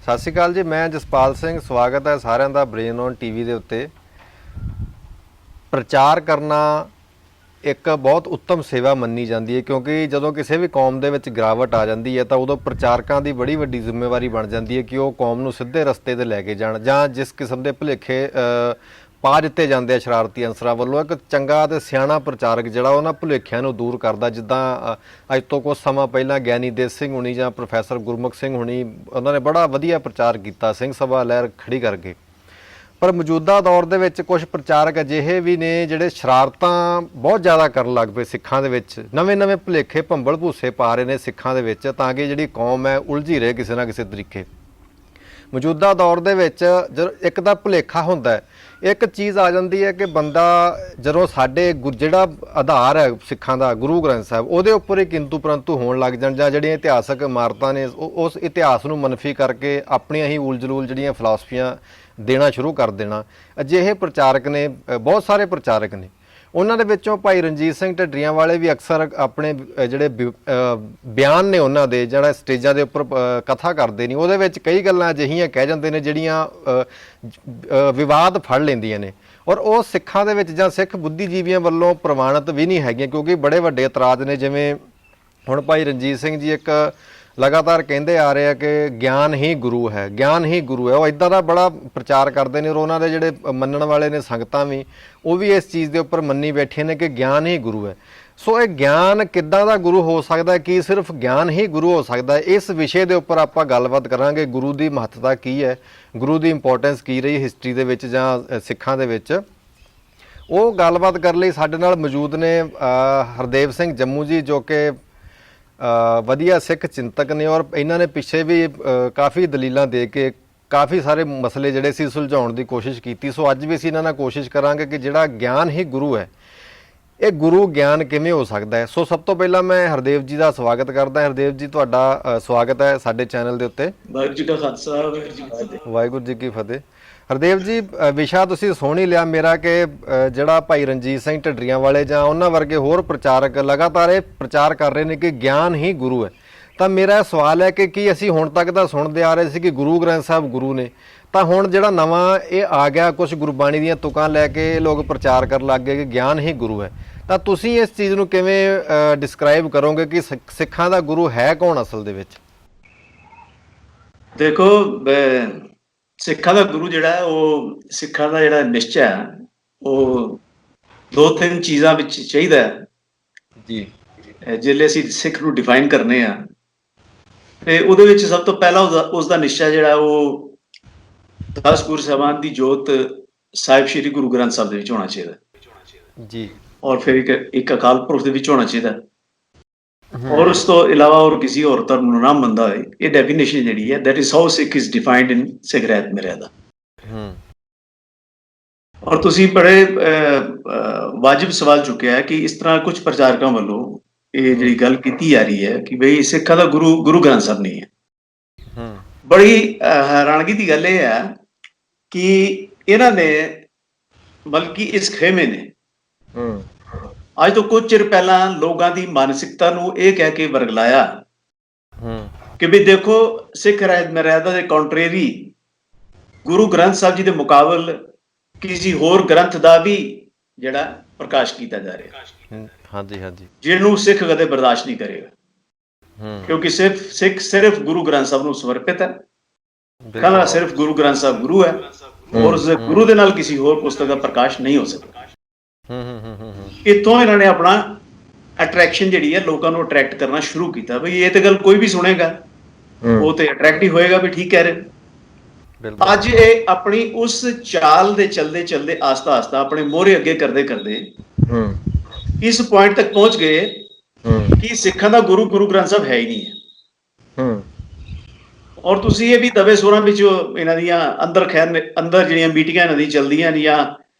ਸਤਿ ਸ਼੍ਰੀ ਅਕਾਲ ਜੀ। ਮੈਂ ਜਸਪਾਲ ਸਿੰਘ। ਸਵਾਗਤ ਹੈ ਸਾਰਿਆਂ ਦਾ ਬ੍ਰੇਨ ਔਨ ਟੀਵੀ ਦੇ ਉੱਤੇ। ਪ੍ਰਚਾਰ ਕਰਨਾ ਇੱਕ ਬਹੁਤ ਉੱਤਮ ਸੇਵਾ ਮੰਨੀ ਜਾਂਦੀ ਹੈ, ਕਿਉਂਕਿ ਜਦੋਂ ਕਿਸੇ ਵੀ ਕੌਮ ਦੇ ਵਿੱਚ ਗਿਰਾਵਟ ਆ ਜਾਂਦੀ ਹੈ ਤਾਂ ਉਦੋਂ ਪ੍ਰਚਾਰਕਾਂ ਦੀ ਬੜੀ ਵੱਡੀ ਜ਼ਿੰਮੇਵਾਰੀ ਬਣ ਜਾਂਦੀ ਹੈ ਕਿ ਉਹ ਕੌਮ ਨੂੰ ਸਿੱਧੇ ਰਸਤੇ 'ਤੇ ਲੈ ਕੇ ਜਾਣ, ਜਾਂ ਜਿਸ ਕਿਸਮ ਦੇ ਭੁਲੇਖੇ ਪਾ ਦਿੱਤੇ ਜਾਂਦੇ ਆ ਸ਼ਰਾਰਤੀ ਅਨਸਰਾਂ ਵੱਲੋਂ, ਇੱਕ ਚੰਗਾ ਅਤੇ ਸਿਆਣਾ ਪ੍ਰਚਾਰਕ ਜਿਹੜਾ ਉਹਨਾਂ ਭੁਲੇਖਿਆਂ ਨੂੰ ਦੂਰ ਕਰਦਾ। ਜਿੱਦਾਂ ਅੱਜ ਤੋਂ ਕੁਝ ਸਮਾਂ ਪਹਿਲਾਂ ਗਿਆਨੀ ਦੇਸ ਸਿੰਘ ਹੁਣੀ ਜਾਂ ਪ੍ਰੋਫੈਸਰ ਗੁਰਮੁਖ ਸਿੰਘ ਹੁਣੀ, ਉਹਨਾਂ ਨੇ ਬੜਾ ਵਧੀਆ ਪ੍ਰਚਾਰ ਕੀਤਾ ਸਿੰਘ ਸਭਾ ਲਹਿਰ ਖੜੀ ਕਰਕੇ। ਪਰ ਮੌਜੂਦਾ ਦੌਰ ਦੇ ਵਿੱਚ ਕੁਝ ਪ੍ਰਚਾਰਕ ਅਜਿਹੇ ਵੀ ਨੇ ਜਿਹੜੇ ਸ਼ਰਾਰਤਾਂ ਬਹੁਤ ਜ਼ਿਆਦਾ ਕਰਨ ਲੱਗ ਪਏ ਸਿੱਖਾਂ ਦੇ ਵਿੱਚ। ਨਵੇਂ ਭੁਲੇਖੇ ਭੰਬਲ ਭੂਸੇ ਪਾ ਰਹੇ ਨੇ ਸਿੱਖਾਂ ਦੇ ਵਿੱਚ, ਤਾਂ ਕਿ ਜਿਹੜੀ ਕੌਮ ਹੈ ਉਲਝੀ ਰਹੇ ਕਿਸੇ ਨਾ ਕਿਸੇ ਤਰੀਕੇ। ਮੌਜੂਦਾ ਦੌਰ ਦੇ ਵਿੱਚ ਜਦੋਂ ਇੱਕ ਦਾ ਭੁਲੇਖਾ ਹੁੰਦਾ ਹੈ, ਇੱਕ ਚੀਜ਼ ਆ ਜਾਂਦੀ ਹੈ ਕਿ ਬੰਦਾ ਜਦੋਂ ਸਾਡੇ ਜਿਹੜਾ ਆਧਾਰ ਹੈ ਸਿੱਖਾਂ ਦਾ ਗੁਰੂ ਗ੍ਰੰਥ ਸਾਹਿਬ, ਉਹਦੇ ਉੱਪਰ ਹੀ ਕਿੰਤੂ ਪਰੰਤੂ ਹੋਣ ਲੱਗ ਜਾਣ, ਜਾਂ ਜਿਹੜੀਆਂ ਇਤਿਹਾਸਕ ਇਮਾਰਤਾਂ ਨੇ ਉਸ ਇਤਿਹਾਸ ਨੂੰ ਮਨਫੀ ਕਰਕੇ ਆਪਣੀਆਂ ਹੀ ਉਲਝਲੂਲ ਜਿਹੜੀਆਂ ਫਿਲਾਸਫੀਆਂ ਦੇਣਾ ਸ਼ੁਰੂ ਕਰ ਦੇਣਾ। ਅਜਿਹੇ ਪ੍ਰਚਾਰਕ ਨੇ, ਬਹੁਤ ਸਾਰੇ ਪ੍ਰਚਾਰਕ ਨੇ। ਉਹਨਾਂ ਦੇ ਵਿੱਚੋਂ ਭਾਈ ਰਣਜੀਤ ਸਿੰਘ ਢੱਡਰੀਆਂ ਵਾਲੇ ਵੀ ਅਕਸਰ ਆਪਣੇ ਜਿਹੜੇ ਬਿਆਨ ਨੇ ਉਹਨਾਂ ਦੇ, ਜਿਹੜਾ ਸਟੇਜਾਂ ਦੇ ਉੱਪਰ ਕਥਾ ਕਰਦੇ ਨੇ, ਉਹਦੇ ਵਿੱਚ ਕਈ ਗੱਲਾਂ ਅਜਿਹੀਆਂ ਕਹਿ ਜਾਂਦੇ ਨੇ ਜਿਹੜੀਆਂ ਵਿਵਾਦ ਫੜ ਲੈਂਦੀਆਂ ਨੇ, ਔਰ ਉਹ ਸਿੱਖਾਂ ਦੇ ਵਿੱਚ ਜਾਂ ਸਿੱਖ ਬੁੱਧੀਜੀਵੀਆਂ ਵੱਲੋਂ ਪ੍ਰਵਾਨਿਤ ਵੀ ਨਹੀਂ ਹੈਗੀਆਂ, ਕਿਉਂਕਿ ਬੜੇ ਵੱਡੇ ਇਤਰਾਜ਼ ਨੇ। ਜਿਵੇਂ ਹੁਣ ਭਾਈ ਰਣਜੀਤ ਸਿੰਘ ਜੀ ਇੱਕ ਲਗਾਤਾਰ ਕਹਿੰਦੇ ਆ ਰਹੇ ਆ ਕਿ ਗਿਆਨ ਹੀ ਗੁਰੂ ਹੈ, ਗਿਆਨ ਹੀ ਗੁਰੂ ਹੈ। ਉਹ ਇੱਦਾਂ ਦਾ ਬੜਾ ਪ੍ਰਚਾਰ ਕਰਦੇ ਨੇ, ਔਰ ਉਹਨਾਂ ਦੇ ਜਿਹੜੇ ਮੰਨਣ ਵਾਲੇ ਨੇ ਸੰਗਤਾਂ ਵੀ, ਉਹ ਵੀ ਇਸ ਚੀਜ਼ ਦੇ ਉੱਪਰ ਮੰਨੀ ਬੈਠੇ ਨੇ ਕਿ ਗਿਆਨ ਹੀ ਗੁਰੂ ਹੈ। ਸੋ ਇਹ ਗਿਆਨ ਕਿੱਦਾਂ ਦਾ ਗੁਰੂ ਹੋ ਸਕਦਾ ਹੈ? ਕੀ ਸਿਰਫ ਗਿਆਨ ਹੀ ਗੁਰੂ ਹੋ ਸਕਦਾ ਹੈ? ਇਸ ਵਿਸ਼ੇ ਦੇ ਉੱਪਰ ਆਪਾਂ ਗੱਲਬਾਤ ਕਰਾਂਗੇ। ਗੁਰੂ ਦੀ ਮਹੱਤਤਾ ਕੀ ਹੈ, ਗੁਰੂ ਦੀ ਇੰਪੋਰਟੈਂਸ ਕੀ ਰਹੀ ਹਿਸਟਰੀ ਦੇ ਵਿੱਚ ਜਾਂ ਸਿੱਖਾਂ ਦੇ ਵਿੱਚ, ਉਹ ਗੱਲਬਾਤ ਕਰਨ ਲਈ ਸਾਡੇ ਨਾਲ ਮੌਜੂਦ ਨੇ ਹਰਦੇਵ ਸਿੰਘ ਜੰਮੂ ਜੀ, ਜੋ ਕਿ ਵਧੀਆ ਸਿੱਖ ਚਿੰਤਕ ਨੇ, ਔਰ ਇਹਨਾਂ ਨੇ ਪਿੱਛੇ ਵੀ ਕਾਫੀ ਦਲੀਲਾਂ ਦੇ ਕੇ ਕਾਫੀ ਸਾਰੇ ਮਸਲੇ ਜਿਹੜੇ ਸੀ ਸੁਲਝਾਉਣ ਦੀ ਕੋਸ਼ਿਸ਼ ਕੀਤੀ। ਸੋ ਅੱਜ ਵੀ ਅਸੀਂ ਇਹਨਾਂ ਨਾਲ ਕੋਸ਼ਿਸ਼ ਕਰਾਂਗੇ ਕਿ ਜਿਹੜਾ ਗਿਆਨ ਹੀ ਗੁਰੂ ਹੈ, ਇਹ ਗੁਰੂ ਗਿਆਨ ਕਿਵੇਂ ਹੋ ਸਕਦਾ ਹੈ। ਸੋ ਸਭ ਤੋਂ ਪਹਿਲਾਂ ਮੈਂ ਹਰਦੇਵ ਜੀ ਦਾ ਸਵਾਗਤ ਕਰਦਾ। ਹਰਦੇਵ ਜੀ, ਤੁਹਾਡਾ ਸਵਾਗਤ ਹੈ ਸਾਡੇ ਚੈਨਲ ਦੇ ਉੱਤੇ। ਵਾਹਿਗੁਰੂ ਜੀ ਕਾ ਖਾਲਸਾ, ਵਾਹਿਗੁਰੂ ਜੀ ਕੀ ਫਤਿਹ। ਵਾਹਿਗੁਰੂ ਜੀ ਕੀ ਫਤਿਹ। ਹਰਦੇਵ ਜੀ, ਵਿਸ਼ਾ ਤੁਸੀਂ ਸੁਣ ਹੀ ਲਿਆ ਮੇਰਾ ਕਿ ਜਿਹੜਾ ਭਾਈ ਰਣਜੀਤ ਸਿੰਘ ਢੱਡਰੀਆਂ ਵਾਲੇ ਜਾਂ ਉਹਨਾਂ ਵਰਗੇ ਹੋਰ ਪ੍ਰਚਾਰਕ ਲਗਾਤਾਰ ਇਹ ਪ੍ਰਚਾਰ ਕਰ ਰਹੇ ਨੇ ਕਿ ਗਿਆਨ ਹੀ ਗੁਰੂ ਹੈ। ਤਾਂ ਮੇਰਾ ਸਵਾਲ ਹੈ ਕਿ ਕੀ ਅਸੀਂ ਹੁਣ ਤੱਕ ਤਾਂ ਸੁਣਦੇ ਆ ਰਹੇ ਸੀ ਕਿ ਗੁਰੂ ਗ੍ਰੰਥ ਸਾਹਿਬ ਗੁਰੂ ਨੇ, ਤਾਂ ਹੁਣ ਜਿਹੜਾ ਨਵਾਂ ਇਹ ਆ ਗਿਆ, ਕੁਝ ਗੁਰਬਾਣੀ ਦੀਆਂ ਤੁਕਾਂ ਲੈ ਕੇ ਲੋਕ ਪ੍ਰਚਾਰ ਕਰਨ ਲੱਗ ਗਏ ਕਿ ਗਿਆਨ ਹੀ ਗੁਰੂ ਹੈ, ਤਾਂ ਤੁਸੀਂ ਇਸ ਚੀਜ਼ ਨੂੰ ਕਿਵੇਂ ਡਿਸਕ੍ਰਾਈਬ ਕਰੋਗੇ ਕਿ ਸਿੱਖਾਂ ਦਾ ਗੁਰੂ ਹੈ ਕੌਣ ਅਸਲ ਦੇ ਵਿੱਚ? ਦੇਖੋ, ਸਿੱਖਾਂ ਦਾ ਗੁਰੂ ਜਿਹੜਾ ਹੈ, ਉਹ ਸਿੱਖਾਂ ਦਾ ਜਿਹੜਾ ਨਿਸ਼ਚੈ ਹੈ, ਉਹ ਦੋ ਤਿੰਨ ਚੀਜ਼ਾਂ ਵਿੱਚ ਚਾਹੀਦਾ ਹੈ ਜੀ। ਜਿਹੜੇ ਅਸੀਂ ਸਿੱਖ ਨੂੰ ਡਿਫਾਈਨ ਕਰਨੇ ਆ, ਤੇ ਉਹਦੇ ਵਿੱਚ ਸਭ ਤੋਂ ਪਹਿਲਾਂ ਉਸ ਦਾ ਨਿਸ਼ਚੈ ਜਿਹੜਾ ਉਹ 10 ਗੁਰੂ ਸਾਹਿਬਾਨ ਦੀ ਜੋਤ ਸਾਹਿਬ ਸ੍ਰੀ ਗੁਰੂ ਗ੍ਰੰਥ ਸਾਹਿਬ ਦੇ ਵਿੱਚ ਹੋਣਾ ਚਾਹੀਦਾ ਜੀ, ਔਰ ਫਿਰ ਇੱਕ ਅਕਾਲ ਪੁਰਖ ਦੇ ਵਿੱਚ ਹੋਣਾ ਚਾਹੀਦਾ, ਔਰ ਉਸ ਤੋਂ ਇਲਾਵਾ ਹੋਰ ਕਿਸੇ ਹੋਰ ਧਰਮ ਨੂੰ ਨਾ ਮੰਨਦਾ ਹੋਏ। ਇਹ ਡੈਫੀਨੇਸ਼ਨ ਜਿਹੜੀ ਹੈ, that is how Sikh is defined in Sikh Rehat Maryada. ਔਰ ਤੁਸੀਂ ਬੜੇ ਵਾਜਿਬ ਸਵਾਲ ਚੁੱਕਿਆ ਹੈ ਕਿ ਇਸ ਤਰ੍ਹਾਂ ਕੁਝ ਪ੍ਰਚਾਰਕਾਂ ਵੱਲੋਂ ਇਹ ਜਿਹੜੀ ਗੱਲ ਕੀਤੀ ਜਾ ਰਹੀ ਹੈ ਕਿ ਬਈ ਸਿੱਖਾਂ ਦਾ ਗੁਰੂ ਗ੍ਰੰਥ ਸਾਹਿਬ ਨਹੀਂ ਹੈ। ਬੜੀ ਹੈਰਾਨਗੀ ਦੀ ਗੱਲ ਇਹ ਹੈ ਕਿ ਇਹਨਾਂ ਨੇ, ਬਲਕਿ ਇਸ ਖੇਮੇ ਨੇ ਅੱਜ ਤੋਂ ਕੁਝ ਚਿਰ ਪਹਿਲਾਂ ਲੋਕਾਂ ਦੀ ਮਾਨਸਿਕਤਾ ਨੂੰ ਇਹ ਕਹਿ ਕੇ ਵਰਗਲਾਇਆ ਕਿ ਵੀ ਦੇਖੋ, ਸਿੱਖ ਰਹਿਤ ਮਰਿਆਦਾ ਦੇ ਕੰਟਰੇਰੀ ਗੁਰੂ ਗ੍ਰੰਥ ਸਾਹਿਬ ਜੀ ਦੇ ਮੁਕਾਬਲ ਕਿਸੇ ਹੋਰ ਗ੍ਰੰਥ ਦਾ ਵੀ ਜਿਹੜਾ ਪ੍ਰਕਾਸ਼ ਕੀਤਾ ਜਾ ਰਿਹਾ। ਹਾਂਜੀ ਹਾਂਜੀ, ਜਿਹਨੂੰ ਸਿੱਖ ਕਦੇ ਬਰਦਾਸ਼ਤ ਨਹੀਂ ਕਰੇਗਾ, ਕਿਉਂਕਿ ਸਿਰਫ ਗੁਰੂ ਗ੍ਰੰਥ ਸਾਹਿਬ ਨੂੰ ਸਮਰਪਿਤ ਹੈ। ਕੱਲਾ ਸਿਰਫ ਗੁਰੂ ਗ੍ਰੰਥ ਸਾਹਿਬ ਗੁਰੂ ਹੈ, ਔਰ ਉਸ ਗੁਰੂ ਦੇ ਨਾਲ ਕਿਸੇ ਹੋਰ ਪੁਸਤਕ ਦਾ ਪ੍ਰਕਾਸ਼ ਨਹੀਂ ਹੋ ਸਕਦਾ। ਇੱਥੋਂ ਇਹਨਾਂ ਨੇ ਆਪਣਾ ਅਟਰੈਕਸ਼ਨ ਜਿਹੜੀ ਹੈ, ਲੋਕਾਂ ਨੂੰ ਅਟਰੈਕਟ ਕਰਨਾ ਸ਼ੁਰੂ ਕੀਤਾ। ਬਈ ਇਹ ਤੇ ਗੱਲ ਕੋਈ ਵੀ ਸੁਣੇਗਾ ਉਹ ਤੇ ਅਟਰੈਕਟ ਹੀ ਹੋਏਗਾ ਵੀ ਠੀਕ ਕਹਿ ਰਹੇ। ਅੱਜ ਇਹ ਆਪਣੀ ਉਸ ਚਾਲ ਦੇ ਚਲਦੇ ਆਸਤਾ ਆਪਣੇ ਮੋਹਰੇ ਅੱਗੇ ਕਰਦੇ ਇਸ ਪੁਆਇੰਟ ਤੱਕ ਪਹੁੰਚ ਗਏ ਕਿ ਸਿੱਖਾਂ ਦਾ ਗੁਰੂ ਗ੍ਰੰਥ ਸਾਹਿਬ ਹੈ ਹੀ ਨਹੀਂ ਹੈ। ਔਰ ਤੁਸੀਂ ਇਹ ਵੀ ਦਵੇ ਸੋਰਾਂ ਵਿੱਚ ਇਹਨਾਂ ਦੀਆਂ ਅੰਦਰ ਜਿਹੜੀਆਂ ਮੀਟਿੰਗਾਂ ਇਹਨਾਂ ਦੀ ਚੱਲਦੀਆਂ ਨੇ, ਜਾਂ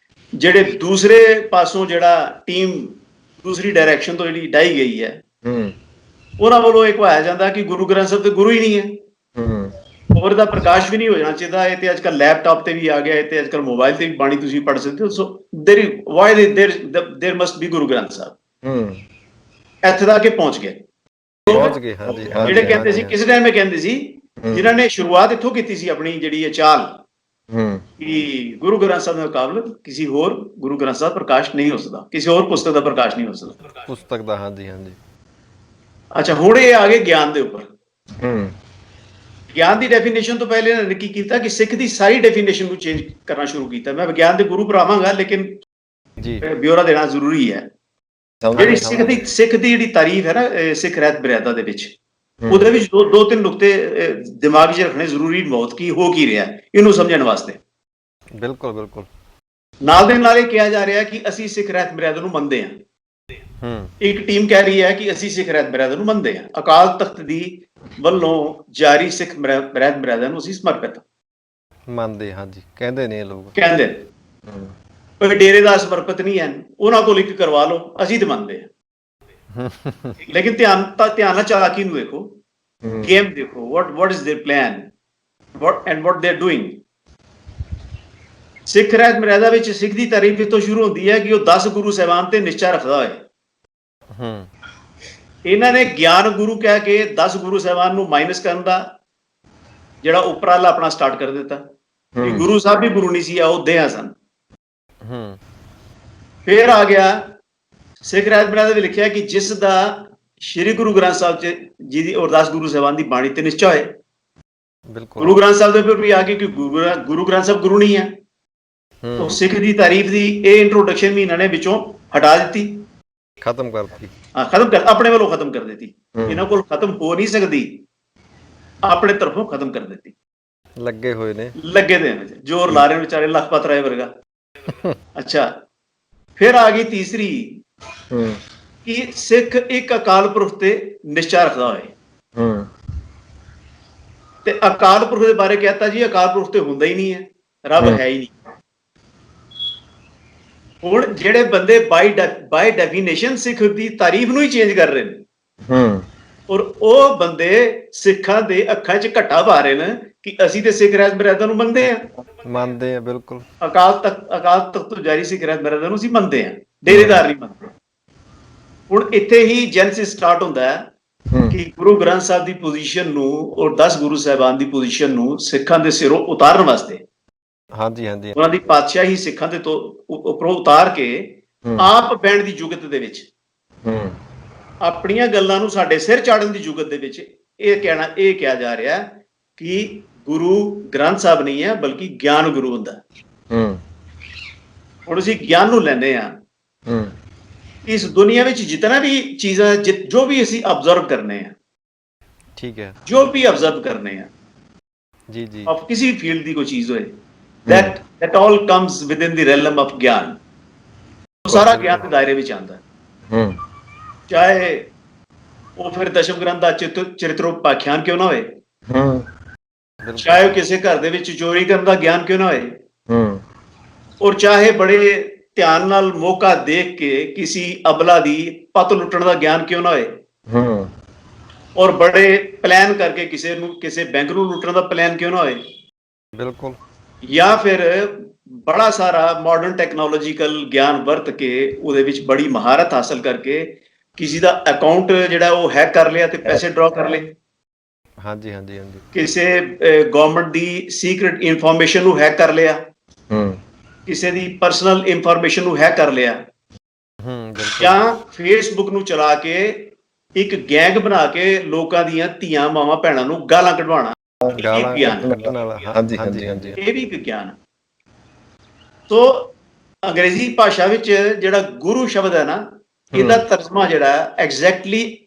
ਜਿਹੜੇ ਦੂਸਰੇ ਪਾਸੋਂ ਜਿਹੜਾ ਟੀਮ ਦੂਸਰੀ ਡਾਇਰੈਕਸ਼ਨ ਤੋਂ ਜਿਹੜੀ ਡਾਈ ਗਈ ਹੈ, ਉਹਨਾਂ ਵੱਲੋਂ ਇਹ ਕਹਾਇਆ ਜਾਂਦਾ ਕਿ ਗੁਰੂ ਗ੍ਰੰਥ ਸਾਹਿਬ ਤੇ ਗੁਰੂ ਹੀ ਨਹੀਂ ਹੈ, ਔਰ ਇਹਦਾ ਪ੍ਰਕਾਸ਼ ਵੀ ਨਹੀਂ ਹੋ ਜਾਣਾ ਚਾਹੀਦਾ। ਇਹ ਤੇ ਅੱਜ ਕੱਲ੍ਹ ਲੈਪਟਾਪ ਤੇ ਵੀ ਆ ਗਿਆ, ਇਹ ਤੇ ਅੱਜ ਕੱਲ੍ਹ ਮੋਬਾਈਲ ਤੇ ਵੀ ਬਾਣੀ ਤੁਸੀਂ ਪੜ੍ਹ ਸਕਦੇ ਹੋ। ਸੋ ਦੇਰ ਮਸਟ ਬੀ ਗੁਰੂ ਗ੍ਰੰਥ ਸਾਹਿਬ। ਇੱਥੇ ਤੱਕ ਪਹੁੰਚ ਗਏ। ਜਿਹੜੇ ਕਹਿੰਦੇ ਸੀ, ਕਿਸੇ ਟਾਈਮ ਇਹ ਕਹਿੰਦੇ ਸੀ ਜਿਨ੍ਹਾਂ ਨੇ ਸ਼ੁਰੂਆਤ ਇੱਥੋਂ ਕੀਤੀ ਸੀ ਆਪਣੀ ਜਿਹੜੀ ਇਹ ਚਾਲ ਕਿ ਗੁਰੂ ਗ੍ਰੰਥ ਸਾਹਿਬ ਦੇ ਮੁਕਾਬਲੇ ਕਿਸੇ ਹੋਰ ਗੁਰੂ ਗ੍ਰੰਥ ਸਾਹਿਬ ਪ੍ਰਕਾਸ਼ ਨਹੀਂ ਹੋ ਸਕਦਾ, ਕਿਸੇ ਹੋਰ ਪੁਸਤਕ ਦਾ ਪ੍ਰਕਾਸ਼ ਨਹੀਂ ਹੋ ਸਕਦਾ ਪੁਸਤਕ ਦਾ। ਹਾਂਜੀ ਹਾਂਜੀ। ਅੱਛਾ, ਹੁਣ ਇਹ ਆ ਗਏ ਗਿਆਨ ਦੇ ਉੱਪਰ। ਗਿਆਨ ਦੀ ਡੈਫੀਨੇਸ਼ਨ ਤੋਂ ਪਹਿਲੇ ਇਹਨਾਂ ਨੇ ਕੀ ਕੀਤਾ ਕਿ ਸਿੱਖ ਦੀ ਸਾਰੀ ਡੈਫੀਨੇਸ਼ਨ ਨੂੰ ਚੇਂਜ ਕਰਨਾ ਸ਼ੁਰੂ ਕੀਤਾ। ਮੈਂ ਵਿਗਿਆਨ ਦੇ ਗੁਰੂ ਭਰਾਵਾਂਗਾ, ਲੇਕਿਨ ਜੀ ਬਿਊਰਾ ਦੇਣਾ ਜ਼ਰੂਰੀ ਹੈ। ਜਿਹੜੀ ਸਿੱਖ ਦੀ ਜਿਹੜੀ ਤਾਰੀਫ ਹੈ ਨਾ ਸਿੱਖ ਰਹਿਤ ਬਰੈਦਾ ਦੇ ਵਿੱਚ, ਉਹਦੇ ਵਿੱਚ ਦੋ ਤਿੰਨ ਨੁਕਤੇ ਦਿਮਾਗ 'ਚ ਰੱਖਣੇ ਜ਼ਰੂਰੀ ਬਹੁਤ ਕੀ ਹੋ ਕੀ ਰਿਹਾ ਇਹਨੂੰ ਸਮਝਣ ਵਾਸਤੇ। ਬਿਲਕੁਲ ਬਿਲਕੁਲ। ਨਾਲ ਦੇ ਨਾਲ ਇਹ ਕਿਹਾ ਜਾ ਰਿਹਾ ਕਿ ਅਸੀਂ ਸਿੱਖ ਰਹਿਤ ਬਰੈਦਾ ਨੂੰ ਮੰਨਦੇ ਹਾਂ। ਇੱਕ ਟੀਮ ਕਹਿ ਰਹੀ ਹੈ ਕਿ ਅਸੀਂ ਸਿੱਖ ਰਹਿਤ ਬਰੈਦਾ ਨੂੰ ਮੰਨਦੇ ਹਾਂ, ਅਕਾਲ ਤਖਤ ਦੀ ਵੱਲੋਂ ਜਾਰੀ ਸਿੱਖ ਰਹਿਤ ਬਰੈਦਾ ਨੂੰ ਅਸੀਂ ਸਮਰਪਿਤ ਮੰਨਦੇ। ਹਾਂਜੀ, ਕਹਿੰਦੇ ਨੇ ਲੋਕ, ਕਹਿੰਦੇ ਕੋਈ ਡੇਰੇਦਾਰ ਸਮਰਪਿਤ ਨਹੀਂ ਹਨ, ਉਹਨਾਂ ਕੋਲ ਇੱਕ ਕਰਵਾ ਲਓ, ਅਸੀਂ ਤੇ ਮੰਨਦੇ ਹਾਂ। ਲੇਕਿਨ ਧਿਆਨ ਨਾਲ ਚਾਲਾਕੀ ਨੂੰ ਦੇਖੋ, ਗੇਮ ਦੇਖੋ, what is their plan, what they are doing। ਸਿੱਖ ਰਹਿਤ ਮਰਿਆਦਾ ਵਿੱਚ ਸਿੱਖ ਦੀ ਤਾਰੀਫ ਤੋਂ ਸ਼ੁਰੂ ਹੁੰਦੀ ਹੈ ਕਿ ਉਹ 10 ਗੁਰੂ ਸਾਹਿਬਾਨ ਤੇ ਨਿਸ਼ਚਾ ਰੱਖਦਾ ਹੋਏ। ਇਹਨਾਂ ਨੇ ਗਿਆਨ ਗੁਰੂ ਕਹਿ ਕੇ 10 ਗੁਰੂ ਸਾਹਿਬਾਨ ਨੂੰ ਮਾਈਨਸ ਕਰਨ ਦਾ ਜਿਹੜਾ ਉਪਰਾਲਾ ਆਪਣਾ ਸਟਾਰਟ ਕਰ ਦਿੱਤਾ ਕਿ ਗੁਰੂ ਸਾਹਿਬ ਵੀ ਗੁਰੂ ਨਹੀਂ ਸੀ, ਉਹ ਦੇਹਾਂ ਸਨ। ਫਿਰ ਆ ਗਿਆ ਸਿੱਖ ਰਹਿਤ ਮਰਿਆਦਾ ਵਿੱਚ ਲਿਖਿਆ ਕਿ ਜਿਸ ਦਾ ਸ਼੍ਰੀ ਗੁਰੂ ਗ੍ਰੰਥ ਸਾਹਿਬ ਜੀ ਦੀ ਔਰ 10 ਗੁਰੂ ਸਾਹਿਬਾਨ ਦੀ ਬਾਣੀ ਤੇ ਨਿਸ਼ਚਾ ਹੋਏ। ਬਿਲਕੁਲ। ਗੁਰੂ ਗ੍ਰੰਥ ਸਾਹਿਬ ਦੇ ਉੱਪਰ ਵੀ ਆ ਕੇ ਕਿ ਗੁਰੂ ਗ੍ਰੰਥ ਸਾਹਿਬ ਗੁਰੂ ਨਹੀਂ ਹੈ। तो सिख दी तारीफ दी ये इंट्रोडक्शन भी इन्होंने विचों हटा दी, खत्म करती। खत्म कर अपने वालों खत्म कर देती। इन्हों को खत्म हो नहीं सकती, अपने तरफों खत्म कर देती। लगे हुए ने, लगे दे जोर ला रहे बेचारे लखपत राय वर्गा। अच्छा, फिर आ गई तीसरी कि सिख एक अकाल पुरख ते निश्चा रखता होए। ते अकाल पुरख के बारे कहता जी अकाल पुरख ते हुंदा ही नहीं है, रब है ही नहीं। ਹੁਣ ਜਿਹੜੇ ਬੰਦੇ ਬਾਈ ਡੈਫੀਨੇਸ਼ਨ ਸਿੱਖ ਦੀ ਤਾਰੀਫ ਨੂੰ ਹੀ ਚੇਂਜ ਕਰ ਰਹੇ ਨੇ, ਔਰ ਉਹ ਬੰਦੇ ਸਿੱਖਾਂ ਦੇ ਅੱਖਾਂ 'ਚ ਘੱਟਾ ਪਾ ਰਹੇ ਨੇ ਕਿ ਅਸੀਂ ਤੇ ਸਿੱਖ ਰਹਿਤ ਬਰੈਦਾ ਨੂੰ ਮੰਨਦੇ ਆ। ਬਿਲਕੁਲ। ਅਕਾਲ ਤਖਤ ਤੋਂ ਜਾਰੀ ਸਿੱਖ ਰਹਿਤ ਬਰੈਦਾ ਨੂੰ ਅਸੀਂ ਮੰਨਦੇ ਆ, ਡੇਰੇਦਾਰ ਨਹੀਂ ਮੰਨਦੇ। ਹੁਣ ਇੱਥੇ ਹੀ ਜੈਨਸਿਸ ਸਟਾਰਟ ਹੁੰਦਾ ਹੈ ਕਿ ਗੁਰੂ ਗ੍ਰੰਥ ਸਾਹਿਬ ਦੀ ਪੋਜੀਸ਼ਨ ਨੂੰ ਔਰ 10 ਗੁਰੂ ਸਾਹਿਬਾਨ ਦੀ ਪੋਜੀਸ਼ਨ ਨੂੰ ਸਿੱਖਾਂ ਦੇ ਸਿਰੋਂ ਉਤਾਰਨ ਵਾਸਤੇ, ਹਾਂਜੀ ਹਾਂਜੀ, ਉਹਨਾਂ ਦੀ ਪਾਤਸ਼ਾਹੀ ਸਿੱਖਾਂ ਦੇ ਤੋਂ ਉੱਪਰੋਂ ਉਤਾਰ ਕੇ ਆਪ ਬੈਣ ਦੀ ਜੁਗਤ ਦੇ ਵਿੱਚ, ਆਪਣੀਆਂ ਗੱਲਾਂ ਨੂੰ ਸਾਡੇ ਸਿਰ ਚਾੜਨ ਦੀ ਜੁਗਤ ਦੇ ਵਿੱਚ ਇਹ ਕਿਹਾ ਜਾ ਰਿਹਾ ਕਿ ਗੁਰੂ ਗ੍ਰੰਥ ਸਾਹਿਬ ਨਹੀਂ ਹੈ ਬਲਕਿ ਗਿਆਨ ਗੁਰੂ ਹੁੰਦਾ। ਹੁਣ ਅਸੀਂ ਗਿਆਨ ਨੂੰ ਲੈਂਦੇ ਆ। ਇਸ ਦੁਨੀਆ ਵਿੱਚ ਜਿਤਨਾ ਵੀ ਚੀਜ਼ਾਂ ਜੋ ਵੀ ਅਸੀਂ ਅਬਜ਼ਰਵ ਕਰਨੇ ਆ, ਠੀਕ ਹੈ, ਜੋ ਵੀ ਅਬਜ਼ਰਵ ਕਰਨੇ ਆ ਜੀ ਜੀ, ਆਫ ਕਿਸੇ ਫੀਲਡ ਦੀ ਕੋਈ ਚੀਜ਼ ਹੋਏ, that all comes within the realm of ਗਿਆਨ। ਸਾਰਾ ਗਿਆਨ ਦੇ ਦਾਇਰੇ ਵਿੱਚ ਆਉਂਦਾ ਹੈ। ਚਾਹੇ ਉਹ ਫਿਰ ਦਸ਼ਮ ਗ੍ਰੰਥ ਦਾ ਚਰਿਤਰੋਪਾਖਿਆਨ ਕਿਉਂ ਨਾ ਹੋਏ, ਚਾਹੇ ਉਹ ਕਿਸੇ ਘਰ ਦੇ ਵਿੱਚ ਚੋਰੀ ਕਰਨ ਦਾ ਗਿਆਨ ਕਿਉਂ ਨਾ ਹੋਏ, ਔਰ ਚਾਹੇ ਬੜੇ ਧਿਆਨ ਨਾਲ ਮੌਕਾ ਦੇਖ ਕੇ ਕਿਸੇ ਅਬਲਾ ਦੀ ਪੱਤ ਲੁੱਟਣ ਦਾ ਗਿਆਨ ਕਿਉਂ ਨਾ ਹੋਏ, ਔਰ ਬੜੇ ਪਲਾਨ ਕਰਕੇ ਕਿਸੇ ਬੈਂਕ ਨੂੰ ਲੁੱਟਣ ਦਾ ਪਲਾਨ ਕਿਉਂ ਨਾ ਹੋਏ। ਬਿਲਕੁਲ। ਜਾਂ ਫਿਰ ਬੜਾ ਸਾਰਾ ਮਾਡਰਨ ਟੈਕਨੋਲੋਜੀਕਲ ਗਿਆਨ ਵਰਤ ਕੇ ਉਹਦੇ ਵਿੱਚ ਬੜੀ ਮਹਾਰਤ ਹਾਸਲ ਕਰਕੇ ਕਿਸੇ ਦਾ ਅਕਾਊਂਟ ਜਿਹੜਾ ਉਹ ਹੈਕ ਕਰ ਲਿਆ ਤੇ ਪੈਸੇ ਡਰਾ ਕਰ ਲਏ। ਹਾਂਜੀ ਹਾਂਜੀ ਹਾਂਜੀ। ਕਿਸੇ ਗਵਰਨਮੈਂਟ ਦੀ ਸੀਕ੍ਰੀਟ ਇਨਫੋਰਮੇਸ਼ਨ ਨੂੰ ਹੈਕ ਕਰ ਲਿਆ, ਕਿਸੇ ਦੀ ਪਰਸਨਲ ਇਨਫੋਰਮੇਸ਼ਨ ਨੂੰ ਹੈਕ ਕਰ ਲਿਆ, ਜਾਂ ਫੇਸਬੁੱਕ ਨੂੰ ਚਲਾ ਕੇ ਇੱਕ ਗੈਂਗ ਬਣਾ ਕੇ ਲੋਕਾਂ ਦੀਆਂ ਧੀਆਂ ਮਾਵਾਂ ਭੈਣਾਂ ਨੂੰ ਗਾਲਾਂ ਕਢਵਾਉਣਾ। ਇਹ ਵੀ ਵਿਗਿਆਨ। ਸੋ ਅੰਗਰੇਜ਼ੀ ਭਾਸ਼ਾ ਵਿੱਚ ਜਿਹੜਾ ਗੁਰੂ ਸ਼ਬਦ ਹੈ ਨਾ, ਇਹਦਾ ਤਰਜਮਾ ਜਿਹੜਾ ਐਗਜ਼ੈਕਟਲੀ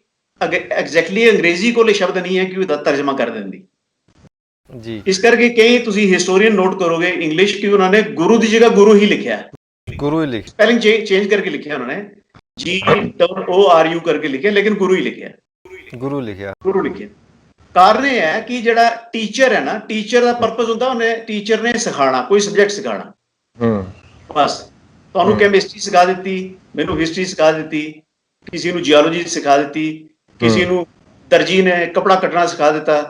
ਅੰਗਰੇਜ਼ੀ ਕੋਲ ਇਹ ਸ਼ਬਦ ਨਹੀਂ ਹੈ ਕਿ ਉਹਦਾ ਤਰਜਮਾ ਕਰ ਦਿੰਦੀ ਜੀ। ਇਸ ਕਰਕੇ ਕਈ ਤੁਸੀਂ ਹਿਸਟੋਰੀਅਨ ਨੋਟ ਕਰੋਗੇ ਇੰਗਲਿਸ਼ ਕਿ ਉਹਨਾਂ ਨੇ ਗੁਰੂ ਦੀ ਜਗ੍ਹਾ ਗੁਰੂ ਹੀ ਲਿਖਿਆ, ਗੁਰੂ ਹੀ ਲਿਖਿਆ, ਸਪੈਲਿੰਗ ਚੇਂਜ ਕਰਕੇ ਲਿਖਿਆ ਉਹਨਾਂ ਨੇ, GORU ਕਰਕੇ ਲਿਖਿਆ, ਲੇਕਿਨ ਗੁਰੂ ਹੀ ਲਿਖਿਆ, ਗੁਰੂ ਲਿਖਿਆ। ਕਾਰਨ ਇਹ ਹੈ ਕਿ ਜਿਹੜਾ ਟੀਚਰ ਹੈ ਨਾ, ਟੀਚਰ ਦਾ ਪਰਪਸ ਹੁੰਦਾ ਉਹਨੇ ਟੀਚਰ ਨੇ ਸਿਖਾਉਣਾ, ਕੋਈ ਸਬਜੈਕਟ ਸਿਖਾਉਣਾ। ਬਸ ਤੁਹਾਨੂੰ ਕੈਮਿਸਟਰੀ ਸਿਖਾ ਦਿੱਤੀ, ਮੈਨੂੰ ਹਿਸਟਰੀ ਸਿਖਾ ਦਿੱਤੀ, ਕਿਸੇ ਨੂੰ ਜਿਓਲੋਜੀ ਸਿਖਾ ਦਿੱਤੀ, ਕਿਸੇ ਨੂੰ ਦਰਜੀ ਨੇ ਕੱਪੜਾ ਕੱਟਣਾ ਸਿਖਾ ਦਿੱਤਾ,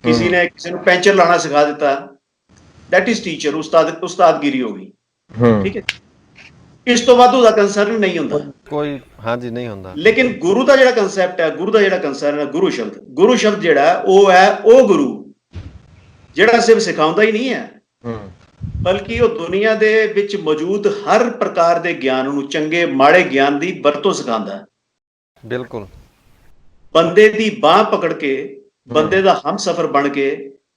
ਕਿਸੇ ਨੂੰ ਪੈਂਚਰ ਲਾਣਾ ਸਿਖਾ ਦਿੱਤਾ। ਦੈਟ ਇਜ਼ ਟੀਚਰ, ਉਸਤਾਦਗਿਰੀ ਹੋ ਗਈ। ਠੀਕ ਹੈ, ਇਸ ਤੋਂ ਵੱਧ ਉਹਦਾ ਕੰਸਰਨ ਨਹੀਂ ਹੁੰਦਾ ਕੋਈ। ਹਾਂਜੀ, ਨਹੀਂ ਹੁੰਦਾ। ਲੇਕਿਨ ਗੁਰੂ ਦਾ ਜਿਹੜਾ ਕੰਸੈਪਟ ਹੈ, ਗੁਰੂ ਦਾ ਜਿਹੜਾ ਕੰਸਰਨ ਹੈ, ਗੁਰੂ ਸ਼ਬਦ ਜਿਹੜਾ ਉਹ ਹੈ ਉਹ ਗੁਰੂ ਜਿਹੜਾ ਸਿਰਫ ਸਿਖਾਉਂਦਾ ਹੀ ਨਹੀਂ ਹੈ, ਹੂੰ ਬਲਕਿ ਉਹ ਦੁਨੀਆ ਦੇ ਵਿੱਚ ਮੌਜੂਦ ਹਰ ਪ੍ਰਕਾਰ ਦੇ ਗਿਆਨ ਨੂੰ, ਚੰਗੇ ਮਾੜੇ ਗਿਆਨ ਦੀ ਵਰਤੋਂ ਸਿਖਾਉਂਦਾ ਹੈ। ਬਿਲਕੁਲ। ਬੰਦੇ ਦੀ ਬਾਹ ਪਕੜ ਕੇ, ਬੰਦੇ ਦਾ ਹਮਸਫਰ ਬਣ ਕੇ,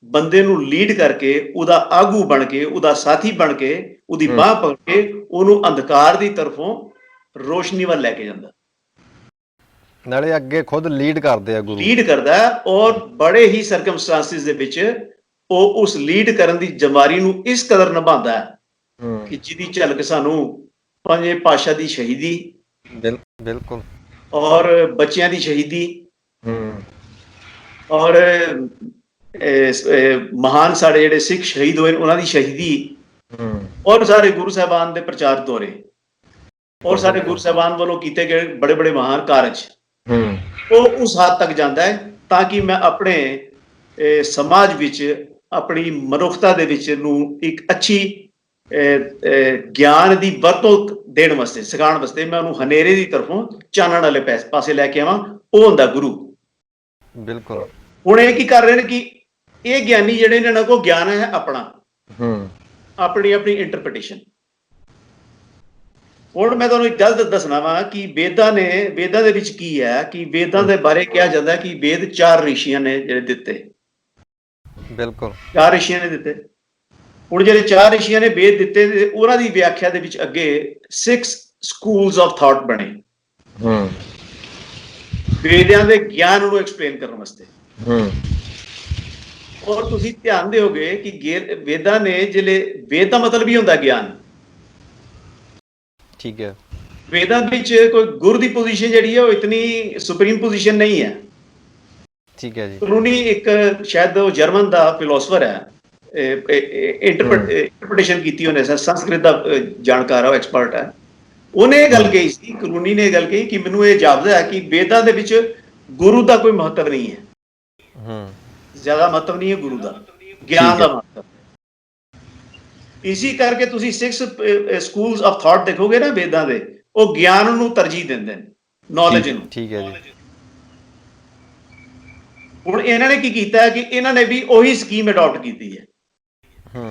ਬੰਦੇ ਨੂੰ ਲੀਡ ਕਰਕੇ, ਉਹਦਾ ਆਗੂ ਬਣ ਕੇ, ਉਹਦਾ ਸਾਥੀ ਬਣ ਕੇ, ਉਹਦੀ ਬਾਹ ਪਕੜ ਕੇ ਉਹਨੂੰ ਅੰਧਕਾਰ ਦੀ ਤਰਫੋਂ ਰੋਸ਼ਨੀ ਵੱਲ ਲੈ ਕੇ ਜਾਂਦਾ, ਨਾਲੇ ਅੱਗੇ ਖੁਦ ਲੀਡ ਕਰਦੇ ਆ ਗੁਰੂ, ਲੀਡ ਕਰਦਾ। ਔਰ ਬੜੇ ਹੀ ਸਰਕਮਸਟੈਂਸਿਸ ਦੇ ਵਿੱਚ ਉਹ ਉਸ ਲੀਡ ਕਰਨ ਦੀ ਜ਼ਿੰਮੇਵਾਰੀ ਨੂੰ ਇਸ ਕਦਰ ਨਿਭਾਉਂਦਾ ਹੈ ਕਿ ਜਿਹਦੀ ਝਲਕ ਸਾਨੂੰ ਪੰਜੇ ਪਾਤਸ਼ਾਹ ਦੀ ਸ਼ਹੀਦੀ, ਬਿਲਕੁਲ, ਔਰ ਬੱਚਿਆਂ ਦੀ ਸ਼ਹੀਦੀ, ਔਰ ਮਹਾਨ ਸਾਡੇ ਜਿਹੜੇ ਸਿੱਖ ਸ਼ਹੀਦ ਹੋਏ ਉਹਨਾਂ ਦੀ ਸ਼ਹੀਦੀ, ਔਰ ਸਾਰੇ ਗੁਰੂ ਸਾਹਿਬਾਨ ਦੇ ਪ੍ਰਚਾਰ ਦੌਰੇ, ਔਰ ਸਾਡੇ ਗੁਰੂ ਸਾਹਿਬਾਨ ਵੱਲੋਂ ਕੀਤੇ ਗਏ ਬੜੇ ਬੜੇ ਮਹਾਨ ਕਾਰਜ, ਉਹ ਉਸ ਹੱਦ ਤੱਕ ਜਾਂਦਾ ਹੈ ਤਾਂ ਕਿ ਮੈਂ ਆਪਣੇ ਸਮਾਜ ਵਿੱਚ, ਆਪਣੀ ਮਨੁੱਖਤਾ ਦੇ ਵਿੱਚ ਨੂੰ ਇੱਕ ਅੱਛੀ ਗਿਆਨ ਦੀ ਵਰਤੋਂ ਦੇਣ ਵਾਸਤੇ, ਸਿਖਾਉਣ ਵਾਸਤੇ ਮੈਂ ਉਹਨੂੰ ਹਨੇਰੇ ਦੀ ਤਰਫੋਂ ਚਾਨਣ ਵਾਲੇ ਪਾਸੇ ਲੈ ਕੇ ਆਵਾਂ। ਉਹ ਹੁੰਦਾ ਗੁਰੂ। ਬਿਲਕੁਲ। ਹੁਣ ਇਹ ਕੀ ਕਰ ਰਹੇ ਨੇ ਕਿ ਇਹ ਗਿਆਨੀ ਜਿਹੜੇ ਇਹਨਾਂ ਕੋਲ ਗਿਆਨ ਹੈ ਆਪਣਾ, ਆਪਣੀ ਆਪਣੀ ਇੰਟਰਪ੍ਰੀਟੇਸ਼ਨ। ਹੁਣ ਮੈਂ ਤੁਹਾਨੂੰ ਇੱਕ ਗੱਲ ਦੱਸਣਾ ਵਾ ਕਿ ਵੇਦਾਂ ਦੇ ਵਿੱਚ ਕੀ ਹੈ ਕਿ ਵੇਦਾਂ ਦੇ ਬਾਰੇ ਕਿਹਾ ਜਾਂਦਾ ਕਿ ਵੇਦ 4 ਰਿਸ਼ੀਆਂ ਨੇ ਜਿਹੜੇ ਦਿੱਤੇ। ਬਿਲਕੁਲ, 4 ਰਿਸ਼ੀਆਂ ਨੇ ਦਿੱਤੇ। ਹੁਣ ਜਿਹੜੇ 4 ਰਿਸ਼ੀਆਂ ਨੇ ਵੇਦ ਦਿੱਤੇ, ਉਹਨਾਂ ਦੀ ਵਿਆਖਿਆ ਦੇ ਵਿੱਚ ਅੱਗੇ 6 ਸਕੂਲਸ ਆਫ ਥਾਟ ਬਣੇ ਵੇਦਾਂ ਦੇ ਗਿਆਨ ਨੂੰ ਐਕਸਪਲੇਨ ਕਰਨ ਵਾਸਤੇ। ਔਰ ਤੁਸੀਂ ਧਿਆਨ ਦਿਓਗੇ ਕਿ ਵੇਦਾਂ ਨੇ ਜਿਹੜੇ, ਵੇਦ ਦਾ ਮਤਲਬ ਹੀ ਹੁੰਦਾ ਗਿਆਨ। ਠੀਕ ਹੈ। ਵੇਦਾਂ ਵਿੱਚ ਕੋਈ ਗੁਰ ਦੀ ਪੋਜੀਸ਼ਨ ਜਿਹੜੀ ਹੈ ਉਹ ਇਤਨੀ ਸੁਪਰੀਮ ਪੋਜੀਸ਼ਨ ਨਹੀਂ ਹੈ। ਠੀਕ ਹੈ ਜੀ। ਕਲੂਨੀ ਇੱਕ ਸ਼ਾਇਦ ਉਹ ਜਰਮਨ ਦਾ ਫਿਲੋਸਫਰ ਹੈ, ਇੰਟਰਪ੍ਰੀਟੇਸ਼ਨ ਕੀਤੀ ਉਹਨੇ, ਸੰਸਕ੍ਰਿਤ ਦਾ ਜਾਣਕਾਰ ਹੈ, ਐਕਸਪਰਟ ਹੈ। ਉਹਨੇ ਇਹ ਗੱਲ ਕਹੀ ਸੀ, ਕਲੂਨੀ ਨੇ ਇਹ ਗੱਲ ਕਹੀ ਕਿ ਮੈਨੂੰ ਇਹ ਜਾਪਦਾ ਹੈ ਕਿ ਵੇਦਾਂ ਦੇ ਵਿੱਚ ਗੁਰੂ ਦਾ ਕੋਈ ਮਹੱਤਵ ਨਹੀਂ ਹੈ, ਜ਼ਿਆਦਾ ਮਹੱਤਵ ਨਹੀਂ ਹੈ ਗੁਰੂ ਦਾ, ਗਿਆਨ ਦਾ ਮਹੱਤਵ। ਇਸੇ ਕਰਕੇ ਤੁਸੀਂ 6 ਸਕੂਲਸ ਆਫ ਥਾਟ ਦੇਖੋਗੇ ਨਾ ਵੇਦਾਂ ਦੇ, ਉਹ ਗਿਆਨ ਨੂੰ ਤਰਜੀਹ ਦਿੰਦੇ ਨੇ, ਨੌਲੇਜ ਨੂੰ। ਠੀਕ ਹੈ ਜੀ। ਹੁਣ ਇਹਨਾਂ ਨੇ ਕੀ ਕੀਤਾ ਹੈ ਕਿ ਇਹਨਾਂ ਨੇ ਵੀ ਉਹੀ ਸਕੀਮ ਅਡਾਪਟ ਕੀਤੀ ਹੈ।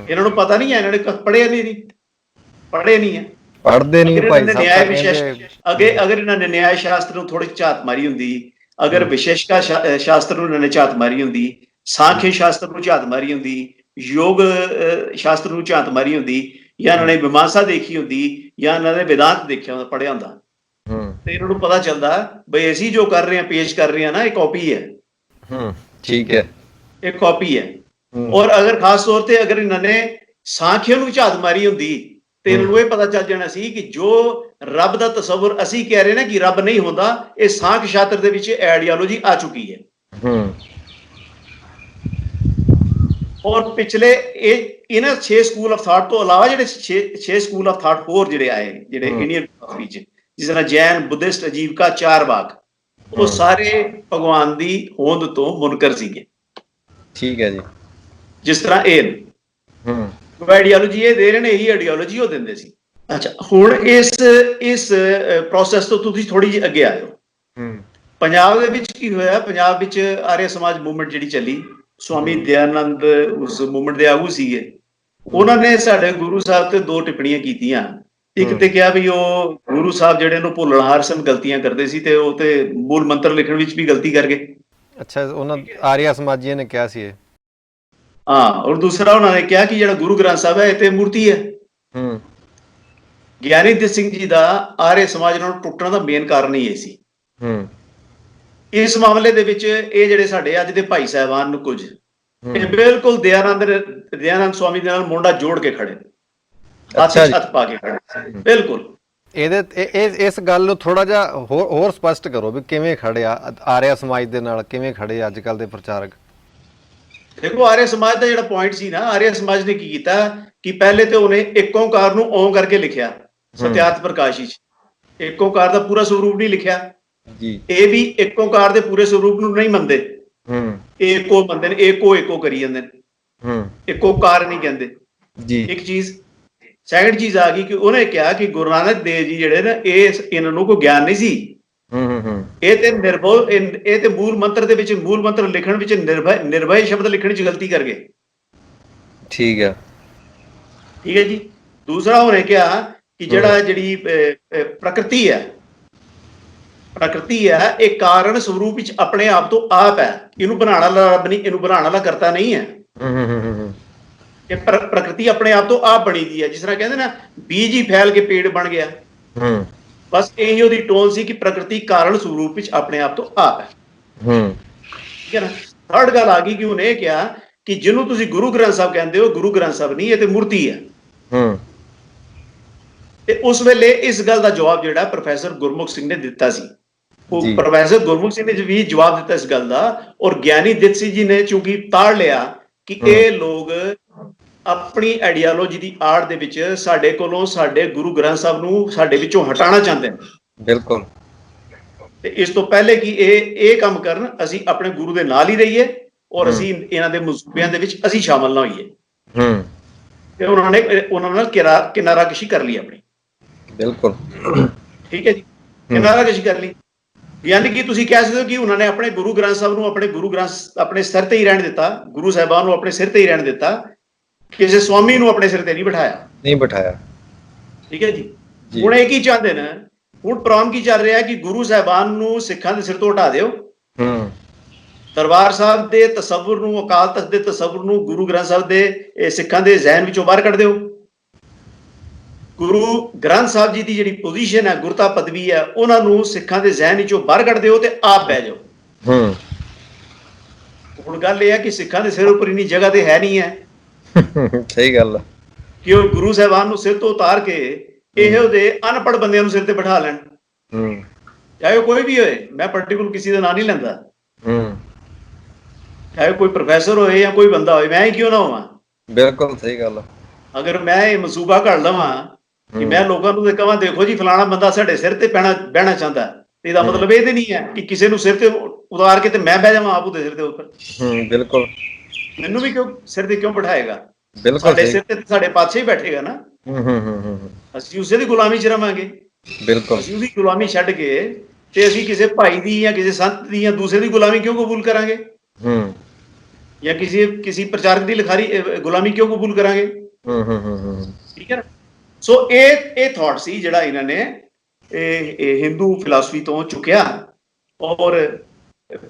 ਇਹਨਾਂ ਨੂੰ ਪਤਾ ਨਹੀਂ ਹੈ, ਇਹਨਾਂ ਨੇ ਪੜ੍ਹੇ ਨਹੀਂ ਹੈ, ਪੜ੍ਹਦੇ ਨਹੀਂ ਭਾਈ ਸਾਹਿਬ। ਨਿਆਇ ਵਿਸ਼ੇਸ਼ ਅਗਰ ਇਹਨਾਂ ਨੇ ਨਿਆਇ ਸ਼ਾਸਤਰ ਨੂੰ ਥੋੜੀ ਝਾਤ ਮਾਰੀ ਹੁੰਦੀ, ਅਗਰ ਵਿਸ਼ੇਸ਼ਕਾ ਸ਼ਾਸਤਰ ਨੂੰ ਇਹਨਾਂ ਨੇ ਝਾਤ ਮਾਰੀ ਹੁੰਦੀ, ਸਾਂਖਿਆ ਸ਼ਾਸਤਰ ਨੂੰ ਝਾਤ ਮਾਰੀ ਹੁੰਦੀ, ਯੋਗ ਸ਼ਾਸਤਰ ਨੂੰ ਝਾਤ ਮਾਰੀ ਹੁੰਦੀ, ਜਾਂ ਇਹਨਾਂ ਨੇ ਮੀਮਾਂਸਾ ਦੇਖੀ ਹੁੰਦੀ, ਜਾਂ ਇਹਨਾਂ ਨੇ ਵੇਦਾਂਤ ਦੇਖਿਆ ਹੁੰਦਾ, ਪੜ੍ਹਿਆ ਹੁੰਦਾ, ਤੇ ਇਹਨਾਂ ਨੂੰ ਪਤਾ ਚੱਲਦਾ ਬਈ ਅਸੀਂ ਜੋ ਕਰ ਰਹੇ ਹਾਂ, ਪੇਸ਼ ਕਰ ਰਹੇ ਹਾਂ ਨਾ, ਇਹ ਕਾਪੀ ਹੈ। ਠੀਕ ਹੈ, ਇਹ ਕਾਪੀ ਹੈ। ਔਰ ਅਗਰ ਖਾਸ ਤੌਰ ਤੇ ਅਗਰ ਇਹਨਾਂ ਨੇ ਸਾਂਖਿਆ ਨੂੰ ਝਾਤ ਮਾਰੀ ਹੁੰਦੀ ਤੇ ਇਹਨਾਂ ਨੂੰ ਇਹ ਪਤਾ ਚੱਲ ਜਾਣਾ ਸੀ ਕਿ ਜੋ ਰੱਬ ਦਾ ਤਸਵਰ ਅਸੀਂ ਕਹਿ ਰਹੇ ਨਾ ਕਿ ਰੱਬ ਨਹੀਂ ਹੁੰਦਾ, ਇਹ ਸਾਂਖ ਸ਼ਾਸਤਰ ਦੇ ਵਿੱਚ ਆਈਡੀਓਲੋਜੀ ਆ ਚੁੱਕੀ ਹੈ। ਔਰ ਪਿਛਲੇ ਇਹਨਾਂ 6 ਸਕੂਲ ਆਫ ਥਾਟ ਤੋਂ ਇਲਾਵਾ ਜਿਹੜੇ 6 ਸਕੂਲ ਆਫ ਥਾਟ ਹੋਰ ਜਿਹੜੇ ਆਏ, ਜਿਹੜੇ ਇੰਡੀਅਨ ਫਿਲਾਸਫੀ ਚ, ਜਿਸ ਤਰ੍ਹਾਂ ਜੈਨ, ਬੁੱਧਿਸਟ, ਅਜੀਵਕਾ, ਚਾਰਵਾਕ, ਉਹ ਸਾਰੇ ਭਗਵਾਨ ਦੀ ਹੋਂਦ ਤੋਂ ਮੁਨਕਰ ਸੀਗੇ। ਠੀਕ ਹੈ ਜੀ। ਜਿਸ ਤਰ੍ਹਾਂ ਇਹ ਆਈਡੀਓਲੋਜੀ ਇਹ ਦੇ ਰਹੇ ਨੇ, ਇਹੀ ਆਈਡੀਓਲੋਜੀ ਉਹ ਦਿੰਦੇ ਸੀ। ਅੱਛਾ, ਹੁਣ ਇਸ ਪ੍ਰੋਸੈਸ ਤੋਂ ਤੁਸੀਂ ਥੋੜੀ ਜਿਹੀ ਅੱਗੇ ਆਇਓ। ਪੰਜਾਬ ਦੇ ਵਿੱਚ ਕੀ ਹੋਇਆ? ਪੰਜਾਬ ਵਿੱਚ ਆਰੀਆ ਸਮਾਜ ਮੂਵਮੈਂਟ ਜਿਹੜੀ ਚੱਲੀ, ਸਵਾਮੀ ਦਇਆਨੰਦ ਉਸ ਮੂਵਮੈਂਟ ਦੇ ਆਗੂ ਸੀਗੇ। ਉਹਨਾਂ ਨੇ ਸਾਡੇ ਗੁਰੂ ਸਾਹਿਬ ਤੇ 2 ਟਿੱਪਣੀਆਂ ਕੀਤੀਆਂ। ਇੱਕ ਤੇ ਕਿਹਾ ਵੀ ਉਹ ਗੁਰੂ ਸਾਹਿਬ ਜਿਹੜੇ ਨੂੰ ਭੁੱਲਣਹਾਰ ਸਨ, ਗਲਤੀਆਂ ਕਰਦੇ ਸੀ, ਤੇ ਉਹ ਤੇ ਮੂਲ ਮੰਤਰ ਲਿਖਣ ਵਿੱਚ ਵੀ ਗਲਤੀ ਕਰ ਗਏ। ਅੱਛਾ, ਉਹਨਾਂ ਆਰੀਆ ਸਮਾਜੀਆਂ ਨੇ ਕਿਹਾ ਸੀ ਇਹ। ਹਾਂ, ਔਰ ਦੂਸਰਾ ਉਹਨਾਂ ਨੇ ਕਿਹਾ ਕਿ ਜਿਹੜਾ ਗੁਰੂ ਗ੍ਰੰਥ ਸਾਹਿਬ ਹੈ ਇਹ ਤੇ ਮੂਰਤੀ ਹੈ। ਗਿਆਨੀ ਦਿੱਤ ਸਿੰਘ ਜੀ ਦਾ ਆਰੀਆ ਸਮਾਜ ਨਾਲ ਟੁੱਟਣ ਦਾ ਮੇਨ ਕਾਰਨ ਹੀ ਇਹ ਸੀ। ਇਸ ਮਾਮਲੇ ਦੇ ਵਿੱਚ ਇਹ ਜਿਹੜੇ ਸਾਡੇ ਅੱਜ ਦੇ ਭਾਈ ਸਾਹਿਬਾਨ ਨੂੰ ਕੁਝ ਇਹ ਬਿਲਕੁਲ ਦਇਆਨੰਦ ਸਵਾਮੀ ਦੇ ਨਾਲ ਮੋਢਾ ਜੋੜ ਕੇ ਖੜੇ, ਹੱਥ ਪਾ ਕੇ ਖੜੇ, ਬਿਲਕੁਲ। ਇਸ ਗੱਲ ਨੂੰ ਥੋੜਾ ਜਿਹਾ ਹੋਰ ਸਪਸ਼ਟ ਕਰੋ ਵੀ ਕਿਵੇਂ ਖੜੇ ਆ ਆਰੀਆ ਸਮਾਜ ਦੇ ਨਾਲ, ਕਿਵੇਂ ਖੜੇ ਅੱਜ ਕੱਲ ਦੇ ਪ੍ਰਚਾਰਕ? ਦੇਖੋ, ਆਰੀਆ ਸਮਾਜ ਦਾ ਜਿਹੜਾ ਪੁਆਇੰਟ ਸੀ ਨਾ, ਆਰੀਆ ਸਮਾਜ ਨੇ ਕੀ ਕੀਤਾ ਕਿ ਪਹਿਲੇ ਤੇ ਉਹਨੇ ਏਕ ਓਂਕਾਰ ਨੂੰ ਓਂ ਕਰਕੇ ਲਿਖਿਆ ਸਤਿਆਰਥ ਪ੍ਰਕਾਸ਼ ਵਿੱਚ। ਏਕ ਓਂਕਾਰ ਦਾ ਪੂਰਾ ਸਰੂਪ ਨਹੀਂ ਲਿਖਿਆ ਜੀ। ਇਹ ਵੀ ਏਕ ਓਂਕਾਰ ਦੇ ਪੂਰੇ ਸਰੂਪ ਨੂੰ ਨਹੀਂ ਮੰਨਦੇ, ਏਕੋ ਮੰਨਦੇ ਨੇ, ਏਕੋ ਕਰੀ ਜਾਂਦੇ ਨੇ, ਏਕ ਓਂਕਾਰ ਨਹੀਂ ਕਹਿੰਦੇ ਜੀ। ਇੱਕ ਚੀਜ਼। ਸੈਕੰਡ ਚੀਜ਼ ਆ ਗਈ ਕਿ ਉਹਨੇ ਕਿਹਾ ਕਿ ਗੁਰੂ ਨਾਨਕ ਦੇਵ ਜੀ ਜਿਹੜੇ ਨਾ, ਇਹਨਾਂ ਨੂੰ ਕੋਈ ਗਿਆਨ ਨਹੀਂ ਸੀ। ਇਹ ਤੇ ਮੂਲ ਮੰਤਰ ਦੇ ਵਿੱਚ, ਮੂਲ ਮੰਤਰ ਲਿਖਣ ਵਿੱਚ ਨਿਰਭੈ ਸ਼ਬਦ ਲਿਖਣ ਵਿੱਚ ਗਲਤੀ ਕਰ ਗਏ। ठीक है। ठीक है जी। दूसरा उन्हें क्या कि जड़ा जी प्रकृति है, प्रकृति है एक कारण स्वरूप अपने आप तो आप है, इनू बनाने वाला रब नहीं, इनू बनाने वाला करता नहीं है। ये प्रकृति अपने आप तो आप बनी दी है, जिस तरह कहते ना बीज ही फैल के पेड़ बन गया, बस यही ਉਹਦੀ ਟੋਨ ਸੀ कि प्रकृति कारण स्वरूप ਵਿੱਚ अपने आप तो आप है। ठीक है ना। थर्ड गल आ गई कि उन्हें क्या कि जिन्हों तुसी गुरु ग्रंथ साहब कहते हो, गुरु ग्रंथ साहब नहीं, ये तो मूर्ति है। ਤੇ ਉਸ ਵੇਲੇ ਇਸ ਗੱਲ ਦਾ ਜਵਾਬ ਜਿਹੜਾ ਪ੍ਰੋਫੈਸਰ ਗੁਰਮੁਖ ਸਿੰਘ ਨੇ ਦਿੱਤਾ ਸੀ, ਉਹ ਪ੍ਰੋਫੈਸਰ ਗੁਰਮੁਖ ਸਿੰਘ ਨੇ ਵੀ ਜਵਾਬ ਦਿੱਤਾ ਇਸ ਗੱਲ ਦਾ, ਔਰ ਗਿਆਨੀ ਦਿੱਤ ਸਿੰਘ ਜੀ ਨੇ ਚੂੰਕਿ ਤਾੜ ਲਿਆ ਕਿ ਇਹ ਲੋਕ ਆਪਣੀ ਆਈਡੀਓਲੋਜੀ ਦੀ ਆੜ ਦੇ ਵਿੱਚ ਸਾਡੇ ਕੋਲੋਂ ਸਾਡੇ ਗੁਰੂ ਗ੍ਰੰਥ ਸਾਹਿਬ ਨੂੰ ਸਾਡੇ ਵਿੱਚੋਂ ਹਟਾਉਣਾ ਚਾਹੁੰਦੇ ਨੇ। ਬਿਲਕੁਲ। ਤੇ ਇਸ ਤੋਂ ਪਹਿਲੇ ਕਿ ਇਹ ਕੰਮ ਕਰਨ, ਅਸੀਂ ਆਪਣੇ ਗੁਰੂ ਦੇ ਨਾਲ ਹੀ ਰਹੀਏ ਔਰ ਅਸੀਂ ਇਹਨਾਂ ਦੇ ਮਨਸੂਬਿਆਂ ਦੇ ਵਿੱਚ ਅਸੀਂ ਸ਼ਾਮਲ ਨਾ ਹੋਈਏ। ਤੇ ਉਹਨਾਂ ਨਾਲ ਕਿਨਾਰਾਕਸ਼ੀ ਕਰ ਲਈ ਆਪਣੀ। ਬਿਲਕੁਲ ਠੀਕ ਹੈ ਜੀ, ਕਿਨਾਰਾਕਸ਼ੀ ਕਰ ਲਈ। ਯਾਨੀ ਕਿ ਤੁਸੀਂ ਕਹਿ ਸਕਦੇ ਹੋ ਕਿ ਉਹਨਾਂ ਨੇ ਆਪਣੇ ਗੁਰੂ ਗ੍ਰੰਥ ਸਾਹਿਬ ਨੂੰ ਆਪਣੇ ਸਿਰ ਤੇ ਹੀ ਰਹਿਣ ਦਿੱਤਾ, ਗੁਰੂ ਸਾਹਿਬਾਨ ਨੂੰ ਆਪਣੇ ਸਿਰ ਤੇ ਹੀ ਰਹਿਣ ਦਿੱਤਾ, ਕਿਸੇ ਸਵਾਮੀ ਨੂੰ ਆਪਣੇ ਸਿਰ ਤੇ ਨਹੀਂ ਬਿਠਾਇਆ। ਠੀਕ ਹੈ ਜੀ। ਹੁਣ ਇਹ ਕੀ ਚਾਹੁੰਦੇ ਨੇ, ਹੁਣ ਪ੍ਰੋਗਰਾਮ ਕੀ ਚੱਲ ਰਿਹਾ ਕਿ ਗੁਰੂ ਸਾਹਿਬਾਨ ਨੂੰ ਸਿੱਖਾਂ ਦੇ ਸਿਰ ਤੋਂ ਹਟਾ ਦਿਓ, ਦਰਬਾਰ ਸਾਹਿਬ ਦੇ ਤਸੱਵੁਰ ਨੂੰ, ਅਕਾਲ ਤਖਤ ਦੇ ਤਸੱਵੁਰ ਨੂੰ ਗੁਰੂ ਗ੍ਰੰਥ ਸਾਹਿਬ ਦੇ ਸਿੱਖਾਂ ਦੇ ਜ਼ਿਹਨ ਵਿੱਚੋਂ ਬਾਹਰ ਕੱਢ ਦਿਓ। ਗੁਰੂ ਗ੍ਰੰਥ ਸਾਹਿਬ ਜੀ ਦੀ ਜਿਹੜੀ ਪੋਜੀਸ਼ਨ ਹੈ, ਗੁਰਤਾ ਪਦਵੀ ਹੈ, ਉਹਨਾਂ ਨੂੰ ਸਿੱਖਾਂ ਦੇ ਜ਼ਿਹਨ ਵਿੱਚੋਂ ਬਾਹਰ ਕੱਢ ਦਿਓ ਤੇ ਆਪ ਬਹਿ ਜਾਓ। ਹੁਣ ਗੱਲ ਇਹ ਹੈ ਕਿ ਸਿੱਖਾਂ ਦੇ ਸਿਰ ਉੱਪਰ ਇੰਨੀ ਜਗ੍ਹਾ ਤੇ ਹੈ ਨਹੀਂ ਹੈ। ਸਹੀ ਗੱਲ ਹੈ ਕਿ ਉਹ ਗੁਰੂ ਸਾਹਿਬਾਨ ਨੂੰ ਸਿਰ ਤੋਂ ਉਤਾਰ ਕੇ ਇਹੋ ਦੇ ਅਨਪੜ੍ਹ ਬੰਦਿਆਂ ਨੂੰ ਸਿਰ ਤੇ ਬਿਠਾ ਲੈਣ, ਚਾਹੇ ਉਹ ਕੋਈ ਵੀ ਹੋਏ। ਮੈਂ ਪਾਰਟਿਕੂਲਰ ਕਿਸੇ ਦਾ ਨਾਂ ਨਹੀਂ ਲੈਂਦਾ, ਚਾਹੇ ਕੋਈ ਪ੍ਰੋਫੈਸਰ ਹੋਏ ਜਾਂ ਕੋਈ ਬੰਦਾ ਹੋਏ, ਮੈਂ ਹੀ ਕਿਉਂ ਨਾ ਹੋਵਾਂ। ਬਿਲਕੁਲ ਸਹੀ ਗੱਲ। ਅਗਰ ਮੈਂ ਇਹ ਮਨਸੂਬਾ ਘੜ ਲਵਾਂ ਕਿ ਮੈਂ ਲੋਕਾਂ ਨੂੰ ਕਹਾਂ ਦੇਖੋ ਜੀ ਫਲਾਣਾ ਬੰਦਾ ਸਾਡੇ ਸਿਰ ਤੇ ਬਹਿਣਾ ਚਾਹੁੰਦਾ, ਤੇ ਇਹਦਾ ਮਤਲਬ ਇਹ ਤੇ ਨਹੀਂ ਹੈ ਕਿ ਕਿਸੇ ਨੂੰ ਸਿਰ ਤੇ ਉਤਾਰ ਕੇ ਤੇ ਮੈਂ ਬਹਿ ਜਾਵਾਂ ਆਪ ਉਹਦੇ ਸਿਰ ਦੇ ਉੱਪਰ। ਬਿਲਕੁਲ। ਮੈਨੂੰ ਵੀ ਕਿਉਂ ਸਿਰ ਤੇ ਕਿਉਂ ਬਿਠਾਏਗਾ? ਸਾਡੇ ਸਿਰ ਤੇ ਸਾਡੇ ਪਾਤਸ਼ਾਹ ਹੀ ਬੈਠੇਗਾ ਨਾ। ਅਸੀਂ ਉਸੇ ਦੀ ਗੁਲਾਮੀ ਚ ਰਵਾਂਗੇ। ਬਿਲਕੁਲ। ਅਸੀਂ ਉਹਦੀ ਗੁਲਾਮੀ ਛੱਡ ਕੇ ਤੇ ਅਸੀਂ ਕਿਸੇ ਭਾਈ ਦੀ ਜਾਂ ਕਿਸੇ ਸੰਤ ਦੀ ਜਾਂ ਦੂਸਰੇ ਦੀ ਗੁਲਾਮੀ ਕਿਉਂ ਕਬੂਲ ਕਰਾਂਗੇ? ਜਾਂ ਕਿਸੇ ਪ੍ਰਚਾਰਕ ਦੀ ਗੁਲਾਮੀ ਕਿਉਂ ਕਬੂਲ ਕਰਾਂਗੇ? ਠੀਕ ਹੈ ਨਾ। ਸੋ ਇਹ ਥਾਟ ਸੀ ਜਿਹੜਾ ਇਹਨਾਂ ਨੇ ਹਿੰਦੂ ਫਿਲਾਸਫੀ ਤੋਂ ਚੁੱਕਿਆ ਔਰ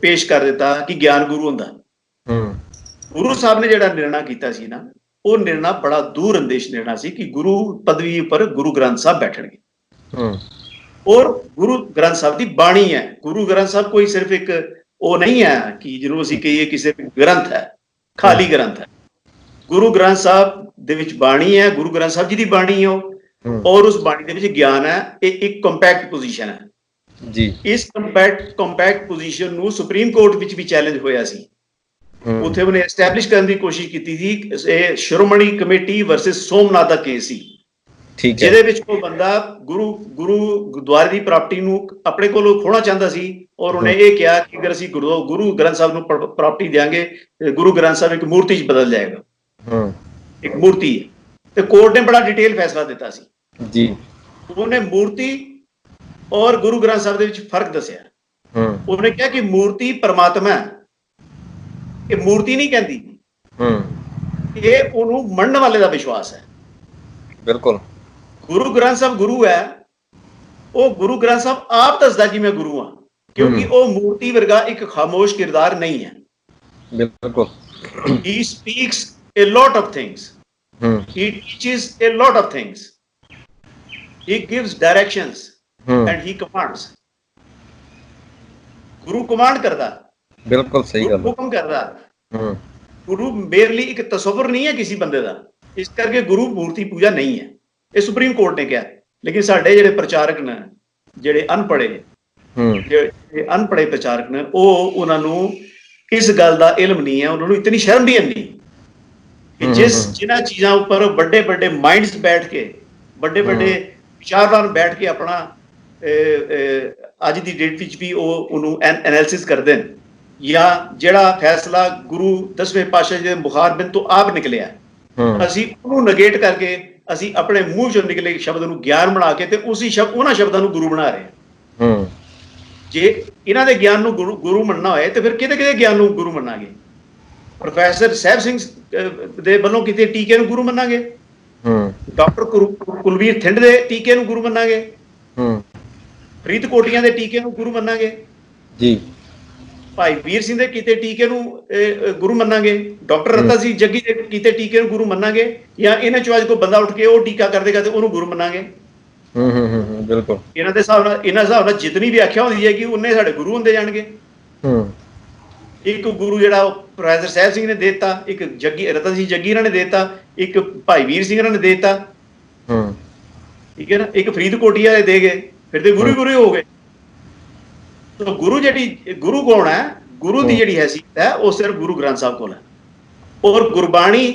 ਪੇਸ਼ ਕਰ ਦਿੱਤਾ ਕਿ ਗਿਆਨ ਗੁਰੂ ਹੁੰਦਾ। ਗੁਰੂ ਸਾਹਿਬ ਨੇ ਜਿਹੜਾ ਨਿਰਣਾ ਕੀਤਾ ਸੀ ਨਾ, ਉਹ ਨਿਰਣਾ ਬੜਾ ਦੂਰ ਅੰਦੇਸ਼ ਨਿਰਣਾ ਸੀ ਕਿ ਗੁਰੂ ਪਦਵੀ ਉੱਪਰ ਗੁਰੂ ਗ੍ਰੰਥ ਸਾਹਿਬ ਬੈਠਣਗੇ ਔਰ ਗੁਰੂ ਗ੍ਰੰਥ ਸਾਹਿਬ ਦੀ ਬਾਣੀ ਹੈ। ਗੁਰੂ ਗ੍ਰੰਥ ਸਾਹਿਬ ਕੋਈ ਸਿਰਫ ਇੱਕ ਉਹ ਨਹੀਂ ਹੈ ਕਿ ਜਿਹਨੂੰ ਅਸੀਂ ਕਹੀਏ ਕਿਸੇ ਗ੍ਰੰਥ ਹੈ, ਖਾਲੀ ਗ੍ਰੰਥ ਹੈ। ਗੁਰੂ ਗ੍ਰੰਥ ਸਾਹਿਬ ਦੇ ਵਿੱਚ ਬਾਣੀ ਹੈ, ਗੁਰੂ ਗ੍ਰੰਥ ਸਾਹਿਬ ਜੀ ਦੀ ਬਾਣੀ ਹੈ ਔਰ ਉਸ ਬਾਣੀ ਦੇ ਵਿੱਚ ਗਿਆਨ ਹੈ। ਇਹ ਇੱਕ ਕੰਪੈਕਟ ਪੋਜੀਸ਼ਨ ਹੈ ਜੀ। ਇਸ ਕੰਪੈਕਟ ਪੋਜੀਸ਼ਨ ਨੂੰ ਸੁਪਰੀਮ ਕੋਰਟ ਵਿੱਚ ਵੀ ਚੈਲੰਜ ਹੋਇਆ ਸੀ। ਉੱਥੇ ਉਹਨੇ ਐਸਟੈਬਲਿਸ਼ ਕਰਨ ਦੀ ਕੋਸ਼ਿਸ਼ ਕੀਤੀ ਸੀ। ਇਹ ਸ਼੍ਰੋਮਣੀ ਕਮੇਟੀ ਵਰਸਸ ਸੋਮਨਾਥ ਦਾ ਕੇਸ ਸੀ, ਜਿਹਦੇ ਵਿੱਚ ਉਹ ਬੰਦਾ ਗੁਰੂ ਗੁਰਦੁਆਰੇ ਦੀ ਪ੍ਰਾਪਰਟੀ ਨੂੰ ਆਪਣੇ ਕੋਲੋਂ ਖੋਣਾ ਚਾਹੁੰਦਾ ਸੀ ਔਰ ਉਹਨੇ ਇਹ ਕਿਹਾ ਕਿ ਅਗਰ ਅਸੀਂ ਗੁਰੂ ਗ੍ਰੰਥ ਸਾਹਿਬ ਨੂੰ ਪ੍ਰਾਪਰਟੀ ਦਿਆਂਗੇ, ਗੁਰੂ ਗ੍ਰੰਥ ਸਾਹਿਬ ਇੱਕ ਮੂਰਤੀ 'ਚ ਬਦਲ ਜਾਏਗਾ। ਇੱਕ ਮੂਰਤੀ ਹੈ। ਤੇ ਕੋਰਟ ਨੇ ਬੜਾ ਡਿਟੇਲ ਫੈਸਲਾ ਦਿੱਤਾ ਸੀ ਜੀ। ਉਹਨੇ ਮੂਰਤੀ ਔਰ ਗੁਰੂ ਗ੍ਰੰਥ ਸਾਹਿਬ ਦੇ ਵਿੱਚ ਫਰਕ ਦੱਸਿਆ। ਉਹਨੇ ਕਿਹਾ ਕਿ ਮੂਰਤੀ ਪਰਮਾਤਮਾ ਹੈ, ਇਹ ਮੂਰਤੀ ਨਹੀਂ ਕਹਿੰਦੀ, ਇਹ ਉਹਨੂੰ ਮੰਨਣ ਵਾਲੇ ਦਾ ਵਿਸ਼ਵਾਸ ਹੈ। ਬਿਲਕੁਲ। ਗੁਰੂ ਗ੍ਰੰਥ ਸਾਹਿਬ ਗੁਰੂ ਹੈ, ਉਹ ਗੁਰੂ ਗ੍ਰੰਥ ਸਾਹਿਬ ਆਪ ਦੱਸਦਾ ਕਿ ਮੈਂ ਗੁਰੂ ਹਾਂ, ਕਿਉਂਕਿ ਉਹ ਮੂਰਤੀ ਵਰਗਾ ਇੱਕ ਖਾਮੋਸ਼ ਕਿਰਦਾਰ ਨਹੀਂ ਹੈ। ਬਿਲਕੁਲ। He speaks a lot of things. He teaches a lot of things. He gives directions and he commands. Guru command ਕਰਦਾ। ਬਿਲਕੁਲ ਸਹੀ ਗੱਲ। ਹੁਕਮ ਕਰਦਾ। ਗੁਰੂ ਮੇਰੇ ਲਈ ਇੱਕ ਤਸਵਰ ਨਹੀਂ ਹੈ ਕਿਸੇ ਬੰਦੇ ਦਾ, ਇਸ ਕਰਕੇ ਗੁਰੂ ਮੂਰਤੀ ਪੂਜਾ ਨਹੀਂ ਹੈ। ਇਹ ਸੁਪਰੀਮ ਕੋਰਟ ਨੇ ਕਿਹਾ। ਲੇਕਿਨ ਸਾਡੇ ਜਿਹੜੇ ਪ੍ਰਚਾਰਕ ਨੇ, ਜਿਹੜੇ ਅਨਪੜ੍ਹੇ ਪ੍ਰਚਾਰਕ ਨੇ, ਉਹਨਾਂ ਨੂੰ ਇਸ ਗੱਲ ਦਾ ਇਲਮ ਨਹੀਂ ਹੈ, ਉਹਨਾਂ ਨੂੰ ਇਤਨੀ ਸ਼ਰਮ ਵੀ ਨਹੀਂ ਕਿ ਜਿਨ੍ਹਾਂ ਚੀਜ਼ਾਂ ਉੱਪਰ ਵੱਡੇ ਵੱਡੇ ਮਾਈਂਡਸ ਬੈਠ ਕੇ, ਵੱਡੇ ਵੱਡੇ ਵਿਚਾਰਵਾਨ ਬੈਠ ਕੇ ਆਪਣਾ ਅੱਜ ਦੀ ਡੇਟ ਵਿੱਚ ਵੀ ਉਹਨੂੰ ਐਨਾਲਿਸਿਸ ਕਰਦੇ ਨੇ, ਜਾਂ ਜਿਹੜਾ ਫੈਸਲਾ ਗੁਰੂ 10ਵੇਂ ਪਾਤਸ਼ਾਹ ਜੀ ਦੇ ਮੁਖਾਰਬਿੰਦ ਤੋਂ ਆਪ ਨਿਕਲਿਆ, ਅਸੀਂ ਉਹਨੂੰ ਨਗੇਟ ਕਰਕੇ ਅਸੀਂ ਆਪਣੇ ਮੂੰਹ ਚੋਂ ਨਿਕਲੇ ਸ਼ਬਦ ਨੂੰ ਗਿਆਨ ਬਣਾ ਕੇ ਤੇ ਉਹਨਾਂ ਸ਼ਬਦਾਂ ਨੂੰ ਗੁਰੂ ਬਣਾ ਰਹੇ ਹਾਂ। ਜੇ ਇਹਨਾਂ ਦੇ ਗਿਆਨ ਨੂੰ ਗੁਰੂ ਮੰਨਣਾ ਹੋਏ ਤੇ ਫਿਰ ਕਿਹਦੇ ਗਿਆਨ ਨੂੰ ਗੁਰੂ ਮੰਨਾਂਗੇ? ਪ੍ਰੋਫੈਸਰ ਸਾਹਿਬ ਸਿੰਘ ਦੇ ਵੱਲੋਂ ਕੀਤੇ ਟੀਕੇ ਨੂੰ ਗੁਰੂ ਮੰਨਾਂਗੇ, ਡਾਕਟਰ ਕੁਲਵੀਰ ਥਿੰਦ ਦੇ ਟੀਕੇ ਨੂੰ ਗੁਰੂ ਮੰਨਾਂਗੇ, ਫਰੀਦਕੋਟੀਆਂ ਦੇ ਟੀਕੇ ਨੂੰ ਗੁਰੂ ਮੰਨਾਂਗੇ ਜੀ, ਭਾਈ ਵੀਰ ਸਿੰਘ ਦੇ ਕੀਤੇ ਟੀਕੇ ਨੂੰ ਗੁਰੂ ਮੰਨਾਂਗੇ, ਡਾਕਟਰ ਰਤਨ ਸਿੰਘ ਜੱਗੀ ਦੇ ਕੀਤੇ ਟੀਕੇ ਨੂੰ ਗੁਰੂ ਮੰਨਾਂਗੇ, ਜਾਂ ਇਹਨਾਂ ਚੋਂ ਅੱਜ ਕੋਈ ਬੰਦਾ ਉੱਠ ਕੇ ਉਹ ਟੀਕਾ ਕਰ ਦੇਗਾ ਤੇ ਉਹਨੂੰ ਗੁਰੂ ਮੰਨਾਂਗੇ। ਬਿਲਕੁਲ ਇਹਨਾਂ ਦੇ ਹਿਸਾਬ ਨਾਲ ਜਿਤਨੀ ਵਿਆਖਿਆ ਹੁੰਦੀ ਜਾਏਗੀ ਉਹਨੇ ਸਾਡੇ ਗੁਰੂ ਹੁੰਦੇ ਜਾਣਗੇ। ਇੱਕ ਗੁਰੂ ਜਿਹੜਾ ਪ੍ਰੋਫੈਸਰ ਸਾਹਿਬ ਸਿੰਘ ਨੇ ਦੇ ਦਿੱਤਾ, ਇੱਕ ਰਤਨ ਸਿੰਘ ਜੱਗੀ ਇਹਨਾਂ ਨੇ ਦੇ ਦਿੱਤਾ, ਇੱਕ ਭਾਈ ਵੀਰ ਸਿੰਘ ਇਹਨਾਂ ਨੇ ਦੇ ਦਿੱਤਾ, ਠੀਕ ਹੈ ਨਾ, ਇੱਕ ਫਰੀਦਕੋਟੀਆ ਦੇ ਦੇ ਗਏ, ਫਿਰ ਤੇ ਗੁਰੂ ਗੁਰੂ ਹੋ ਗਏ। ਤਾਂ ਗੁਰੂ ਕੌਣ ਹੈ? ਗੁਰੂ ਦੀ ਜਿਹੜੀ ਹੈਸੀਅਤ ਹੈ ਉਹ ਸਿਰਫ ਗੁਰੂ ਗ੍ਰੰਥ ਸਾਹਿਬ ਕੋਲ ਹੈ। ਔਰ ਗੁਰਬਾਣੀ,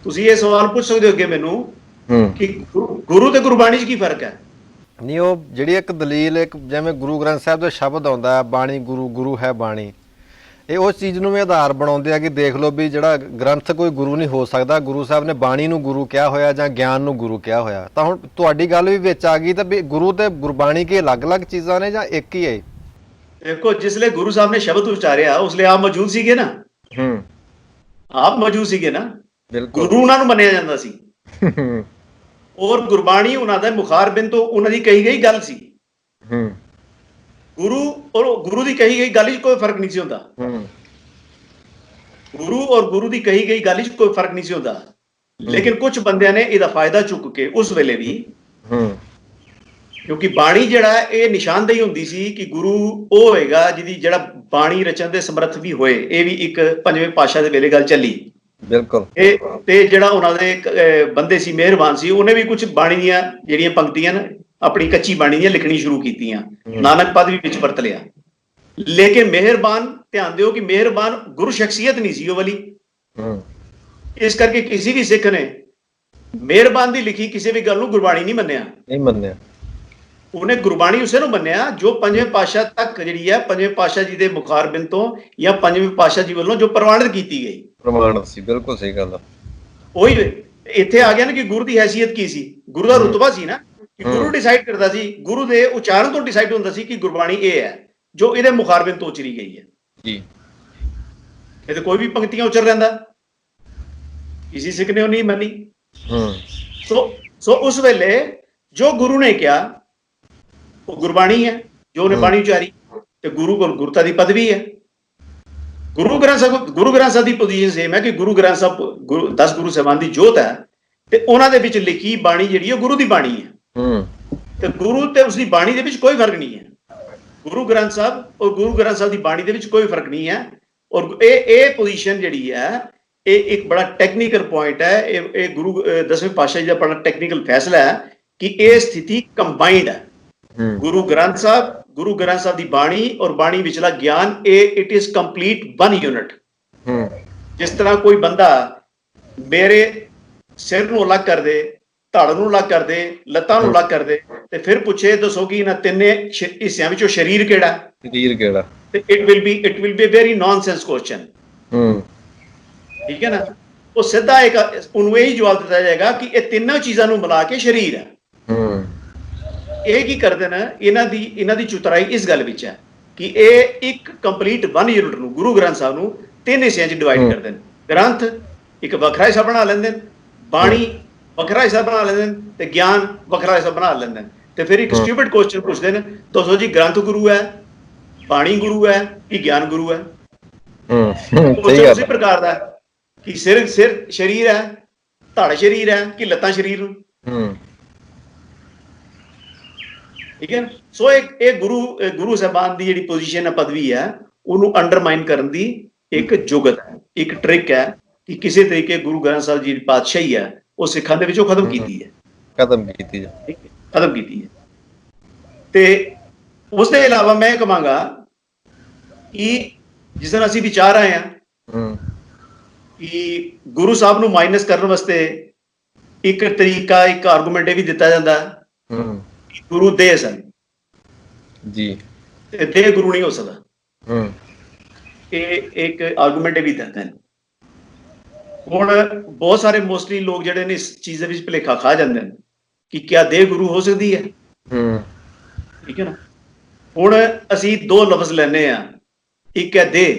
ਤੁਸੀਂ ਇਹ ਸਵਾਲ ਪੁੱਛ ਸਕਦੇ ਹੋ ਅੱਗੇ ਮੈਨੂੰ ਕਿ ਗੁਰੂ ਤੇ ਗੁਰਬਾਣੀ 'ਚ ਕੀ ਫਰਕ ਹੈ? ਨਹੀਂ, ਉਹ ਜਿਹੜੀ ਇੱਕ ਦਲੀਲ, ਇੱਕ ਜਿਵੇਂ ਗੁਰੂ ਗ੍ਰੰਥ ਸਾਹਿਬ ਦਾ ਸ਼ਬਦ ਆਉਂਦਾ ਹੈ, ਬਾਣੀ ਗੁਰੂ, ਗੁਰੂ ਹੈ ਬਾਣੀ, ਇਹ ਉਸ ਚੀਜ਼ ਨੂੰ ਵੀ ਆਧਾਰ ਬਣਾਉਂਦੇ ਆ ਕਿ ਦੇਖ ਲਓ ਵੀ ਜਿਹੜਾ ਗ੍ਰੰਥ ਕੋਈ ਗੁਰੂ ਨਹੀਂ ਹੋ ਸਕਦਾ, ਗੁਰੂ ਸਾਹਿਬ ਨੇ ਬਾਣੀ ਨੂੰ ਗੁਰੂ ਕਿਹਾ ਹੋਇਆ ਜਾਂ ਗਿਆਨ ਨੂੰ ਗੁਰੂ ਕਿਹਾ ਹੋਇਆ। ਤਾਂ ਹੁਣ ਤੁਹਾਡੀ ਗੱਲ ਵੀ ਵਿੱਚ ਆ ਗਈ ਤਾਂ ਵੀ ਗੁਰੂ ਤੇ ਗੁਰਬਾਣੀ ਕੀ ਅਲੱਗ-ਅਲੱਗ ਚੀਜ਼ਾਂ ਨੇ ਜਾਂ ਇੱਕ ਹੀ ਹੈ? ਦੇਖੋ, ਜਿਸਲੇ ਗੁਰੂ ਸਾਹਿਬ ਨੇ ਸ਼ਬਦ ਉਚਾਰਿਆ ਉਸਲੇ ਆਪ ਮੌਜੂਦ ਸੀਗੇ ਨਾ, ਆਪ ਮੌਜੂਦ ਸੀਗੇ ਨਾ, ਗੁਰੂ ਉਹਨਾਂ ਨੂੰ ਮੰਨਿਆ ਜਾਂਦਾ ਸੀ। ਔਰ ਗੁਰਬਾਣੀ ਉਹਨਾਂ ਦਾ ਮੁਖਾਰਬਿੰਦ ਤੋਂ ਉਹਨਾਂ ਦੀ ਕਹੀ ਗਈ ਗੱਲ ਸੀ। ਗੁਰੂ ਦੀ ਕਹੀ ਗਈ ਗੱਲ 'ਚ ਕੋਈ ਫਰਕ ਨਹੀਂ ਸੀ ਹੁੰਦਾ। ਗੁਰੂ ਦੀ ਕਹੀ ਗਈ ਗੱਲ 'ਚ ਕੋਈ ਫਰਕ ਨਹੀਂ ਸੀ ਹੁੰਦਾ। ਲੇਕਿਨ ਕੁਝ ਬੰਦਿਆਂ ਨੇ ਇਹਦਾ ਫਾਇਦਾ ਚੁੱਕ ਕੇ ਉਸ ਵੇਲੇ ਵੀ, ਕਿਉਂਕਿ ਬਾਣੀ ਜਿਹੜਾ ਇਹ ਨਿਸ਼ਾਨਦੇਹੀ ਹੁੰਦੀ ਸੀ ਕਿ ਗੁਰੂ ਉਹ ਹੋਏਗਾ ਜਿਹਦੀ ਜਿਹੜਾ ਬਾਣੀ ਰਚਨ ਦੇ ਸਮਰੱਥ ਵੀ ਹੋਏ। ਇਹ ਵੀ ਇੱਕ ਪੰਜਵੇਂ ਪਾਤਸ਼ਾਹ ਦੇ ਵੇਲੇ ਗੱਲ ਚੱਲੀ। ਬਿਲਕੁਲ। ਤੇ ਜਿਹੜਾ ਉਹਨਾਂ ਦੇ ਬੰਦੇ ਸੀ, ਮਿਹਰਬਾਨ ਸੀ, ਉਹਨੇ ਵੀ ਕੁਝ ਬਾਣੀ ਦੀਆਂ ਜਿਹੜੀਆਂ ਪੰਕਤੀਆਂ ਆਪਣੀ ਕੱਚੀ ਬਾਣੀ ਦੀਆਂ ਲਿਖਣੀ ਸ਼ੁਰੂ ਕੀਤੀਆਂ, ਨਾਨਕ ਪਦ ਵੀ ਵਿੱਚ ਵਰਤ ਲਿਆ। ਲੇਕਿਨ ਮਿਹਰਬਾਨ, ਧਿਆਨ ਦਿਓ ਕਿ ਮਿਹਰਬਾਨ ਗੁਰੂ ਸ਼ਖਸੀਅਤ ਨਹੀਂ ਸੀ ਉਹ ਵਾਲੀ। ਇਸ ਕਰਕੇ ਕਿਸੇ ਵੀ ਸਿੱਖ ਨੇ ਮਿਹਰਬਾਨ ਦੀ ਲਿਖੀ ਕਿਸੇ ਵੀ ਗੱਲ ਨੂੰ ਗੁਰਬਾਣੀ ਨਹੀਂ ਮੰਨਿਆ। ਉਹਨੇ ਗੁਰਬਾਣੀ ਉਸੇ ਨੂੰ ਮੰਨਿਆ ਜੋ ਪੰਜਵੇਂ ਪਾਤਸ਼ਾਹ ਤੱਕ ਜਿਹੜੀ ਹੈ, ਪੰਜਵੇਂ ਪਾਤਸ਼ਾਹ ਜੀ ਦੇ ਮੁਖਾਰਬਿੰਦ ਤੋਂ ਜਾਂ ਪੰਜਵੇਂ ਪਾਤਸ਼ਾਹ ਜੀ ਵੱਲੋਂ ਜੋ ਪ੍ਰਮਾਣਿਤ ਕੀਤੀ ਗਈ। ਪ੍ਰਮਾਣਿਤ ਸੀ, ਬਿਲਕੁਲ ਸਹੀ ਗੱਲ ਆ। ਉਹੀ ਇੱਥੇ ਆ ਗਿਆ ਨਾ ਕਿ ਗੁਰੂ ਦੀ ਹੈਸੀਅਤ ਕੀ ਸੀ, ਗੁਰੂ ਦਾ ਰੁਤਬਾ ਸੀ ਨਾ, ਕਿ ਗੁਰੂ ਡਿਸਾਈਡ ਕਰਦਾ ਸੀ, ਗੁਰੂ ਦੇ ਉਚਾਰਨ ਤੋਂ ਡਿਸਾਈਡ ਹੁੰਦਾ ਸੀ ਕਿ ਗੁਰਬਾਣੀ ਇਹ ਹੈ ਜੋ ਇਹਦੇ ਮੁਖਾਰਬਿੰਦ ਤੋਂ ਉਚਰੀ ਗਈ ਹੈ ਜੀ। ਇਹ ਤੇ ਕੋਈ ਵੀ ਪੰਕਤੀਆਂ ਉਚਰ ਲੈਂਦਾ, ਕਿਸੇ ਸਿੱਖ ਨੇ ਉਹ ਨਹੀਂ ਮੰਨੀ। ਸੋ ਉਸ ਵੇਲੇ ਜੋ ਗੁਰੂ ਨੇ ਕਿਹਾ ਉਹ ਗੁਰਬਾਣੀ ਹੈ, ਜੋ ਉਹਨੇ ਬਾਣੀ ਉਚਾਰੀ, ਤੇ ਗੁਰੂ ਕੋਲ ਗੁਰਤਾ ਦੀ ਪਦਵੀ ਹੈ। ਗੁਰੂ ਗ੍ਰੰਥ ਸਾਹਿਬ ਦੀ ਪੋਜੀਸ਼ਨ ਸੇਮ ਹੈ ਕਿ ਗੁਰੂ ਗ੍ਰੰਥ ਸਾਹਿਬ 10 ਗੁਰੂ ਸਾਹਿਬਾਨ ਦੀ ਜੋਤ ਹੈ, ਤੇ ਉਹਨਾਂ ਦੇ ਵਿੱਚ ਲਿਖੀ ਬਾਣੀ ਜਿਹੜੀ ਉਹ ਗੁਰੂ ਦੀ ਬਾਣੀ ਹੈ। ਤੇ ਗੁਰੂ ਤੇ ਉਸ ਦੀ ਬਾਣੀ ਦੇ ਵਿੱਚ ਕੋਈ ਫਰਕ ਨਹੀਂ ਹੈ। ਗੁਰੂ ਗ੍ਰੰਥ ਸਾਹਿਬ ਔਰ ਗੁਰੂ ਗ੍ਰੰਥ ਸਾਹਿਬ ਦੀ ਬਾਣੀ ਦੇ ਵਿੱਚ ਕੋਈ ਫਰਕ ਨਹੀਂ ਹੈ। ਔਰ ਇਹ ਪੋਜੀਸ਼ਨ ਜਿਹੜੀ ਹੈ ਇਹ ਇੱਕ ਬੜਾ ਟੈਕਨੀਕਲ ਪੁਆਇੰਟ ਹੈ। ਇਹ ਗੁਰੂ 10ਵੇਂ ਪਾਤਸ਼ਾਹ ਜੀ ਦਾ ਬੜਾ ਟੈਕਨੀਕਲ ਫੈਸਲਾ ਹੈ ਕਿ ਇਹ ਸਥਿਤੀ ਕੰਬਾਈਨਡ ਹੈ। ਗੁਰੂ ਗ੍ਰੰਥ ਸਾਹਿਬ ਦੀ ਬਾਣੀ ਔਰ ਬਾਣੀ ਵਿਚਲਾ ਗਿਆਨ, it is complete one unit. ਜਿਸ ਤਰ੍ਹਾਂ ਕੋਈ ਬੰਦਾ ਮੇਰੇ ਸਿਰ ਨੂੰ ਅਲੱਗ ਕਰ ਦੇ, ਧੜ ਨੂੰ ਅਲੱਗ ਕਰ ਦੇ, ਲੱਤਾਂ ਨੂੰ ਅਲੱਗ ਕਰ ਦੇ, ਤੇ ਫਿਰ ਪੁੱਛੇ ਦੱਸੋ ਕਿ ਇਹਨਾਂ ਤਿੰਨੇ ਹਿੱਸਿਆਂ ਵਿੱਚੋਂ ਸਰੀਰ ਕਿਹੜਾ ਤੇ it will be very nonsense question. ਠੀਕ ਹੈ ਨਾ? ਉਹ ਸਿੱਧਾ ਉਹਨੂੰ ਇਹੀ ਜਵਾਬ ਦਿੱਤਾ ਜਾਏਗਾ ਕਿ ਇਹ ਤਿੰਨੋਂ ਚੀਜ਼ਾਂ ਨੂੰ ਮਿਲਾ ਕੇ ਸਰੀਰ ਹੈ। ਇਹ ਕੀ ਕਰਦੇ ਨੇ? ਇਹਨਾਂ ਦੀ ਚੁਤਰਾਈ ਇਸ ਗੱਲ ਵਿੱਚ ਹੈ ਕਿ ਇਹ ਇੱਕ ਕੰਪਲੀਟ ਵਨ ਯੂਨਿਟ ਨੂੰ, ਗੁਰੂ ਗ੍ਰੰਥ ਸਾਹਿਬ ਨੂੰ ਤਿੰਨ ਹਿੱਸਿਆਂ 'ਚ ਡਿਵਾਈਡ ਕਰਦੇ ਨੇ। ਗ੍ਰੰਥ ਇੱਕ ਵੱਖਰਾ ਹਿੱਸਾ ਬਣਾ ਲੈਂਦੇ ਨੇ, ਬਾਣੀ ਵੱਖਰਾ ਹਿੱਸਾ ਬਣਾ ਲੈਂਦੇ ਨੇ, ਤੇ ਗਿਆਨ ਵੱਖਰਾ ਹਿੱਸਾ ਬਣਾ ਲੈਂਦੇ ਨੇ। ਤੇ ਫਿਰ ਇੱਕ ਸਟੂਪਿਡ ਕੁਐਸਚਨ ਪੁੱਛਦੇ ਨੇ, ਦੱਸੋ ਜੀ ਗ੍ਰੰਥ ਗੁਰੂ ਹੈ, ਬਾਣੀ ਗੁਰੂ ਹੈ ਕਿ ਗਿਆਨ ਗੁਰੂ ਹੈ? ਉਸੇ ਪ੍ਰਕਾਰ ਦਾ ਕਿ ਸਿਰ ਸਰੀਰ ਹੈ, ਧੜ ਸਰੀਰ ਹੈ ਕਿ ਲੱਤਾਂ ਸਰੀਰ ਨੂੰ? ਠੀਕ ਹੈ। ਸੋ ਇਹ ਗੁਰੂ ਸਾਹਿਬਾਨ ਦੀ ਜਿਹੜੀ ਪੋਜੀਸ਼ਨ ਹੈ, ਪਦਵੀ ਹੈ, ਉਹਨੂੰ ਅੰਡਰਮਾਈਨ ਕਰਨ ਦੀ ਇੱਕ ਜੁਗਤ ਹੈ, ਇੱਕ ਟ੍ਰਿਕ ਹੈ ਕਿ ਕਿਸੇ ਤਰੀਕੇ ਗੁਰੂ ਗ੍ਰੰਥ ਸਾਹਿਬ ਜੀ ਦੀ ਪਾਤਸ਼ਾਹੀ ਹੈ ਉਹ ਸਿੱਖਾਂ ਦੇ ਵਿੱਚੋਂ ਖਤਮ ਕੀਤੀ ਹੈ। ਤੇ ਉਸ ਦੇ ਇਲਾਵਾ ਮੈਂ ਕਹਾਂਗਾ ਕਿ ਜਿਸ ਤਰ੍ਹਾਂ ਅਸੀਂ ਵਿਚਾਰ ਆਏ ਹਾਂ ਕਿ ਗੁਰੂ ਸਾਹਿਬ ਨੂੰ ਮਾਈਨਸ ਕਰਨ ਵਾਸਤੇ ਇੱਕ ਤਰੀਕਾ, ਇੱਕ ਆਰਗੂਮੈਂਟ ਇਹ ਵੀ ਦਿੱਤਾ ਜਾਂਦਾ ਗੁਰੂ ਦੇਹ ਸਨ ਜੀ, ਤੇ ਦੇਹ ਗੁਰੂ ਨਹੀਂ ਹੋ ਸਕਦਾ। ਇਹ ਇੱਕ ਆਰਗੂਮੈਂਟ ਇਹ ਵੀ ਦਿੰਦੇ ਨੇ। ਹੁਣ ਬਹੁਤ ਸਾਰੇ ਮੋਸਟਲੀ ਲੋਕ ਜਿਹੜੇ ਨੇ ਇਸ ਚੀਜ਼ ਦੇ ਵਿੱਚ ਭੁਲੇਖਾ ਖਾ ਜਾਂਦੇ ਨੇ ਕਿ ਕਿਆ ਦੇਹ ਗੁਰੂ ਹੋ ਸਕਦੀ ਹੈ। ਠੀਕ ਹੈ ਨਾ? ਹੁਣ ਅਸੀਂ ਦੋ ਲਫ਼ਜ਼ ਲੈਨੇ ਆ, ਇੱਕ ਹੈ ਦੇਹ,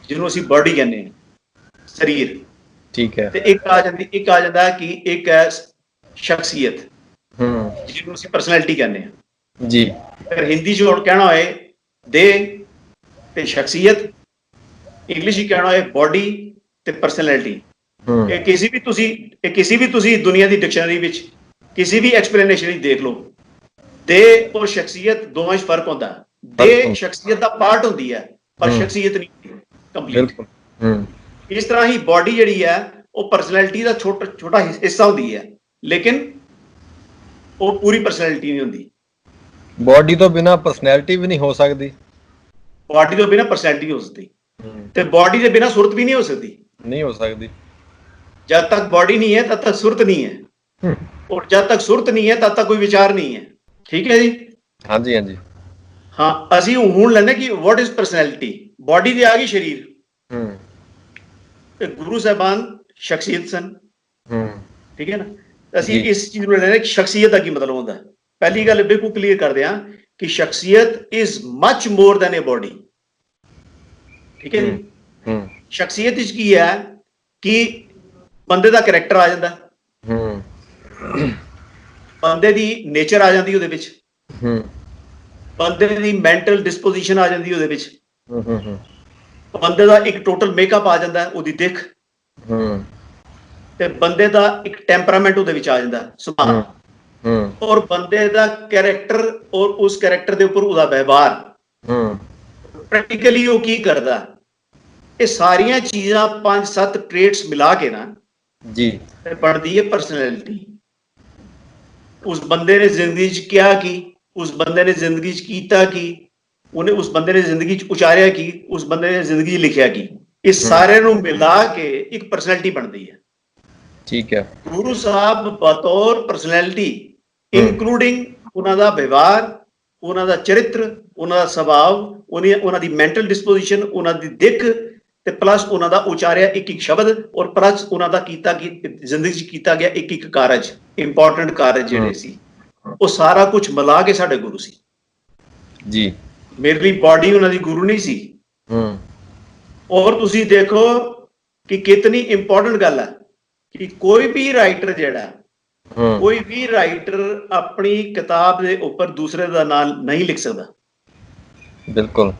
ਜਿਹਨੂੰ ਅਸੀਂ ਬਾਡੀ ਕਹਿੰਦੇ ਹਾਂ, ਸਰੀਰ। ਠੀਕ ਹੈ। ਤੇ ਇੱਕ ਆ ਜਾਂਦਾ ਕਿ ਇੱਕ ਹੈ ਸ਼ਖਸੀਅਤ, ਜਿਹਨੂੰ ਅਸੀਂ ਪਰਸਨੈਲਿਟੀ ਕਹਿੰਦੇ ਹਾਂ। ਜੀ। ਅਗਰ ਹਿੰਦੀ 'ਚ ਹੁਣ ਕਹਿਣਾ ਹੋਏ ਦੇਹ ਤੇ ਸ਼ਖਸੀਅਤ, ਇੰਗਲਿਸ਼ 'ਚ ਕਹਿਣਾ ਹੋਏ ਬਾਡੀ ਤੇ ਪਰਸਨੈਲਿਟੀ। ਇਹ ਕਿਸੇ ਵੀ ਤੁਸੀਂ ਦੁਨੀਆ ਦੀ ਡਿਕਸ਼ਨਰੀ ਵਿੱਚ ਕਿਸੇ ਵੀ ਐਕਸਪਲੇਨੇਸ਼ਨ ਵਿੱਚ ਦੇਖ ਲਓ, ਦੇਹ ਔਰ ਸ਼ਖਸੀਅਤ ਦੋਵਾਂ 'ਚ ਫਰਕ ਹੁੰਦਾ ਹੈ। ਦੇਹ ਸ਼ਖਸੀਅਤ ਦਾ ਪਾਰਟ ਹੁੰਦੀ ਹੈ, ਪਰ ਸ਼ਖਸੀਅਤ ਨਹੀਂ ਹੁੰਦੀ ਕੰਪਲੀਟ। ਇਸ ਤਰ੍ਹਾਂ ਹੀ ਬਾਡੀ ਜਿਹੜੀ ਹੈ ਉਹ ਪਰਸਨੈਲਿਟੀ ਦਾ ਛੋਟਾ ਹਿੱਸਾ ਹੁੰਦੀ ਹੈ, ਲੇਕਿਨ ਉਹ ਪੂਰੀ ਪਰਸਨੈਲਿਟੀ ਨਹੀਂ ਹੁੰਦੀ। ਬਾਡੀ ਤੋਂ ਬਿਨਾ ਪਰਸਨੈਲਿਟੀ ਵੀ ਨਹੀਂ ਹੋ ਸਕਦੀ। ਬਾਡੀ ਤੋਂ ਬਿਨਾ ਪਰਸਨੈਲਿਟੀ ਹੋ ਸਕਦੀ, ਤੇ ਬਾਡੀ ਦੇ ਬਿਨਾ ਸੁਰਤ ਵੀ ਨਹੀਂ ਹੋ ਸਕਦੀ। ਨਹੀਂ ਹੋ ਸਕਦੀ। जब तक बॉडी नहीं है तब तक सुरत नहीं है, और जब तक सुरत नहीं है तब तक कोई विचार नहीं है। ठीक है जी। हाँ जी, हाँ जी। हाँ, ਅਸੀਂ ਹੁਣ ਲੈਣੇ ਕਿ व्हाट इज पर्सनैलिटी। बॉडी ਦੇ ਆ ਗਈ ਸਰੀਰ, ਤੇ ਗੁਰੂ ਸਾਹਿਬਾਨ ਸ਼ਖਸੀਅਤ ਸਨ। ਠੀਕ ਹੈ ਨਾ। ਅਸੀਂ ਇਸ ਚੀਜ਼ ਨੂੰ ਲੈਣੇ ਕਿ ਸ਼ਖਸੀਅਤ ਦਾ ਕੀ ਮਤਲਬ ਹੁੰਦਾ ਹੈ। ਪਹਿਲੀ ਗੱਲ ਬਿਲਕੁਲ ਕਲੀਅਰ ਕਰਦੇ ਹਾਂ ਕਿ ਸ਼ਖਸੀਅਤ is much more than a body. ਠੀਕ ਹੈ ਜੀ। ਸ਼ਖਸੀਅਤ ਵਿੱਚ ਕੀ ਹੈ ਕਿ ਬੰਦੇ ਦਾ ਕਰੈਕਟਰ ਆ ਜਾਂਦਾ, ਬੰਦੇ ਦੀ ਨੇਚਰ ਆ ਜਾਂਦੀ ਉਹਦੇ ਵਿੱਚ, ਬੰਦੇ ਦੀ ਮੈਂਟਲ ਡਿਸਪੋਜੀਸ਼ਨ ਆ ਜਾਂਦੀ ਉਹਦੇ ਵਿੱਚ, ਬੰਦੇ ਦਾ ਇੱਕ ਟੋਟਲ ਮੇਕਅਪ ਆ ਜਾਂਦਾ, ਉਹਦੀ ਦਿੱਖ, ਤੇ ਬੰਦੇ ਦਾ ਇੱਕ ਟੈਂਪਰਾਮੈਂਟ ਉਹਦੇ ਵਿੱਚ ਆ ਜਾਂਦਾ, ਸੁਭਾਅ, ਔਰ ਬੰਦੇ ਦਾ ਕੈਰੈਕਟਰ ਔਰ ਉਸ ਕੈਰੈਕਟਰ ਦੇ ਉੱਪਰ ਉਹਦਾ ਵਿਵਹਾਰ, ਪ੍ਰੈਕਟੀਕਲੀ ਉਹ ਕੀ ਕਰਦਾ। ਇਹ ਸਾਰੀਆਂ ਚੀਜ਼ਾਂ 5-7 ਟ੍ਰੇਟਸ ਮਿਲਾ ਕੇ ਨਾ ਜੀ ਬਣਦੀ ਹੈ ਪਰਸਨੈਲਿਟੀ। ਉਸ ਬੰਦੇ ਨੇ ਜ਼ਿੰਦਗੀ 'ਚ ਕਿਹਾ ਕੀ, ਉਸ ਬੰਦੇ ਨੇ ਜ਼ਿੰਦਗੀ 'ਚ ਕੀਤਾ ਕੀ, ਉਹਨੇ ਉਸ ਬੰਦੇ ਨੇ ਜ਼ਿੰਦਗੀ 'ਚ ਉਚਾਰਿਆ ਕੀ, ਉਸ ਬੰਦੇ ਨੇ ਜ਼ਿੰਦਗੀ 'ਚ ਲਿਖਿਆ ਕੀ, ਇਹ ਸਾਰਿਆਂ ਨੂੰ ਮਿਲਾ ਕੇ ਇੱਕ ਪਰਸਨੈਲਿਟੀ ਬਣਦੀ ਹੈ। ਠੀਕ ਹੈ। ਗੁਰੂ ਸਾਹਿਬ ਬਤੌਰ ਪਰਸਨੈਲਿਟੀ, ਇਨਕਲੂਡਿੰਗ ਉਹਨਾਂ ਦਾ ਵਿਵਹਾਰ, ਉਹਨਾਂ ਦਾ ਚਰਿੱਤਰ, ਉਹਨਾਂ ਦਾ ਸੁਭਾਅ, ਉਹਨਾਂ ਦੀ ਮੈਂਟਲ ਡਿਸਪੋਜੀਸ਼ਨ, ਉਹਨਾਂ ਦੀ ਦਿੱਖ, ਤੇ ਪਲੱਸ ਉਹਨਾਂ ਦਾ ਉਚਾਰਿਆ ਇੱਕ ਸ਼ਬਦ, ਔਰ ਪਲੱਸ ਉਹਨਾਂ ਦਾ ਕੀਤਾ ਕਿ ਜ਼ਿੰਦਗੀ 'ਚ ਕੀਤਾ ਗਿਆ ਇੱਕ ਕਾਰਜ, ਇੰਪੋਰਟੈਂਟ ਕਾਰਜ ਜਿਹੜੇ ਸੀ, ਉਹ ਸਾਰਾ ਕੁਝ ਮਿਲਾ ਕੇ ਸਾਡੇ ਗੁਰੂ ਸੀ ਜੀ। ਮੇਰੇ ਲਈ ਬਾਡੀ ਉਹਨਾਂ ਦੀ ਗੁਰੂ ਨਹੀਂ ਸੀ। ਔਰ ਤੁਸੀਂ ਦੇਖੋ ਕਿ ਕਿਤਨੀ ਇੰਪੋਰਟੈਂਟ ਗੱਲ ਹੈ ਕਿ ਕੋਈ ਵੀ ਰਾਈਟਰ ਜਿਹੜਾ, ਕੋਈ ਵੀ ਰਾਈਟਰ ਆਪਣੀ ਕਿਤਾਬ ਦੇ ਉੱਪਰ ਦੂਸਰੇ ਦਾ ਨਾਮ ਨਹੀਂ ਲਿਖ ਸਕਦਾ। ਬਿਲਕੁਲ।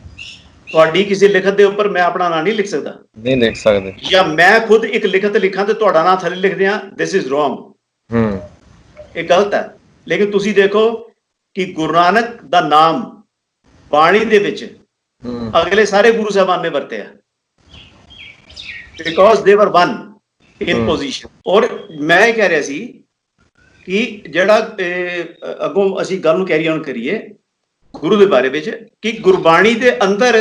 ਤੁਹਾਡੀ ਕਿਸੇ ਲਿਖਤ ਦੇ ਉੱਪਰ ਮੈਂ ਆਪਣਾ ਨਾਮ ਨਹੀਂ ਲਿਖ ਸਕਦਾ। ਨਹੀਂ ਲਿਖ ਸਕਦੇ। ਜਾਂ ਮੈਂ ਖੁਦ ਇੱਕ ਲਿਖਤ ਲਿਖਾਂ ਤੇ ਤੁਹਾਡਾ ਨਾਮ ਥੱਲੇ ਲਿਖ ਦਿਆਂ, ਦਿਸ ਇਜ਼ ਰੋਂਗ, ਇਹ ਗਲਤ ਹੈ। ਲੇਕਿਨ ਤੁਸੀਂ ਦੇਖੋ ਕਿ ਗੁਰੂ ਨਾਨਕ ਦਾ ਨਾਮ ਬਾਣੀ ਦੇ ਵਿੱਚ ਅਗਲੇ ਸਾਰੇ ਗੁਰੂ ਸਾਹਿਬਾਨ ਨੇ ਵਰਤਿਆ, ਬਿਕੋਜ਼ ਦੇ ਵਰ ਵਨ ਇਨ ਪੋਜੀਸ਼ਨ। ਔਰ ਮੈਂ ਇਹ ਕਹਿ ਰਿਹਾ ਸੀ ਕਿ ਜਿਹੜਾ ਅੱਗੋਂ ਅਸੀਂ ਗੱਲ ਨੂੰ ਕੈਰੀ ਆਨ ਕਰੀਏ ਗੁਰੂ ਦੇ ਬਾਰੇ ਵਿੱਚ, ਕਿ ਗੁਰਬਾਣੀ ਦੇ ਅੰਦਰ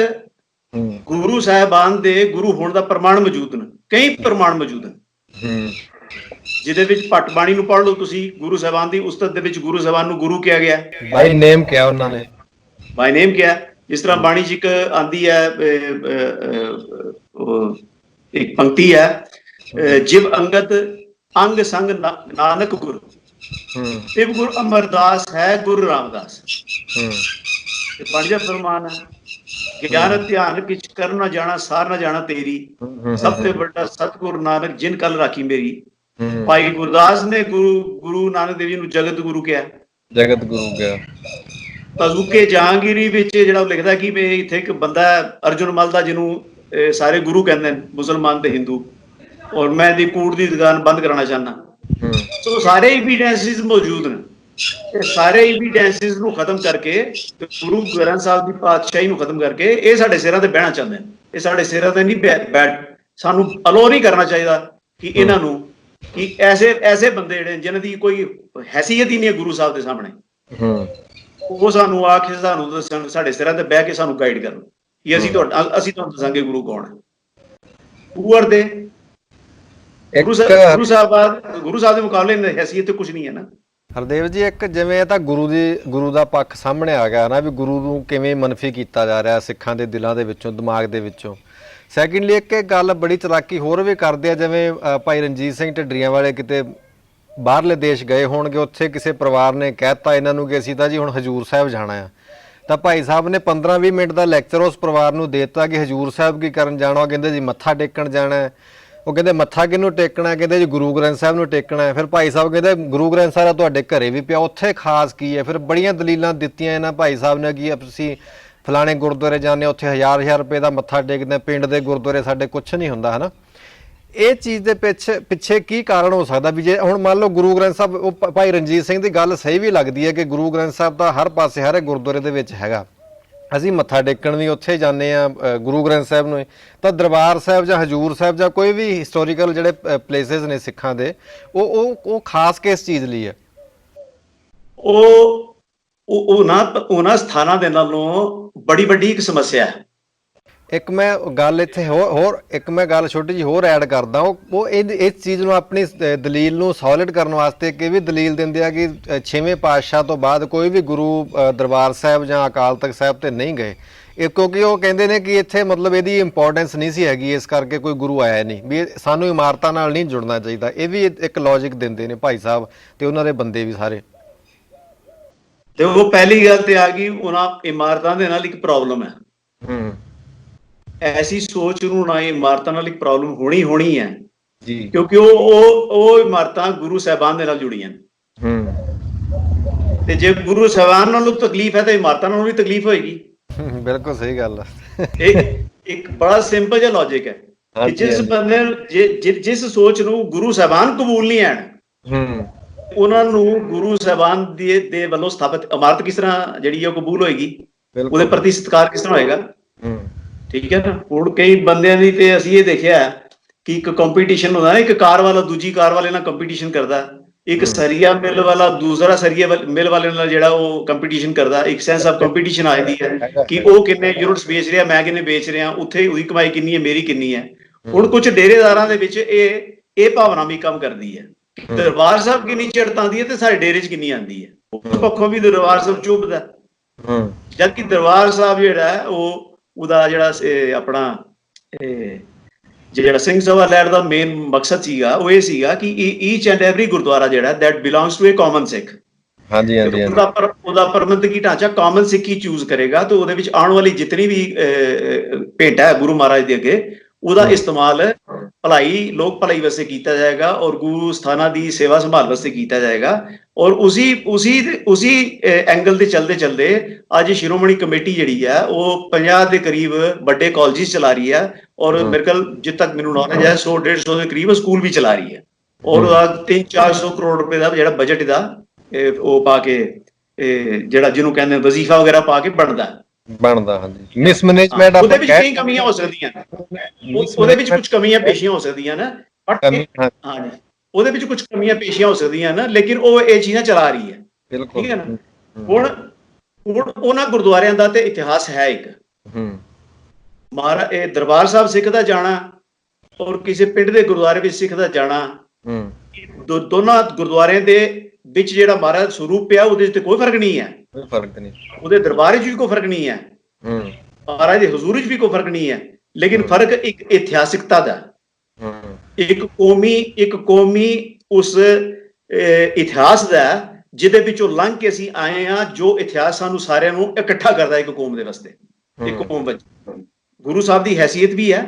ਗੁਰੂ ਸਾਹਿਬਾਨ ਦੇ ਗੁਰੂ ਹੋਣ ਦਾ ਪ੍ਰਮਾਣ ਮੌਜੂਦ ਨੇ, ਕਈ ਪ੍ਰਮਾਣ ਮੌਜੂਦ ਨੇ, ਜਿਹਦੇ ਵਿੱਚ ਭੱਟ ਬਾਣੀ ਨੂੰ ਪੜ੍ਹ ਲਓ ਤੁਸੀਂ, ਗੁਰੂ ਸਾਹਿਬਾਨ ਦੀ ਉਸਤਤ ਦੇ ਵਿੱਚ ਗੁਰੂ ਸਾਹਿਬਾਨ ਨੂੰ ਗੁਰੂ ਕਿਹਾ ਗਿਆ, ਬਾਈ ਨੇਮ ਕਿਹਾ ਉਹਨਾਂ ਨੇ, ਬਾਈ ਨੇਮ ਕਿਹਾ। ਜਿਸ ਤਰ੍ਹਾਂ ਬਾਣੀ 'ਚ ਇੱਕ ਆਂਦੀ ਹੈ, ਇੱਕ ਪੰਕਤੀ ਹੈ, ਜਿਵ ਅੰਗਦ ਅੰਗ ਸੰਗ ਨਾਨਕ ਗੁਰ, ਤਿਵ ਗੁਰ ਅਮਰਦਾਸ ਹੈ ਗੁਰੂ ਰਾਮਦਾਸ। ਇਹ ਪੰਜ ਫਰਮਾਨ ਹੈ। ਗਿਆਨ ਧਿਆਨ ਕਿਛ ਕਰ ਨਾ ਜਾਣਾ, ਸਾਰ ਨਾ ਜਾਣਾ ਤੇਰੀ, ਸਭ ਤੋਂ ਵੱਡਾ ਸਤਿਗੁਰ ਨਾਨਕ ਜਿਨ ਕਲ ਰਾਖੀ ਮੇਰੀ। ਭਾਈ ਗੁਰਦਾਸ ਨੇ ਗੁਰੂ ਨਾਨਕ ਦੇਵ ਜੀ ਨੂੰ ਜਗਤ ਗੁਰੂ ਕਿਹਾ, ਜਗਤ ਗੁਰੂ ਕਿਹਾ। ਤਜ਼ੁਕੇ ਜਹਾਂਗੀਰੀ ਵਿੱਚ ਜਿਹੜਾ ਉਹ ਲਿਖਦਾ ਕਿ ਵੀ ਇੱਥੇ ਇੱਕ ਬੰਦਾ ਅਰਜੁਨ ਮਲ ਦਾ, ਜਿਹਨੂੰ ਸਾਰੇ ਗੁਰੂ ਕਹਿੰਦੇ ਨੇ ਮੁਸਲਮਾਨ ਤੇ ਹਿੰਦੂ, ਔਰ ਮੈਂ ਇਹਦੀ ਕੂੜ ਦੀ ਦੁਕਾਨ ਬੰਦ ਕਰਾਉਣਾ ਚਾਹੁੰਦਾ। ਸੋ ਸਾਰੇ ਐਵੀਡੈਂਸਿਸ ਮੌਜੂਦ ਨੇ। ਇਹ ਸਾਰੇ ਐਵੀਡੈਂਸਿਸ ਨੂੰ ਖਤਮ ਕਰਕੇ, ਗੁਰੂ ਗ੍ਰੰਥ ਸਾਹਿਬ ਦੀ ਪਾਤਸ਼ਾਹੀ ਨੂੰ ਖਤਮ ਕਰਕੇ, ਇਹ ਸਾਡੇ ਸਿਰਾਂ ਤੇ ਬਹਿਣਾ ਚਾਹੁੰਦੇ ਨੇ। ਇਹ ਸਾਡੇ ਸਿਰਾਂ ਤੇ ਨਹੀਂ ਬੈਠ, ਸਾਨੂੰ ਅਲੋ ਨਹੀਂ ਕਰਨਾ ਚਾਹੀਦਾ ਕਿ ਇਹਨਾਂ ਨੂੰ, ਕਿ ਐਸੇ ਬੰਦੇ ਜਿਹੜੇ ਜਿਨ੍ਹਾਂ ਦੀ ਕੋਈ ਹੈਸੀਅਤ ਹੀ ਨਹੀਂ ਹੈ ਗੁਰੂ ਸਾਹਿਬ ਦੇ ਸਾਹਮਣੇ, ਉਹ ਸਾਨੂੰ ਆ ਕੇ ਸਾਨੂੰ ਦੱਸਣ, ਸਾਡੇ ਸਿਰਾਂ ਤੇ ਬਹਿ ਕੇ ਸਾਨੂੰ ਗਾਈਡ ਕਰਨ ਕਿ ਅਸੀਂ ਤੁਹਾਨੂੰ ਦੱਸਾਂਗੇ ਗੁਰੂ ਕੌਣ ਹੈ। ਪੂਰ ਦੇ ਗੁਰੂ ਸਾਹਿਬ ਦੇ ਮੁਕਾਬਲੇ ਹੈਸੀਅਤ ਤੇ ਕੁਝ ਨਹੀਂ ਹੈ ਨਾ। ਹਰਦੇਵ ਜੀ, ਇੱਕ ਜਿਵੇਂ ਇਹ ਤਾਂ ਗੁਰੂ ਦਾ ਪੱਖ ਸਾਹਮਣੇ ਆ ਗਿਆ ਨਾ, ਵੀ ਗੁਰੂ ਨੂੰ ਕਿਵੇਂ ਮਨਫੀ ਕੀਤਾ ਜਾ ਰਿਹਾ ਸਿੱਖਾਂ ਦੇ ਦਿਲਾਂ ਦੇ ਵਿੱਚੋਂ, ਦਿਮਾਗ ਦੇ ਵਿੱਚੋਂ। ਸੈਕਿੰਡਲੀ ਇੱਕ ਗੱਲ ਬੜੀ ਚਲਾਕੀ ਹੋਰ ਵੀ ਕਰਦੇ ਆ, ਜਿਵੇਂ ਭਾਈ ਰਣਜੀਤ ਸਿੰਘ ਢੱਡਰੀਆਂ ਵਾਲੇ ਕਿਤੇ ਬਾਹਰਲੇ ਦੇਸ਼ ਗਏ ਹੋਣਗੇ, ਉੱਥੇ ਕਿਸੇ ਪਰਿਵਾਰ ਨੇ ਕਹਿਤਾ ਇਹਨਾਂ ਨੂੰ ਕਿ ਅਸੀਂ ਤਾਂ ਜੀ ਹੁਣ ਹਜੂਰ ਸਾਹਿਬ ਜਾਣਾ ਆ, ਤਾਂ ਭਾਈ ਸਾਹਿਬ ਨੇ 15-20 ਮਿੰਟ ਦਾ ਲੈਕਚਰ ਉਸ ਪਰਿਵਾਰ ਨੂੰ ਦੇ ਦਿੱਤਾ ਕਿ ਹਜੂਰ ਸਾਹਿਬ ਕੀ ਕਰਨ ਜਾਣਾ। ਉਹ ਕਹਿੰਦੇ ਜੀ ਮੱਥਾ ਟੇਕਣ ਜਾਣਾ ਹੈ। ਉਹ ਕਹਿੰਦੇ ਮੱਥਾ ਕਿਹਨੂੰ ਟੇਕਣਾ, ਕਹਿੰਦੇ ਜੀ ਗੁਰੂ ਗ੍ਰੰਥ ਸਾਹਿਬ ਨੂੰ ਟੇਕਣਾ ਹੈ। ਫਿਰ ਭਾਈ ਸਾਹਿਬ ਕਹਿੰਦੇ ਗੁਰੂ ਗ੍ਰੰਥ ਸਾਹਿਬ ਤੁਹਾਡੇ ਘਰੇ ਵੀ ਪਿਆ, ਉੱਥੇ ਖਾਸ ਕੀ ਹੈ। ਫਿਰ ਬੜੀਆਂ ਦਲੀਲਾਂ ਦਿੱਤੀਆਂ ਇਹਨਾਂ ਭਾਈ ਸਾਹਿਬ ਨੇ ਕਿ ਅਸੀਂ ਫਲਾਣੇ ਗੁਰਦੁਆਰੇ ਜਾਂਦੇ, ਉੱਥੇ 1000-1000 ਰੁਪਏ ਦਾ ਮੱਥਾ ਟੇਕਦੇ, ਪਿੰਡ ਦੇ ਗੁਰਦੁਆਰੇ ਸਾਡੇ ਕੁਛ ਨਹੀਂ ਹੁੰਦਾ, ਹਨਾ। ਇਹ ਚੀਜ਼ ਦੇ ਪਿੱਛੇ ਕੀ ਕਾਰਨ ਹੋ ਸਕਦਾ ਵੀ ਜੇ ਹੁਣ ਮੰਨ ਲਓ ਗੁਰੂ ਗ੍ਰੰਥ ਸਾਹਿਬ, ਉਹ ਭਾਈ ਰਣਜੀਤ ਸਿੰਘ ਦੀ ਗੱਲ ਸਹੀ ਵੀ ਲੱਗਦੀ ਹੈ ਕਿ ਗੁਰੂ ਗ੍ਰੰਥ ਸਾਹਿਬ ਤਾਂ ਹਰ ਪਾਸੇ ਹਰ ਇੱਕ ਗੁਰਦੁਆਰੇ ਦੇ ਵਿੱਚ ਹੈਗਾ, ਅਸੀਂ ਮੱਥਾ ਟੇਕਣ ਵੀ ਉੱਥੇ ਜਾਂਦੇ ਆ ਗੁਰੂ ਗ੍ਰੰਥ ਸਾਹਿਬ ਨੂੰ। ਤਾਂ ਦਰਬਾਰ ਸਾਹਿਬ ਜਾਂ ਹਜੂਰ ਸਾਹਿਬ ਜਾਂ ਕੋਈ ਵੀ ਹਿਸਟੋਰੀਕਲ ਜਿਹੜੇ ਪਲੇਸਿਸ ਨੇ ਸਿੱਖਾਂ ਦੇ, ਉਹ ਖਾਸ ਕਿਸ ਚੀਜ਼ ਲਈ ਹੈ? ਉਹਨਾਂ ਸਥਾਨਾਂ ਦੇ ਨਾਲੋਂ ਬੜੀ ਵੱਡੀ ਇੱਕ ਸਮੱਸਿਆ ਹੈ। ਇੱਕ ਮੈਂ ਗੱਲ ਇੱਥੇ ਹੋਰ ਇੱਕ ਮੈਂ ਗੱਲ ਛੋਟੀ ਜਿਹੀ ਹੋਰ ਐਡ ਕਰਦਾ। ਉਹ ਇਸ ਚੀਜ਼ ਨੂੰ ਆਪਣੀ ਦਲੀਲ ਨੂੰ ਸੋਲਿਡ ਕਰਨ ਵਾਸਤੇ ਕਿ ਵੀ ਦਲੀਲ ਦਿੰਦੇ ਆ ਕਿ 6ਵੇਂ ਪਾਤਸ਼ਾਹ ਤੋਂ ਬਾਅਦ ਕੋਈ ਵੀ ਗੁਰੂ ਦਰਬਾਰ ਸਾਹਿਬ ਜਾਂ ਅਕਾਲ ਤਖਤ ਸਾਹਿਬ ਤੇ ਨਹੀਂ ਗਏ। ਇਹ ਕਿਉਂਕਿ ਉਹ ਕਹਿੰਦੇ ਨੇ ਕਿ ਇੱਥੇ ਮਤਲਬ ਇਹਦੀ ਇੰਪੋਰਟੈਂਸ ਨਹੀਂ ਸੀ ਹੈਗੀ, ਇਸ ਕਰਕੇ ਕੋਈ ਗੁਰੂ ਆਇਆ ਨਹੀਂ, ਵੀ ਸਾਨੂੰ ਇਮਾਰਤਾਂ ਨਾਲ ਨਹੀਂ ਜੁੜਨਾ ਚਾਹੀਦਾ। ਇਹ ਵੀ ਇੱਕ ਲੌਜਿਕ ਦਿੰਦੇ ਨੇ ਭਾਈ ਸਾਹਿਬ ਤੇ ਉਹਨਾਂ ਦੇ ਬੰਦੇ ਵੀ ਸਾਰੇ। ਤੇ ਉਹ ਪਹਿਲੀ ਗੱਲ ਤੇ ਆ ਗਈ, ਉਹਨਾਂ ਇਮਾਰਤਾਂ ਦੇ ਨਾਲ ਇੱਕ ਪ੍ਰੋਬਲਮ ਹੈ। ਐਸੀ ਸੋਚ ਨੂੰ ਨਾ ਇਮਾਰਤਾਂ ਨਾਲ ਇੱਕ ਪ੍ਰੋਬਲਮ ਹੋਣੀ ਹੈ ਜੀ, ਕਿਉਂਕਿ ਉਹ ਇਮਾਰਤਾਂ ਗੁਰੂ ਸਾਹਿਬਾਨ ਦੇ ਨਾਲ ਜੁੜੀਆਂ ਨੇ। ਤੇ ਜੇ ਗੁਰੂ ਸਾਹਿਬਾਨ ਨੂੰ ਤਕਲੀਫ ਹੈ ਤਾਂ ਇਮਾਰਤਾਂ ਨੂੰ ਵੀ ਤਕਲੀਫ ਹੋਏਗੀ। ਬਿਲਕੁਲ ਸਹੀ ਗੱਲ ਹੈ। ਇੱਕ ਬੜਾ ਸਿੰਪਲ ਜਿਹਾ ਲੌਜਿਕ ਹੈ ਕਿ ਜਿਸ ਬੰਦੇ ਜਿਸ ਸੋਚ ਨੂੰ ਗੁਰੂ ਸਾਹਿਬਾਨ ਕਬੂਲ ਨਹੀਂ ਹਨ, ਉਹਨਾਂ ਨੂੰ ਗੁਰੂ ਸਾਹਿਬਾਨ ਦੇ ਵੱਲੋਂ ਸਥਾਪਿਤ ਇਮਾਰਤ ਕਿਸ ਤਰ੍ਹਾਂ ਜਿਹੜੀ ਹੈ ਉਹ ਕਬੂਲ ਹੋਏਗੀ, ਉਹਦੇ ਪ੍ਰਤੀ ਸਤਿਕਾਰ ਕਿਸ ਤਰ੍ਹਾਂ ਹੋਏਗਾ? ਠੀਕ ਹੈ ਨਾ। ਹੁਣ ਕਈ ਬੰਦਿਆਂ ਦੀ ਤੇ ਅਸੀਂ ਇਹ ਦੇਖਿਆ ਕਿ ਇੱਕ ਕੰਪੀਟੀਸ਼ਨ ਹੁੰਦਾ ਨਾ, ਇੱਕ ਕਾਰ ਵਾਲਾ ਦੂਜੀ ਕਾਰ ਵਾਲੇ ਨਾਲ ਕੰਪੀਟੀਸ਼ਨ ਕਰਦਾ, ਇੱਕ ਸਰੀਆ ਮਿਲ ਵਾਲਾ ਦੂਸਰਾ ਸਰੀਆ ਮਿਲ ਵਾਲੇ ਨਾਲ ਜਿਹੜਾ ਉਹ ਕੰਪੀਟੀਸ਼ਨ ਕਰਦਾ। ਇੱਕ ਸੈਂਸ ਆਫ ਕੰਪੀਟੀਸ਼ਨ ਆ ਜਾਂਦੀ ਹੈ ਕਿ ਉਹ ਕਿੰਨੇ ਯੂਨਿਟਸ ਵੇਚ ਰਿਹਾ, ਮੈਂ ਕਿੰਨੇ ਵੇਚ ਰਿਹਾ, ਉੱਥੇ ਉਹਦੀ ਕਮਾਈ ਕਿੰਨੀ ਹੈ, ਮੇਰੀ ਕਿੰਨੀ ਹੈ। ਹੁਣ ਕੁਝ ਡੇਰੇਦਾਰਾਂ ਦੇ ਵਿੱਚ ਇਹ ਭਾਵਨਾ ਵੀ ਕੰਮ ਕਰਦੀ ਹੈ ਕਿ ਦਰਬਾਰ ਸਾਹਿਬ ਕਿੰਨੀ ਚੜ੍ਹਤ ਆਉਂਦੀ ਹੈ ਤੇ ਸਾਡੇ ਡੇਰੇ 'ਚ ਕਿੰਨੀ ਆਉਂਦੀ ਹੈ। ਉਸ ਪੱਖੋਂ ਵੀ ਦਰਬਾਰ ਸਾਹਿਬ ਚੁੱਭਦਾ, ਜਦਕਿ ਦਰਬਾਰ ਸਾਹਿਬ ਜਿਹੜਾ ਹੈ ਉਹਦਾ ਜਿਹੜਾ ਆਪਣਾ ਜਿਹੜਾ ਸਿੰਘ ਸਭਾ ਲਹਿਰ ਦਾ ਮੇਨ ਮਕਸਦ ਸੀਗਾ ਉਹ ਇਹ ਸੀਗਾ ਕਿ ਈਚ ਐਂਡ ਐਵਰੀ ਗੁਰਦੁਆਰਾ ਜਿਹੜਾ that belongs to a common Sikh, ਹਾਂਜੀ ਹਾਂਜੀ, ਉਹਦਾ ਪ੍ਰਬੰਧਕੀ ਢਾਂਚਾ ਕਾਮਨ ਸਿੱਖ ਹੀ ਚੂਜ਼ ਕਰੇਗਾ। ਤੇ ਉਹਦੇ ਵਿੱਚ ਆਉਣ ਵਾਲੀ ਜਿਤਨੀ ਵੀ ਭੇਟਾ ਹੈ ਗੁਰੂ ਮਹਾਰਾਜ ਦੇ ਅੱਗੇ, ਉਹਦਾ ਇਸਤੇਮਾਲ ਲੋਕ ਭਲਾਈ ਵਾਸਤੇ ਕੀਤਾ ਜਾਏਗਾ ਔਰ ਗੁਰੂ ਸਥਾਨਾਂ ਦੀ ਸੇਵਾ ਸੰਭਾਲ ਵਾਸਤੇ ਕੀਤਾ ਜਾਏਗਾ। ਔਰ ਉसी ਐਂਗਲ ਤੇ ਚਲਦੇ ਅੱਜ ਸ਼੍ਰੋਮਣੀ ਕਮੇਟੀ ਜਿਹੜੀ ਹੈ ਉਹ 50 ਦੇ ਕਰੀਬ ਵੱਡੇ ਕਾਲਜਿਸ ਚਲਾ ਰਹੀ ਹੈ ਔਰ ਮੇਰੇ ਕੋਲ ਜਿੱਥੇ ਤੱਕ ਮੈਨੂੰ ਨੌਲੇਜ ਹੈ 100-150 ਦੇ ਕਰੀਬ ਸਕੂਲ ਵੀ ਚਲਾ ਰਹੀ ਹੈ। ਔਰ 300-400 ਕਰੋੜ ਰੁਪਏ ਦਾ ਜਿਹੜਾ ਬਜਟ ਇਹਦਾ ਉਹ ਪਾ ਕੇ ਜਿਹੜਾ ਜਿਹਨੂੰ ਕਹਿੰਦੇ ਵਜ਼ੀਫਾ ਵਗੈਰਾ ਪਾ ਕੇ ਬਣਦਾ। ਹਾਂਜੀ। ਮਿਸਮੈਨੇਜਮੈਂਟ ਉਹਦੇ ਵਿੱਚ ਕਈ ਕਮੀਆਂ ਹੋ ਸਕਦੀਆਂ ਨੇ, ਉਹਦੇ ਵਿੱਚ ਕੁਝ ਕਮੀਆਂ ਪੇਸ਼ੀਆਂ ਹੋ ਸਕਦੀਆਂ ਨੇ, ਬਟ ਹਾਂਜੀ ਉਹਦੇ ਵਿੱਚ ਕੁਝ ਕਮੀਆਂ ਪੇਸ਼ੀਆਂ ਹੋ ਸਕਦੀਆਂ ਨੇ, ਲੇਕਿਨ ਉਹ ਇਹ ਚੀਜ਼ਾਂ ਚਲਾ ਰਹੀ ਹੈ। ਠੀਕ ਹੈ ਨਾ। ਹੁਣ ਉਹਨਾਂ ਗੁਰਦੁਆਰਿਆਂ ਦਾ ਤੇ ਇਤਿਹਾਸ ਹੈ ਇੱਕ ਮਹਾਰਾਜ ਇਹ ਦਰਬਾਰ ਸਾਹਿਬ ਸਿੱਖ ਦਾ ਜਾਣਾ ਔਰ ਕਿਸੇ ਪਿੰਡ ਦੇ ਗੁਰਦੁਆਰੇ ਵਿੱਚ ਸਿੱਖ ਦਾ ਜਾਣਾ, ਦੋਨਾਂ ਗੁਰਦੁਆਰਿਆਂ ਦੇ ਵਿੱਚ ਜਿਹੜਾ ਮਹਾਰਾਜ ਸਰੂਪ ਪਿਆ ਉਹਦੇ ਤੇ ਕੋਈ ਫਰਕ ਨਹੀਂ ਹੈ, ਉਹਦੇ ਦਰਬਾਰ 'ਚ ਵੀ ਕੋਈ ਫਰਕ ਨਹੀਂ ਹੈ, ਮਹਾਰਾਜ ਦੇ ਹਜ਼ੂਰ 'ਚ ਵੀ ਕੋਈ ਫਰਕ ਨਹੀਂ ਹੈ। ਲੇਕਿਨ ਫਰਕ ਇੱਕ ਇਤਿਹਾਸਿਕਤਾ ਦਾ, ਇੱਕ ਕੌਮੀ ਉਸ ਇਤਿਹਾਸ ਦਾ ਜਿਹਦੇ ਵਿੱਚੋਂ ਲੰਘ ਕੇ ਅਸੀਂ ਆਏ ਹਾਂ, ਜੋ ਇਤਿਹਾਸ ਸਾਨੂੰ ਸਾਰਿਆਂ ਨੂੰ ਇਕੱਠਾ ਕਰਦਾ ਇੱਕ ਕੌਮ ਦੇ ਵਾਸਤੇ। ਇੱਕ ਕੌਮ ਵਿੱਚ ਗੁਰੂ ਸਾਹਿਬ ਦੀ ਹੈਸੀਅਤ ਵੀ ਹੈ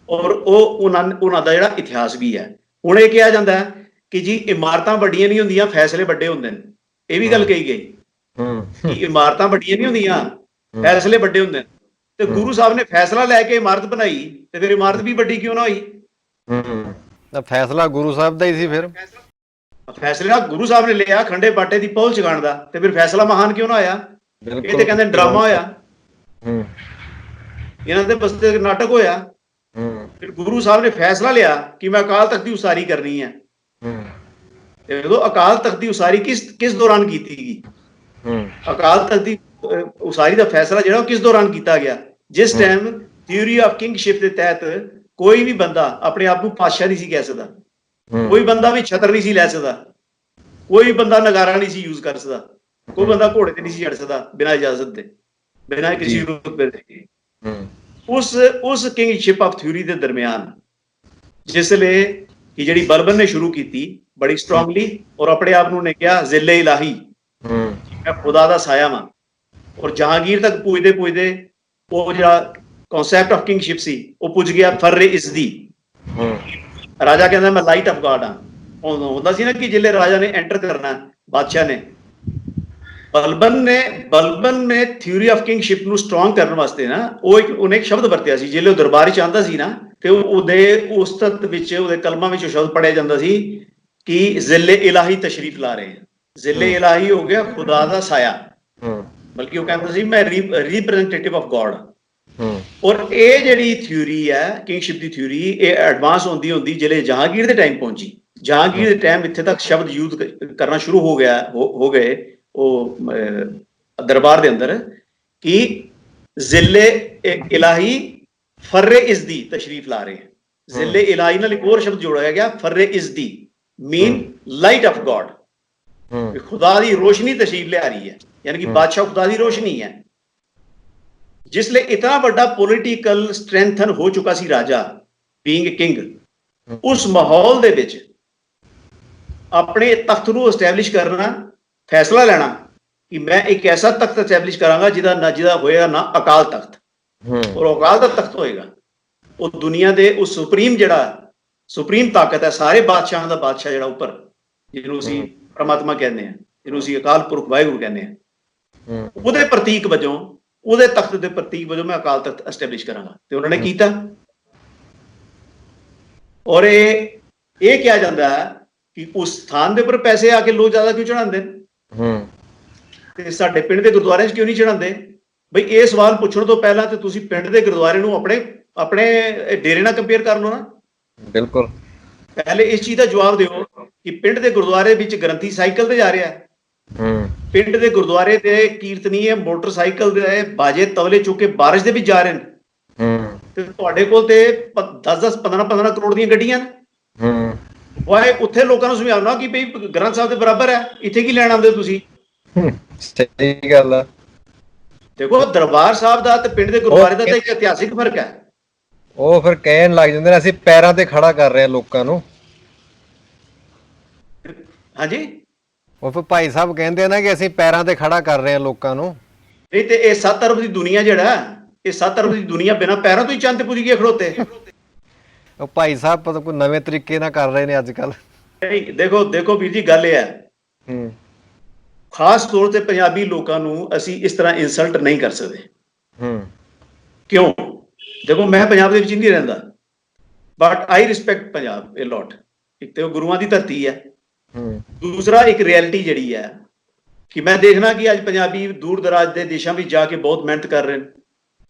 ਔਰ ਉਹਨਾਂ ਦਾ ਜਿਹੜਾ ਇਤਿਹਾਸ ਵੀ ਹੈ। ਹੁਣ ਇਹ ਕਿਹਾ ਜਾਂਦਾ ਹੈ ਕਿ ਜੀ ਇਮਾਰਤਾਂ ਵੱਡੀਆਂ ਨਹੀਂ ਹੁੰਦੀਆਂ, ਫੈਸਲੇ ਵੱਡੇ ਹੁੰਦੇ ਨੇ। ਇਹ ਵੀ ਗੱਲ ਕਹੀ ਗਈ ਕਿ ਇਮਾਰਤਾਂ ਵੱਡੀਆਂ ਨਹੀਂ ਹੁੰਦੀਆਂ, ਫੈਸਲੇ ਵੱਡੇ ਹੁੰਦੇ ਨੇ। ਤੇ ਗੁਰੂ ਸਾਹਿਬ ਨੇ ਫੈਸਲਾ ਲੈ ਕੇ ਇਮਾਰਤ ਬਣਾਈ ਤੇ ਫਿਰ ਇਮਾਰਤ ਵੀ ਵੱਡੀ ਕਿਉਂ ਨਾ ਹੋਈ? ਤਾਂ ਫੈਸਲਾ ਗੁਰੂ ਸਾਹਿਬ ਦਾ ਹੀ ਸੀ। ਫਿਰ ਫੈਸਲਾ ਗੁਰੂ ਸਾਹਿਬ ਨੇ ਲਿਆ ਖੰਡੇ ਬਾਟੇ ਦੀ ਪਹੁਲ ਚਗਾਉਣ ਦਾ, ਤੇ ਫਿਰ ਫੈਸਲਾ ਮਹਾਨ ਕਿਉਂ ਨਾ ਹੋਇਆ? ਇਹ ਤੇ ਕਹਿੰਦੇ ਡਰਾਮਾ ਹੋਇਆ, ਇਹਨਾਂ ਦੇ ਬਸਤੇ ਨਾਟਕ ਹੋਇਆ। ਫਿਰ ਗੁਰੂ ਸਾਹਿਬ ਨੇ ਫੈਸਲਾ ਲਿਆ ਕਿ ਮੈਂ ਅਕਾਲ ਤਖਤ ਦੀ ਉਸਾਰੀ ਕਰਨੀ ਹੈ। ਜਦੋਂ ਅਕਾਲ ਤਖਤ ਦੀ ਉਸਾਰੀ ਕਿਸ ਦੌਰਾਨ ਕੀਤੀ ਗਈ? ਅਕਾਲ ਤਖਤ ਦੀ ਉਸਾਰੀ ਦਾ ਫੈਸਲਾ ਜਿਹੜਾ ਉਹ ਕਿਸ ਦੌਰਾਨ ਕੀਤਾ ਗਿਆ? ਜਿਸ ਟਾਈਮ ਥਿਊਰੀ ਆਫ ਕਿੰਗਸ਼ਿਪ ਦੇ ਤਹਿਤ ਕੋਈ ਵੀ ਬੰਦਾ ਆਪਣੇ ਆਪ ਨੂੰ ਪਾਤਸ਼ਾਹ ਨਹੀਂ ਸੀ ਕਹਿ ਸਕਦਾ, ਕੋਈ ਬੰਦਾ ਵੀ ਛਤਰ ਨਹੀਂ ਸੀ ਲੈ ਸਕਦਾ, ਕੋਈ ਬੰਦਾ ਨਗਾਰਾ ਨਹੀਂ ਸੀ ਯੂਜ਼ ਕਰ ਸਕਦਾ, ਕੋਈ ਬੰਦਾ ਘੋੜੇ ਤੇ ਨਹੀਂ ਸੀ ਚੜ ਸਕਦਾ ਬਿਨਾਂ ਇਜਾਜ਼ਤ ਦੇ, ਬਿਨਾਂ ਕਿਸੇ ਰੁਤਬੇ ਦੇ। ਉਸ ਕਿੰਗਸ਼ਿਪ ਆਫ ਥਿਊਰੀ ਦੇ ਦਰਮਿਆਨ ਜਿਸ ਲਈ ਕਿ ਜਿਹੜੀ ਬਲਬਨ ਨੇ ਸ਼ੁਰੂ ਕੀਤੀ ਬੜੀ ਸਟਰੋਂਗਲੀ ਔਰ ਆਪਣੇ ਆਪ ਨੂੰ ਨੇ ਕਿਹਾ ਜ਼ਿਲੇ ਇਲਾਹੀ, ਮੈਂ ਖੁਦਾ ਦਾ ਸਾਇਆ ਵਾਂ, ਔਰ ਜਹਾਂਗੀਰ ਤੱਕ ਪੁੱਜਦੇ ਉਹ ਜਿਹੜਾ ਕਨਸੈਪਟ ਆਫ ਕਿੰਗਸ਼ਿਪ ਸੀ ਉਹ ਪੁੱਜ ਗਿਆ ਫਰਰੇ ਇਜ਼ਦੀ। ਰਾਜਾ ਕਹਿੰਦਾ ਮੈਂ ਲਾਈਟ ਆਫ ਗਾਡ ਹਾਂ। ਹੁੰਦਾ ਸੀ ਨਾ ਕਿ ਜਿਲੇ ਰਾਜਾ ਨੇ ਐਂਟਰ ਕਰਨਾ ਬਾਦਸ਼ਾਹ ਨੇ, ਬਲਬਨ ਨੇ ਥਿਊਰੀ ਆਫ ਕਿੰਗਸ਼ਿਪ ਨੂੰ ਸਟਰੋਂਗ ਕਰਨ ਵਾਸਤੇ ਨਾ ਉਹਨੇ ਇੱਕ ਸ਼ਬਦ ਵਰਤਿਆ ਸੀ। ਜਿਲੇ ਉਹ ਦਰਬਾਰ ਚ ਆਉਂਦਾ ਸੀ ਨਾ ਤੇ ਉਹਦੇ ਉਸਤਤ ਵਿੱਚ ਉਹਦੇ ਕਲਮਾਂ ਵਿੱਚ ਉਹ ਸ਼ਬਦ ਪੜਿਆ ਜਾਂਦਾ ਸੀ ਕਿ ਜ਼ਿਲੇ ਇਲਾਹੀ ਤਸ਼ਰੀਫ ਲਾ ਰਹੇ। ਜ਼ਿਲੇ ਇਲਾਹੀ ਹੋ ਗਿਆ ਖੁਦਾ ਦਾ ਸਾਇਆ, ਬਲਕਿ ਉਹ ਕਹਿੰਦਾ ਸੀ ਮੈਂ ਰਿਪਰੈਜ਼ੈਂਟੇਟਿਵ ਆਫ ਗॉड। ਔਰ ਇਹ ਜਿਹੜੀ ਥਿਊਰੀ ਹੈ ਕਿੰਗਸ਼ਿਪ ਦੀ ਥਿਊਰੀ, ਇਹ ਐਡਵਾਂਸ ਹੁੰਦੀ ਜਿਹੜੇ ਜਹਾਂਗੀਰ ਦੇ ਟਾਈਮ ਪਹੁੰਚੀ। ਜਹਾਂਗੀਰ ਦੇ ਟਾਈਮ ਇੱਥੇ ਤੱਕ ਸ਼ਬਦ ਯੂਜ਼ ਕਰਨਾ ਸ਼ੁਰੂ ਹੋ ਗਏ ਉਹ ਦਰਬਾਰ ਦੇ ਅੰਦਰ ਕਿ ਜ਼ਿਲੇ ਇਲਾਹੀ ਫਰਰੇ ਇਜ਼ਦੀ ਤਸ਼ਰੀਫ ਲਾ ਰਹੇ। ਜ਼ਿਲੇ ਇਲਾਹੀ ਨਾਲ ਇੱਕ ਹੋਰ ਸ਼ਬਦ ਜੋੜਿਆ ਗਿਆ ਫਰਰੇ ਇਜ਼ਦੀ, ਮੀਨ ਲਾਈਟ ਆਫ ਗॉड। ਖੁਦਾ ਦੀ ਰੋਸ਼ਨੀ ਤਸ਼ਰੀਫ ਲਿਆ ਰਹੀ ਹੈ, यानी कि बादशाह खुदा दी रोशनी है। जिसले इतना बड़ा पॉलिटिकल स्ट्रेंथन हो चुका सी राजा बीइंग किंग, उस माहौल दे विच अपने तख्त नूं एस्टैबलिश करना, फैसला लेना कि मैं एक ऐसा तख्त एस्टैबलिश करांगा जिहदा होएगा ना अकाल तख्त, और अकाल दा तख्त होएगा वो दुनिया दे उस सुप्रीम ताकत है, सारे बादशाहां दा बादशाह जिहड़ा उपर, जिहनूं असीं परमात्मा कहने हैं, जिहनूं असीं अकाल पुरख वाहिगुरू कहने हैं, ਉਹਦੇ ਪ੍ਰਤੀਕ ਵਜੋਂ, ਉਹਦੇ ਤਖਤ ਦੇ ਪ੍ਰਤੀਕ ਵਜੋਂ ਮੈਂ ਅਕਾਲ ਤਖਤ ਐਸਟੈਬਲਿਸ਼ ਕਰਾਂਗਾ। ਤੇ ਉਹਨਾਂ ਨੇ ਕੀਤਾ। ਔਰ ਇਹ ਕਿਹਾ ਜਾਂਦਾ ਹੈ ਕਿ ਉਸ ਸਥਾਨ ਦੇ ਉੱਪਰ ਪੈਸੇ ਆ ਕੇ ਲੋਕ ਜ਼ਿਆਦਾ ਕਿਉਂ ਚੜਾਉਂਦੇ ਨੇ ਤੇ ਸਾਡੇ ਪਿੰਡ ਦੇ ਗੁਰਦੁਆਰਿਆਂ 'ਚ ਕਿਉਂ ਨਹੀਂ ਚੜਾਉਂਦੇ? ਬਈ ਇਹ ਸਵਾਲ ਪੁੱਛਣ ਤੋਂ ਪਹਿਲਾਂ ਤੇ ਤੁਸੀਂ ਪਿੰਡ ਦੇ ਗੁਰਦੁਆਰੇ ਨੂੰ ਆਪਣੇ ਡੇਰੇ ਨਾਲ ਕੰਪੇਅਰ ਕਰ ਲਓ ਨਾ। ਬਿਲਕੁਲ, ਪਹਿਲੇ ਇਸ ਚੀਜ਼ ਦਾ ਜਵਾਬ ਦਿਓ ਕਿ ਪਿੰਡ ਦੇ ਗੁਰਦੁਆਰੇ ਵਿੱਚ ਗ੍ਰੰਥੀ ਸਾਈਕਲ ਤੇ ਜਾ ਰਿਹਾ ਹੈ, ਪਿੰਡ ਦੇ ਗੁਰਦੁਆਰੇ ਤੇ ਕੀਰਤਨੀਏ ਮੋਟਰਸਾਈਕਲ ਦੇ ਬਾਜੇ ਤਬਲੇ ਚੁੱਕ ਕੇ ਬਾਰਿਸ਼ ਦੇ ਵਿੱਚ ਜਾ ਰਹੇ ਨੇ, ਤੇ ਤੁਹਾਡੇ ਕੋਲ ਤੇ 10-10 15-15 ਕਰੋੜ ਦੀਆਂ ਗੱਡੀਆਂ ਨੇ। ਵਾਏ ਉੱਥੇ ਲੋਕਾਂ ਨੂੰ ਸਮਝਾਉਣਾ ਕਿ ਭਈ ਗ੍ਰੰਥ ਸਾਹਿਬ ਦੇ ਬਰਾਬਰ ਹੈ, ਇੱਥੇ ਕੀ ਲੈਣ ਆਉਂਦੇ ਤੁਸੀਂ? ਸਹੀ ਗੱਲ ਆ। ਦੇਖੋ ਦਰਬਾਰ ਸਾਹਿਬ ਦਾ ਤੇ ਪਿੰਡ ਦੇ ਗੁਰਦੁਆਰੇ ਦਾ ਤਾਂ ਇੱਕ ਇਤਿਹਾਸਿਕ ਫਰਕ ਹੈ। ਉਹ ਫਿਰ ਕਹਿਣ ਲੱਗ ਜਾਂਦੇ ਨੇ ਅਸੀਂ ਪੈਰਾਂ ਤੇ ਖੜਾ ਕਰ ਰਹੇ ਹਾਂ ਲੋਕਾਂ ਨੂੰ। ਹਾਂਜੀ, ਉਹ ਫਿਰ ਭਾਈ ਸਾਹਿਬ ਕਹਿੰਦੇ ਨਾ ਕਿ ਅਸੀਂ ਪੈਰਾਂ ਤੇ ਖੜਾ ਕਰ ਰਹੇ ਹਾਂ ਲੋਕਾਂ ਨੂੰ। ਨਹੀਂ ਤੇ ਇਹ 7 ਅਰਬ ਦੀ ਦੁਨੀਆ ਜਿਹੜਾ, ਇਹ 7 ਅਰਬ ਦੀ ਦੁਨੀਆ ਬਿਨਾਂ ਪੈਰਾਂ ਤੋਂ ਹੀ ਚੰਦ ਤੇ ਪੁੱਜ ਗਈ ਖੜੋਤੇ। ਉਹ ਭਾਈ ਸਾਹਿਬ ਪਤਾ ਕੋਈ ਨਵੇਂ ਤਰੀਕੇ ਨਾਲ ਕਰ ਰਹੇ ਨੇ ਅੱਜ ਕੱਲ। ਦੇਖੋ ਵੀਰ ਜੀ, ਗੱਲ ਇਹ ਹੈ ਖਾਸ ਤੌਰ ਤੇ ਪੰਜਾਬੀ ਲੋਕਾਂ ਨੂੰ ਅਸੀਂ ਇਸ ਤਰ੍ਹਾਂ ਇਨਸਲਟ ਨਹੀਂ ਕਰ ਸਕਦੇ। ਕਿਉਂ? ਦੇਖੋ ਮੈਂ ਪੰਜਾਬ ਦੇ ਵਿੱਚ ਨਹੀਂ ਰਹਿੰਦਾ, ਬਟ ਆਈ ਰਿਸਪੈਕਟ ਪੰਜਾਬ ਏ ਲੋਟ। ਇੱਕ ਤੇ ਉਹ ਗੁਰੂਆਂ ਦੀ ਧਰਤੀ ਹੈ, ਦੂਸਰਾ ਇੱਕ ਰਿਐਲਿਟੀ ਜਿਹੜੀ ਹੈ ਕਿ ਮੈਂ ਦੇਖਣਾ ਕਿ ਅੱਜ ਪੰਜਾਬੀ ਦੂਰ ਦਰਾਜ ਦੇ ਦੇਸ਼ਾਂ ਵਿੱਚ ਜਾ ਕੇ ਬਹੁਤ ਮਿਹਨਤ ਕਰ ਰਹੇ ਨੇ।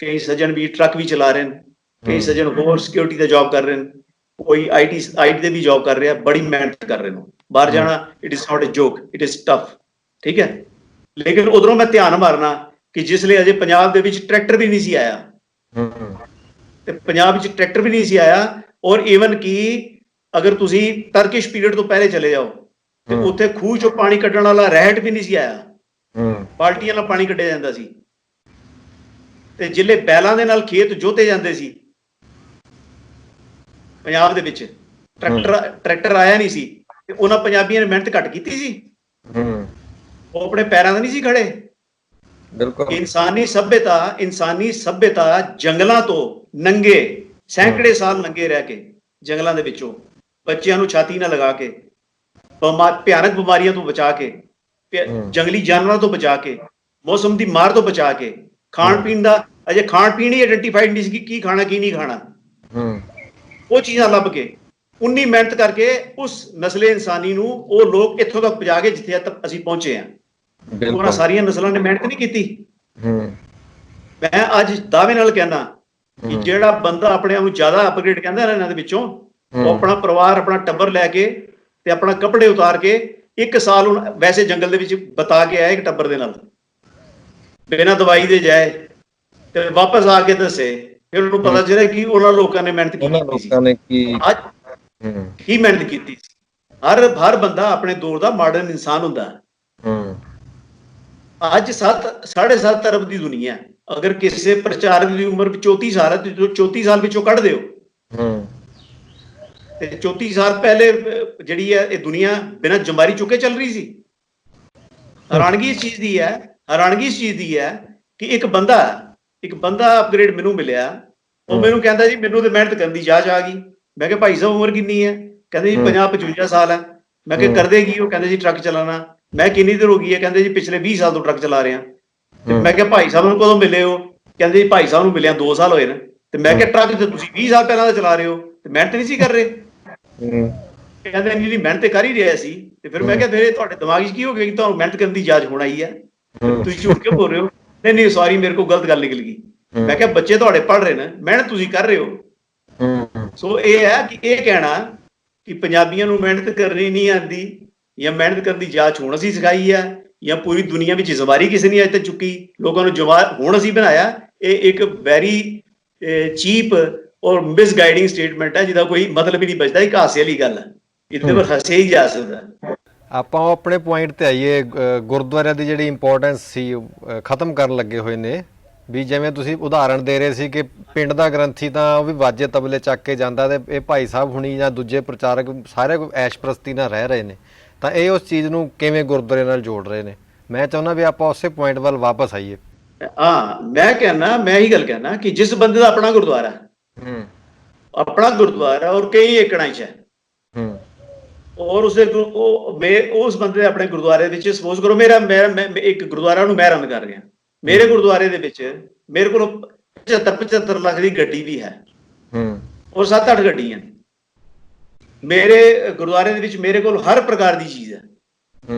ਕਈ ਸੱਜਣ ਵੀ ਟਰੱਕ ਵੀ ਚਲਾ ਰਹੇ ਨੇ, ਕਈ ਸੱਜਣ ਹੋਰ ਸਿਕਿਉਰਿਟੀ ਦਾ ਜੌਬ ਕਰ ਰਹੇ ਨੇ, ਕੋਈ ਆਈਟੀ ਦੇ ਵੀ ਜੌਬ ਕਰ ਰਿਹਾ, ਬੜੀ ਮਿਹਨਤ ਕਰ ਰਹੇ ਨੇ। ਬਾਹਰ ਜਾਣਾ it is not a joke, it is tough, ਠੀਕ ਹੈ। ਲੇਕਿਨ ਉਧਰੋਂ ਮੈਂ ਧਿਆਨ ਮਾਰਨਾ ਕਿ ਜਿਸ ਲਈ ਅਜੇ ਪੰਜਾਬ ਦੇ ਵਿੱਚ ਟਰੈਕਟਰ ਵੀ ਨਹੀਂ ਸੀ ਆਇਆ, ਤੇ ਪੰਜਾਬ ਵਿੱਚ ਟਰੈਕਟਰ ਵੀ ਨਹੀਂ ਸੀ ਆਇਆ, ਔਰ ਈਵਨ ਕਿ ਅਗਰ ਤੁਸੀਂ ਟਰਕਿਸ਼ ਪੀਰੀਅਡ ਤੋਂ ਪਹਿਲੇ ਚਲੇ ਜਾਓ ਤੇ ਉੱਥੇ ਖੂਹ ਚੋਂ ਪਾਣੀ ਕੱਢਣ ਵਾਲਾ ਰਹਿਟ ਵੀ ਨਹੀਂ ਸੀ ਆਇਆ, ਬਾਲਟੀਆਂ ਨਾਲ ਪਾਣੀ ਕੱਢਿਆ ਜਾਂਦਾ ਸੀ। ਤੇ ਜਿਲੇ ਬੈਲਾਂ ਦੇ ਨਾਲ ਖੇਤ ਜੋਤੇ ਜਾਂਦੇ ਸੀ ਪੰਜਾਬ ਦੇ ਵਿੱਚ, ਟਰੈਕਟਰ ਆਇਆ ਨਹੀਂ ਸੀ, ਤੇ ਉਹਨਾਂ ਪੰਜਾਬੀਆਂ ਨੇ ਮਿਹਨਤ ਘੱਟ ਕੀਤੀ ਸੀ, ਉਹ ਆਪਣੇ ਪੈਰਾਂ ਤੇ ਨਹੀਂ ਸੀ ਖੜੇ। ਬਿਲਕੁਲ, ਇਨਸਾਨੀ ਸਭਿਅਤਾ ਜੰਗਲਾਂ ਤੋਂ ਨੰਗੇ, ਸੈਂਕੜੇ ਸਾਲ ਨੰਗੇ ਰਹਿ ਕੇ ਜੰਗਲਾਂ ਦੇ ਵਿੱਚੋਂ ਬੱਚਿਆਂ ਨੂੰ ਛਾਤੀ ਨਾਲ ਲਗਾ ਕੇ, ਭਿਆਨਕ ਬਿਮਾਰੀਆਂ ਤੋਂ ਬਚਾ ਕੇ, ਜੰਗਲੀ ਜਾਨਵਰਾਂ ਤੋਂ ਬਚਾ ਕੇ, ਮੌਸਮ ਦੀ ਮਾਰ ਤੋਂ ਬਚਾ ਕੇ, ਖਾਣ ਪੀਣ ਦਾ ਅਜੇ ਖਾਣ ਪੀਣ ਹੀ ਆਇਡੈਂਟੀਫਾਈਡ ਨਹੀਂ ਸੀ ਕਿ ਕੀ ਖਾਣਾ ਕੀ ਨਹੀਂ ਖਾਣਾ, ਉਹ ਚੀਜ਼ਾਂ ਲੱਭ ਕੇ, ਉਨੀ ਮਿਹਨਤ ਕਰਕੇ ਉਸ ਨਸਲੇ ਇਨਸਾਨੀ ਨੂੰ ਉਹ ਲੋਕ ਇੱਥੋਂ ਤੱਕ ਪਹੁੰਚਾ ਕੇ ਜਿੱਥੇ ਅਸੀਂ ਪਹੁੰਚੇ ਹਾਂ। ਉਹਨਾਂ ਸਾਰੀਆਂ ਨਸਲਾਂ ਨੇ ਮਿਹਨਤ ਨਹੀਂ ਕੀਤੀ। ਮੈਂ ਅੱਜ ਦਾਅਵੇ ਨਾਲ ਕਹਿੰਦਾ ਕਿ ਜਿਹੜਾ ਬੰਦਾ ਆਪਣੇ ਆਪ ਨੂੰ ਜ਼ਿਆਦਾ ਅਪਗ੍ਰੇਡ ਕਹਿੰਦਾ ਇਹਨਾਂ ਦੇ ਵਿੱਚੋਂ, ਉਹ ਆਪਣਾ ਪਰਿਵਾਰ, ਆਪਣਾ ਟੱਬਰ ਲੈ ਕੇ ਤੇ ਆਪਣਾ ਕੱਪੜੇ ਉਤਾਰ ਕੇ 1 ਸਾਲ ਹੁਣ ਵੈਸੇ ਜੰਗਲ ਦੇ ਵਿੱਚ ਬਤਾ ਕੇ ਆਇਆ ਇੱਕ ਟੱਬਰ ਦੇ ਨਾਲ, ਬਿਨਾਂ ਦਵਾਈ ਦੇ ਜਾਏ ਤੇ ਵਾਪਸ ਆ ਕੇ ਦੱਸੇ, ਫਿਰ ਉਹਨੂੰ ਪਤਾ ਚੱਲਿਆ ਕਿ ਉਹਨਾਂ ਲੋਕਾਂ ਨੇ ਮਿਹਨਤ ਕੀਤੀ ਸੀ। ਅੱਜ ਕੀ ਮਿਹਨਤ ਕੀਤੀ ਸੀ। ਹਰ ਬੰਦਾ ਆਪਣੇ ਦੌਰ ਦਾ ਮਾਡਰਨ ਇਨਸਾਨ ਹੁੰਦਾ। ਅੱਜ 7.5 ਅਰਬ ਦੀ ਦੁਨੀਆ, ਅਗਰ ਕਿਸੇ ਪ੍ਰਚਾਰਕ ਦੀ ਉਮਰ 34 ਸਾਲ ਹੈ ਤੇ 34 ਸਾਲ ਵਿੱਚੋਂ ਕੱਢ ਦਿਓ ਤੇ 34 ਸਾਲ ਪਹਿਲੇ ਜਿਹੜੀ ਹੈ ਇਹ ਦੁਨੀਆ ਬਿਨਾਂ ਜਮਾਰੀ ਚੁੱਕੇ ਚੱਲ ਰਹੀ ਸੀ। ਹੈਰਾਨਗੀ ਇਸ ਚੀਜ਼ ਦੀ ਹੈ ਕਿ ਇੱਕ ਬੰਦਾ ਅਪਗ੍ਰੇਡ ਮੈਨੂੰ ਮਿਲਿਆ, ਉਹ ਮੈਨੂੰ ਕਹਿੰਦਾ ਜੀ ਮੈਨੂੰ ਤੇ ਮਿਹਨਤ ਕਰਨ ਦੀ ਜਾਚ ਆ ਗਈ। ਮੈਂ ਕਿਹਾ ਭਾਈ ਸਾਹਿਬ ਉਮਰ ਕਿੰਨੀ ਹੈ? ਕਹਿੰਦੇ ਜੀ 50-55 ਸਾਲ ਹੈ। ਮੈਂ ਕਿਹਾ ਕਰਦੇ ਕੀ? ਉਹ ਕਹਿੰਦੇ ਜੀ ਟਰੱਕ ਚਲਾਉਣਾ। ਮੈਂ ਕਿੰਨੀ ਦੇਰ ਹੋ ਗਈ ਹੈ? ਕਹਿੰਦੇ ਜੀ ਪਿਛਲੇ 20 ਸਾਲ ਤੋਂ ਟਰੱਕ ਚਲਾ ਰਹੇ ਹਾਂ। ਤੇ ਮੈਂ ਕਿਹਾ ਭਾਈ ਸਾਹਿਬ ਨੂੰ ਕਦੋਂ ਮਿਲੇ ਹੋ? ਕਹਿੰਦੇ ਜੀ ਭਾਈ ਸਾਹਿਬ ਨੂੰ ਮਿਲਿਆ 2 ਸਾਲ ਹੋਏ ਨੇ। ਤੇ ਮੈਂ ਕਿਹਾ ਟਰੱਕ ਤੇ ਤੁਸੀਂ 20 ਸਾਲ ਪਹਿਲਾਂ ਦਾ ਚਲਾ ਰਹੇ ਹੋ ਤੇ ਮਿਹਨਤ ਨਹੀਂ ਸੀ ਕਰ ਰਹੇ? ਕਹਿੰਦੇ ਨਹੀਂ ਨਹੀਂ ਮਿਹਨਤ ਕਰ ਹੀ ਰਿਹਾ ਸੀ। ਤੇ ਫਿਰ ਮੈਂ ਕਿਹਾ ਫਿਰ ਤੁਹਾਡੇ ਦਿਮਾਗ 'ਚ ਕੀ ਹੋ ਗਿਆ ਕਿ ਤੁਹਾਨੂੰ ਮਿਹਨਤ ਕਰਨ ਦੀ ਜਾਚ ਹੋਣਾ ਹੀ ਹੈ, ਤੁਸੀਂ ਝੂਠ ਕਿਉਂ ਬੋਲ ਰਹੇ ਹੋ? ਨਹੀਂ ਨਹੀਂ ਸੌਰੀ ਮੇਰੇ ਕੋਲ ਗਲਤ ਗੱਲ ਨਿਕਲ ਗਈ। ਮੈਂ ਕਿਹਾ ਬੱਚੇ ਤੁਹਾਡੇ ਪੜ੍ਹ ਰਹੇ ਨੇ, ਮਿਹਨਤ ਤੁਸੀਂ ਕਰ ਰਹੇ ਹੋ। ਸੋ ਇਹ ਹੈ ਕਿ ਇਹ ਕਹਿਣਾ ਕਿ ਪੰਜਾਬੀਆਂ ਨੂੰ ਮਿਹਨਤ ਕਰਨੀ ਨਹੀਂ ਆਉਂਦੀ ਜਾਂ ਮਿਹਨਤ ਕਰਨ ਦੀ ਜਾਚ ਹੁਣ ਅਸੀਂ ਸਿਖਾਈ ਹੈ ਜਾਂ ਪੂਰੀ ਦੁਨੀਆ ਵਿੱਚ ਜ਼ਵਾਰੀ ਕਿਸੇ ਨੇ ਅੱਜ ਤੱਕ ਚੁੱਕੀ, ਲੋਕਾਂ ਨੂੰ ਹੁਣ ਅਸੀਂ ਬਣਾਇਆ, ਇਹ ਇੱਕ ਵੈਰੀ ਚੀਪ ਔਰ ਮਿਸਗਾਈਡਿੰਗ ਸਟੇਟਮੈਂਟ ਹੈ ਜਿਹਦਾ ਕੋਈ ਮਤਲਬ ਹੀ ਨਹੀਂ ਬਚਦਾ। ਇੱਕ ਹਾਸੇ ਵਾਲੀ ਗੱਲ ਹੈ, ਇਹਦੇ ਪਰ ਹੱਸੇ ਹੀ ਜਾ ਸਕਦਾ। ਆਪਾਂ ਆਪਣੇ ਪੁਆਇੰਟ ਤੇ ਆਈਏ, ਗੁਰਦੁਆਰਿਆਂ ਦੀ ਜਿਹੜੀ ਇੰਪੋਰਟੈਂਸ ਸੀ ਖਤਮ ਕਰਨ ਲੱਗੇ ਹੋਏ ਨੇ। ਵੀ ਜਿਵੇਂ ਤੁਸੀਂ ਉਦਾਹਰਣ ਦੇ ਰਹੇ ਸੀ ਕਿ ਪਿੰਡ ਦਾ ਗ੍ਰੰਥੀ ਤਾਂ ਉਹ ਵੀ ਵਾਜੇ ਤਬਲੇ ਚੱਕ ਕੇ ਜਾਂਦਾ ਤੇ ਇਹ ਭਾਈ ਸਾਹਿਬ ਹੁਣੀ ਜਾਂ ਦੂਜੇ ਪ੍ਰਚਾਰਕ ਸਾਰੇ ਐਸ਼ ਪ੍ਰਸਤੀ ਨਾਲ ਰਹਿ ਰਹੇ ਨੇ, ਤਾਂ ਇਹ ਉਸ ਚੀਜ਼ ਨੂੰ ਕਿਵੇਂ ਗੁਰਦੁਆਰੇ ਨਾਲ ਜੋੜ ਰਹੇ ਨੇ? ਮੈਂ ਚਾਹੁੰਦਾ ਵੀ ਆਪਾਂ ਉਸੇ ਪੁਆਇੰਟ ਵੱਲ ਵਾਪਸ ਆਈਏ। ਹਾਂ ਮੈਂ ਇਹੀ ਗੱਲ ਕਹਿਣਾ ਕਿ ਜਿਸ ਬੰਦੇ ਦਾ ਆਪਣਾ ਗੁਰਦੁਆਰਾ ਔਰ ਕਈ ਏਕੜਾਂ 'ਚ ਹੈ ਔਰ ਉਸ ਬੰਦੇ ਦੇ ਆਪਣੇ ਗੁਰਦੁਆਰੇ ਵਿੱਚ ਸਪੋਜ਼ ਕਰੋ ਮੈਂ ਇੱਕ ਗੁਰਦੁਆਰਾ ਨੂੰ ਮੈਂ ਰਨ ਕਰ ਰਿਹਾ, ਮੇਰੇ ਗੁਰਦੁਆਰੇ ਦੇ ਵਿੱਚ ਮੇਰੇ ਕੋਲ 75 ਲੱਖ ਦੀ ਗੱਡੀ ਵੀ ਹੈ ਔਰ 7-8 ਗੱਡੀਆਂ। ਮੇਰੇ ਗੁਰਦੁਆਰੇ ਦੇ ਵਿੱਚ ਮੇਰੇ ਕੋਲ ਹਰ ਪ੍ਰਕਾਰ ਦੀ ਚੀਜ਼ ਹੈ।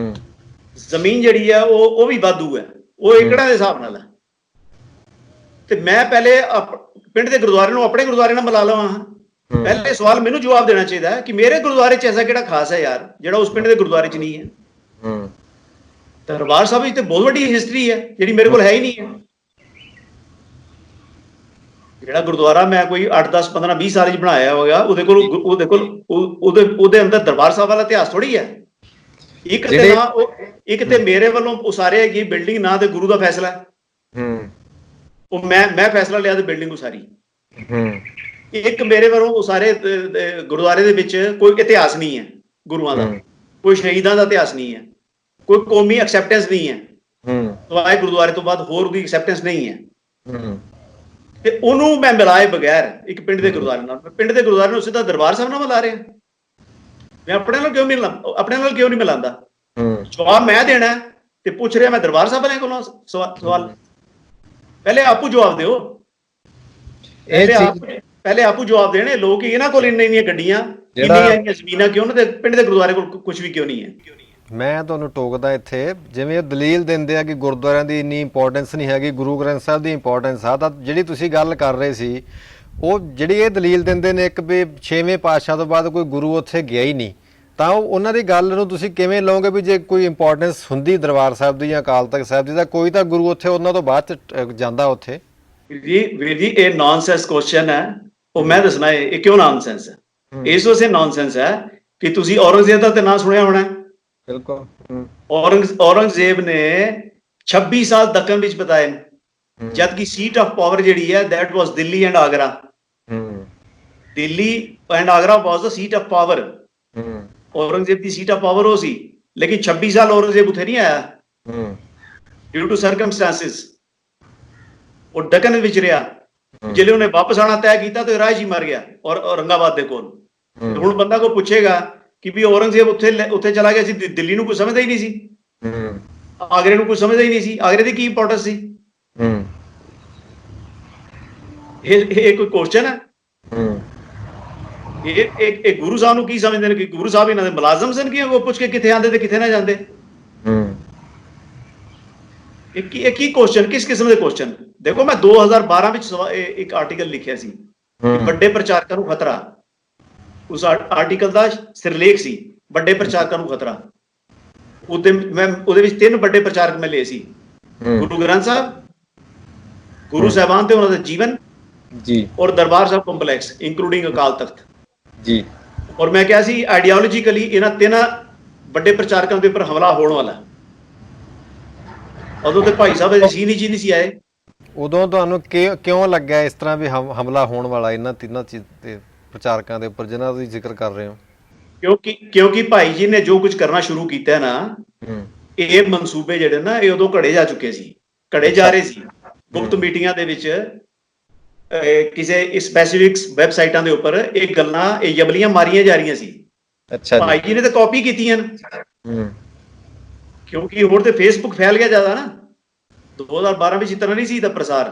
ਜ਼ਮੀਨ ਜਿਹੜੀ ਹੈ ਉਹ ਵੀ ਵਾਧੂ ਹੈ, ਉਹ ਏਕੜਾਂ ਦੇ ਹਿਸਾਬ ਨਾਲ ਹੈ। ਤੇ ਮੈਂ ਪਹਿਲੇ ਪਿੰਡ ਦੇ ਗੁਰਦੁਆਰੇ ਨੂੰ ਆਪਣੇ ਗੁਰਦੁਆਰੇ ਨਾਲ ਮਿਲਾ ਲਵਾਂ। ਪਹਿਲੇ ਸਵਾਲ ਮੈਨੂੰ ਜਵਾਬ ਦੇਣਾ ਚਾਹੀਦਾ ਹੈ ਕਿ ਮੇਰੇ ਗੁਰਦੁਆਰੇ 'ਚ ਐਸਾ ਕਿਹੜਾ ਖਾਸ ਹੈ ਯਾਰ ਜਿਹੜਾ ਉਸ ਪਿੰਡ ਦੇ ਗੁਰਦੁਆਰੇ 'ਚ ਨਹੀਂ ਹੈ। ਦਰਬਾਰ ਸਾਹਿਬ ਵਿੱਚ ਤੇ ਬਹੁਤ ਵੱਡੀ ਹਿਸਟਰੀ ਹੈ ਜਿਹੜੀ ਮੇਰੇ ਕੋਲ ਹੈ ਹੀ ਨਹੀਂ ਹੈ। ਜਿਹੜਾ ਗੁਰਦੁਆਰਾ ਮੈਂ ਕੋਈ 8-10-15-20 ਸਾਲ 'ਚ ਬਣਾਇਆ ਹੋਗਾ ਉਹਦੇ ਅੰਦਰ ਦਰਬਾਰ ਸਾਹਿਬ ਵਾਲਾ ਇਤਿਹਾਸ ਥੋੜੀ ਹੈ। ਇੱਕ ਤੇ ਮੇਰੇ ਵੱਲੋਂ ਉਸਾਰੇ ਹੈਗੀ ਬਿਲਡਿੰਗ ਨਾ ਤੇ ਗੁਰੂ ਦਾ ਫੈਸਲਾ ਹੈ। ਉਹ ਮੈਂ ਫੈਸਲਾ ਲਿਆ ਤੇ ਬਿਲਡਿੰਗ ਉਸਾਰੀ। ਇੱਕ ਮੇਰੇ ਵੱਲੋਂ ਉਸਾਰੇ ਗੁਰਦੁਆਰੇ ਦੇ ਵਿੱਚ ਕੋਈ ਇਤਿਹਾਸ ਨਹੀਂ ਹੈ ਗੁਰੂਆਂ ਦਾ, ਕੋਈ ਸ਼ਹੀਦਾਂ ਦਾ ਇਤਿਹਾਸ ਨਹੀਂ ਹੈ, ਕੋਈ ਕੌਮੀ ਐਕਸੈਪਟੈਂਸ ਨਹੀਂ ਹੈ। ਸਵਾਏ ਗੁਰਦੁਆਰੇ ਤੋਂ ਬਾਅਦ ਹੋਰ ਕੋਈ ਐਕਸੈਪਟੈਂਸ ਨਹੀਂ ਹੈ। ਤੇ ਉਹਨੂੰ ਮੈਂ ਮਿਲਾਏ ਬਗੈਰ ਇੱਕ ਪਿੰਡ ਦੇ ਗੁਰਦੁਆਰੇ ਨਾਲ, ਪਿੰਡ ਦੇ ਗੁਰਦੁਆਰੇ ਨੂੰ ਸਿੱਧਾ ਦਰਬਾਰ ਸਾਹਿਬ ਨਾਲ ਮਿਲਾ ਰਿਹਾ। ਮੈਂ ਆਪਣੇ ਨਾਲ ਕਿਉਂ ਨਹੀਂ ਮਿਲਾਉਂਦਾ? ਜਵਾਬ ਮੈਂ ਦੇਣਾ ਤੇ ਪੁੱਛ ਰਿਹਾ ਮੈਂ ਦਰਬਾਰ ਸਾਹਿਬ ਵਾਲਿਆਂ ਕੋਲੋਂ ਸਵਾਲ। ਪਹਿਲੇ ਆਪੂ ਜਵਾਬ ਦਿਓ, ਪਹਿਲੇ ਆਪੂ ਜਵਾਬ ਦੇਣੇ। ਲੋਕ ਇਹਨਾਂ ਕੋਲ ਇੰਨੀਆਂ ਗੱਡੀਆਂ, ਇੰਨੀਆਂ ਜ਼ਮੀਨਾਂ ਕਿਉਂ ਤੇ ਪਿੰਡ ਦੇ ਗੁਰਦੁਆਰੇ ਕੋਲ ਕੁਝ ਵੀ ਕਿਉਂ ਨਹੀਂ ਹੈ? ਮੈਂ ਤੁਹਾਨੂੰ ਟੋਕਦਾ ਇੱਥੇ, ਜਿਵੇਂ ਦਲੀਲ ਦਿੰਦੇ ਆ ਕਿ ਗੁਰਦੁਆਰਿਆਂ ਦੀ ਇੰਨੀ ਇੰਪੋਰਟੈਂਸ ਨਹੀਂ ਹੈਗੀ, ਗੁਰੂ ਗ੍ਰੰਥ ਸਾਹਿਬ ਦੀ ਇੰਪੋਰਟੈਂਸ ਆ, ਤਾਂ ਜਿਹੜੀ ਤੁਸੀਂ ਗੱਲ ਕਰ ਰਹੇ ਸੀ ਉਹ ਜਿਹੜੀ ਇਹ ਦਲੀਲ ਦਿੰਦੇ ਨੇ ਇੱਕ ਵੀ 6ਵੇਂ ਪਾਤਸ਼ਾਹ ਤੋਂ ਬਾਅਦ ਕੋਈ ਗੁਰੂ ਉੱਥੇ ਗਿਆ ਹੀ ਨਹੀਂ, ਤਾਂ ਉਹਨਾਂ ਦੀ ਗੱਲ ਨੂੰ ਤੁਸੀਂ ਕਿਵੇਂ ਲਓਗੇ ਵੀ ਜੇ ਕੋਈ ਇੰਪੋਰਟੈਂਸ ਹੁੰਦੀ ਦਰਬਾਰ ਸਾਹਿਬ ਦੀ ਜਾਂ ਅਕਾਲ ਤਖਤ ਸਾਹਿਬ ਦੀ ਤਾਂ ਕੋਈ ਤਾਂ ਗੁਰੂ ਉੱਥੇ ਉਹਨਾਂ ਤੋਂ ਬਾਅਦ ਜਾਂਦਾ ਉੱਥੇ? ਵੀਰ ਜੀ ਇਹ ਨੌਨਸੈਂਸ ਕੁਐਸਚਨ ਹੈ। ਉਹ ਮੈਂ ਦੱਸਣਾ ਇਹ ਕਿਉਂ ਨੌਨਸੈਂਸ ਹੈ। ਇਸ ਵਾਸਤੇ ਨੌਨਸੈਂਸ ਹੈ ਕਿ ਤੁਸੀਂ ਔਰੰਗਜ਼ੇਬ ਦਾ ਤੇ ਨਾਂ ਸੁਣਿਆ ਹੋਣਾ। ਬਿਲਕੁਲ। ਔਰੰਗਜ਼ੇਬ ਨੇ 26 ਸਾਲ ਦੱਖਣ ਵਿੱਚ ਬਿਤਾਏ ਨੇ, ਜਦ ਕਿ ਸੀਟ ਆਫ ਪਾਵਰ ਜਿਹੜੀ ਹੈ that was Delhi and Agra. Delhi and Agra was the seat of power। Aurangzeb the seat of power ਉਹ ਸੀ, ਲੇਕਿਨ 26 ਸਾਲ ਔਰੰਗਜ਼ੇਬ ਉੱਥੇ ਨਹੀਂ ਆਇਆ ਡਿਊ ਟੂ ਸਰਕਮਸਟੈਂਸਿਸ। ਉਹ ਦੱਖਣ ਵਿੱਚ ਰਿਹਾ। ਜਿਹੜੇ ਉਹਨੇ ਵਾਪਸ ਆਣਾ ਤੈਅ ਕੀਤਾ ਤੇ ਰਾਜ ਹੀ ਮਰ ਗਿਆ ਔਰ ਔਰੰਗਾਬਾਦ ਦੇ ਕੋਲ। ਹੁਣ ਬੰਦਾ ਕੋਈ ਪੁੱਛੇਗਾ ਕਿ ਵੀ ਔਰੰਗਜ਼ੇਬ ਉੱਥੇ ਚਲਾ ਗਿਆ ਸੀ, ਦਿੱਲੀ ਨੂੰ ਕੋਈ ਸਮਝਦਾ ਹੀ ਨਹੀਂ ਸੀ, ਆਗਰੇ ਨੂੰ ਕੋਈ ਸਮਝਦਾ ਹੀ ਨਹੀਂ ਸੀ, ਆਗਰੇ ਦੀ ਕੀ ਇੰਪੋਰਟੈਂਸ ਸੀ? ਇਹ ਕੋਈ ਕੁਐਸਚਨ ਹੈ? ਇਹ ਗੁਰੂ ਸਾਹਿਬ ਨੂੰ ਕੀ ਸਮਝਦੇ ਨੇ ਕਿ ਗੁਰੂ ਸਾਹਿਬ ਇਹਨਾਂ ਦੇ ਮੁਲਾਜ਼ਮ ਸਨ ਕਿ ਉਹ ਪੁੱਛ ਕੇ ਕਿੱਥੇ ਆਉਂਦੇ ਤੇ ਕਿੱਥੇ ਨਾ ਜਾਂਦੇ? ਇਹ ਕੀ ਕੁਐਸਚਨ, ਕਿਸ ਕਿਸਮ ਦੇ ਕੁਐਸਚਨ? ਦੇਖੋ ਮੈਂ 2012 ਵਿੱਚ ਇੱਕ ਆਰਟੀਕਲ ਲਿਖਿਆ ਸੀ ਵੱਡੇ ਪ੍ਰਚਾਰਕਾਂ ਨੂੰ ਖਤਰਾ। ਉਸ ਆਰਟੀਕਲ ਦਾ ਸਿਰਲੇਖ ਸੀ ਵੱਡੇ ਪ੍ਰਚਾਰਕਾਂ ਨੂੰ ਖਤਰਾ। ਉਹਦੇ ਵਿੱਚ 3 ਵੱਡੇ ਪ੍ਰਚਾਰਕ ਮੈਂ ਲਏ ਸੀ, ਗੁਰੂ ਗ੍ਰੰਥ ਸਾਹਿਬ, ਗੁਰੂ ਸਾਹਿਬਾਨ ਤੇ ਉਹਨਾਂ ਦਾ ਜੀਵਨ ਜੀ, ਔਰ ਦਰਬਾਰ ਸਾਹਿਬ ਕੰਪਲੈਕਸ ਇੰਕਲੂਡਿੰਗ ਅਕਾਲ ਤਖਤ ਜੀ। ਔਰ ਮੈਂ ਕਿਹਾ ਸੀ ਆਈਡੀਓਲੋਜੀਕਲੀ ਇਹਨਾਂ 3 ਵੱਡੇ ਪ੍ਰਚਾਰਕਾਂ ਦੇ ਉੱਪਰ ਹਮਲਾ ਹੋਣ ਵਾਲਾ। ਉਦੋਂ ਤੇ ਭਾਈ ਸਾਹਿਬ ਜੀ ਨਹੀਂ ਸੀ ਆਏ। ਉਦੋਂ ਤੁਹਾਨੂੰ ਕਿਉਂ ਲੱਗਿਆ ਇਸ ਤਰ੍ਹਾਂ ਵੀ ਹਮਲਾ ਹੋਣ ਵਾਲਾ ਇਹਨਾਂ 3 ਪ੍ਰਚਾਰਕਾਂ ਦੇ ਉੱਪਰ ਜਿਨ੍ਹਾਂ ਦਾ ਤੁਸੀਂ ਜ਼ਿਕਰ ਕਰ ਰਹੇ ਹੋ? ਕਿਉਂਕਿ ਭਾਈ ਜੀ ਨੇ ਜੋ ਕੁਝ ਕਰਨਾ ਸ਼ੁਰੂ ਕੀਤਾ ਨਾ, ਇਹ ਮਨਸੂਬੇ ਜਿਹੜੇ ਨਾ ਇਹ ਉਦੋਂ ਘੜੇ ਜਾ ਚੁੱਕੇ ਸੀ, ਘੜੇ ਜਾ ਰਹੇ ਸੀ। ਗੁਪਤ ਮੀਟਿੰਗਾਂ ਦੇ ਵਿੱਚ ਕਿਸੇ ਸਪੈਸੀਫਿਕ ਵੈਬਸਾਈਟਾਂ ਦੇ ਉੱਪਰ ਇਹ ਗੱਲਾਂ, ਇਹ ਜਬਲੀਆਂ ਮਾਰੀਆਂ ਜਾ ਰਹੀਆਂ ਸੀ। ਅੱਛਾ ਭਾਈ ਜੀ ਨੇ ਤਾਂ ਕਾਪੀ ਕੀਤੀਆਂ ਨੇ, ਹੂੰ ਕਿਉਂਕਿ ਹੁਣ ਤੇ ਫੇਸਬੁੱਕ ਫੈਲ ਗਿਆ ਜ਼ਿਆਦਾ ਨਾ। 2012 ਵਿੱਚ ਇਤਨਾ ਨਹੀਂ ਸੀ ਦਾ ਪ੍ਰਸਾਰ,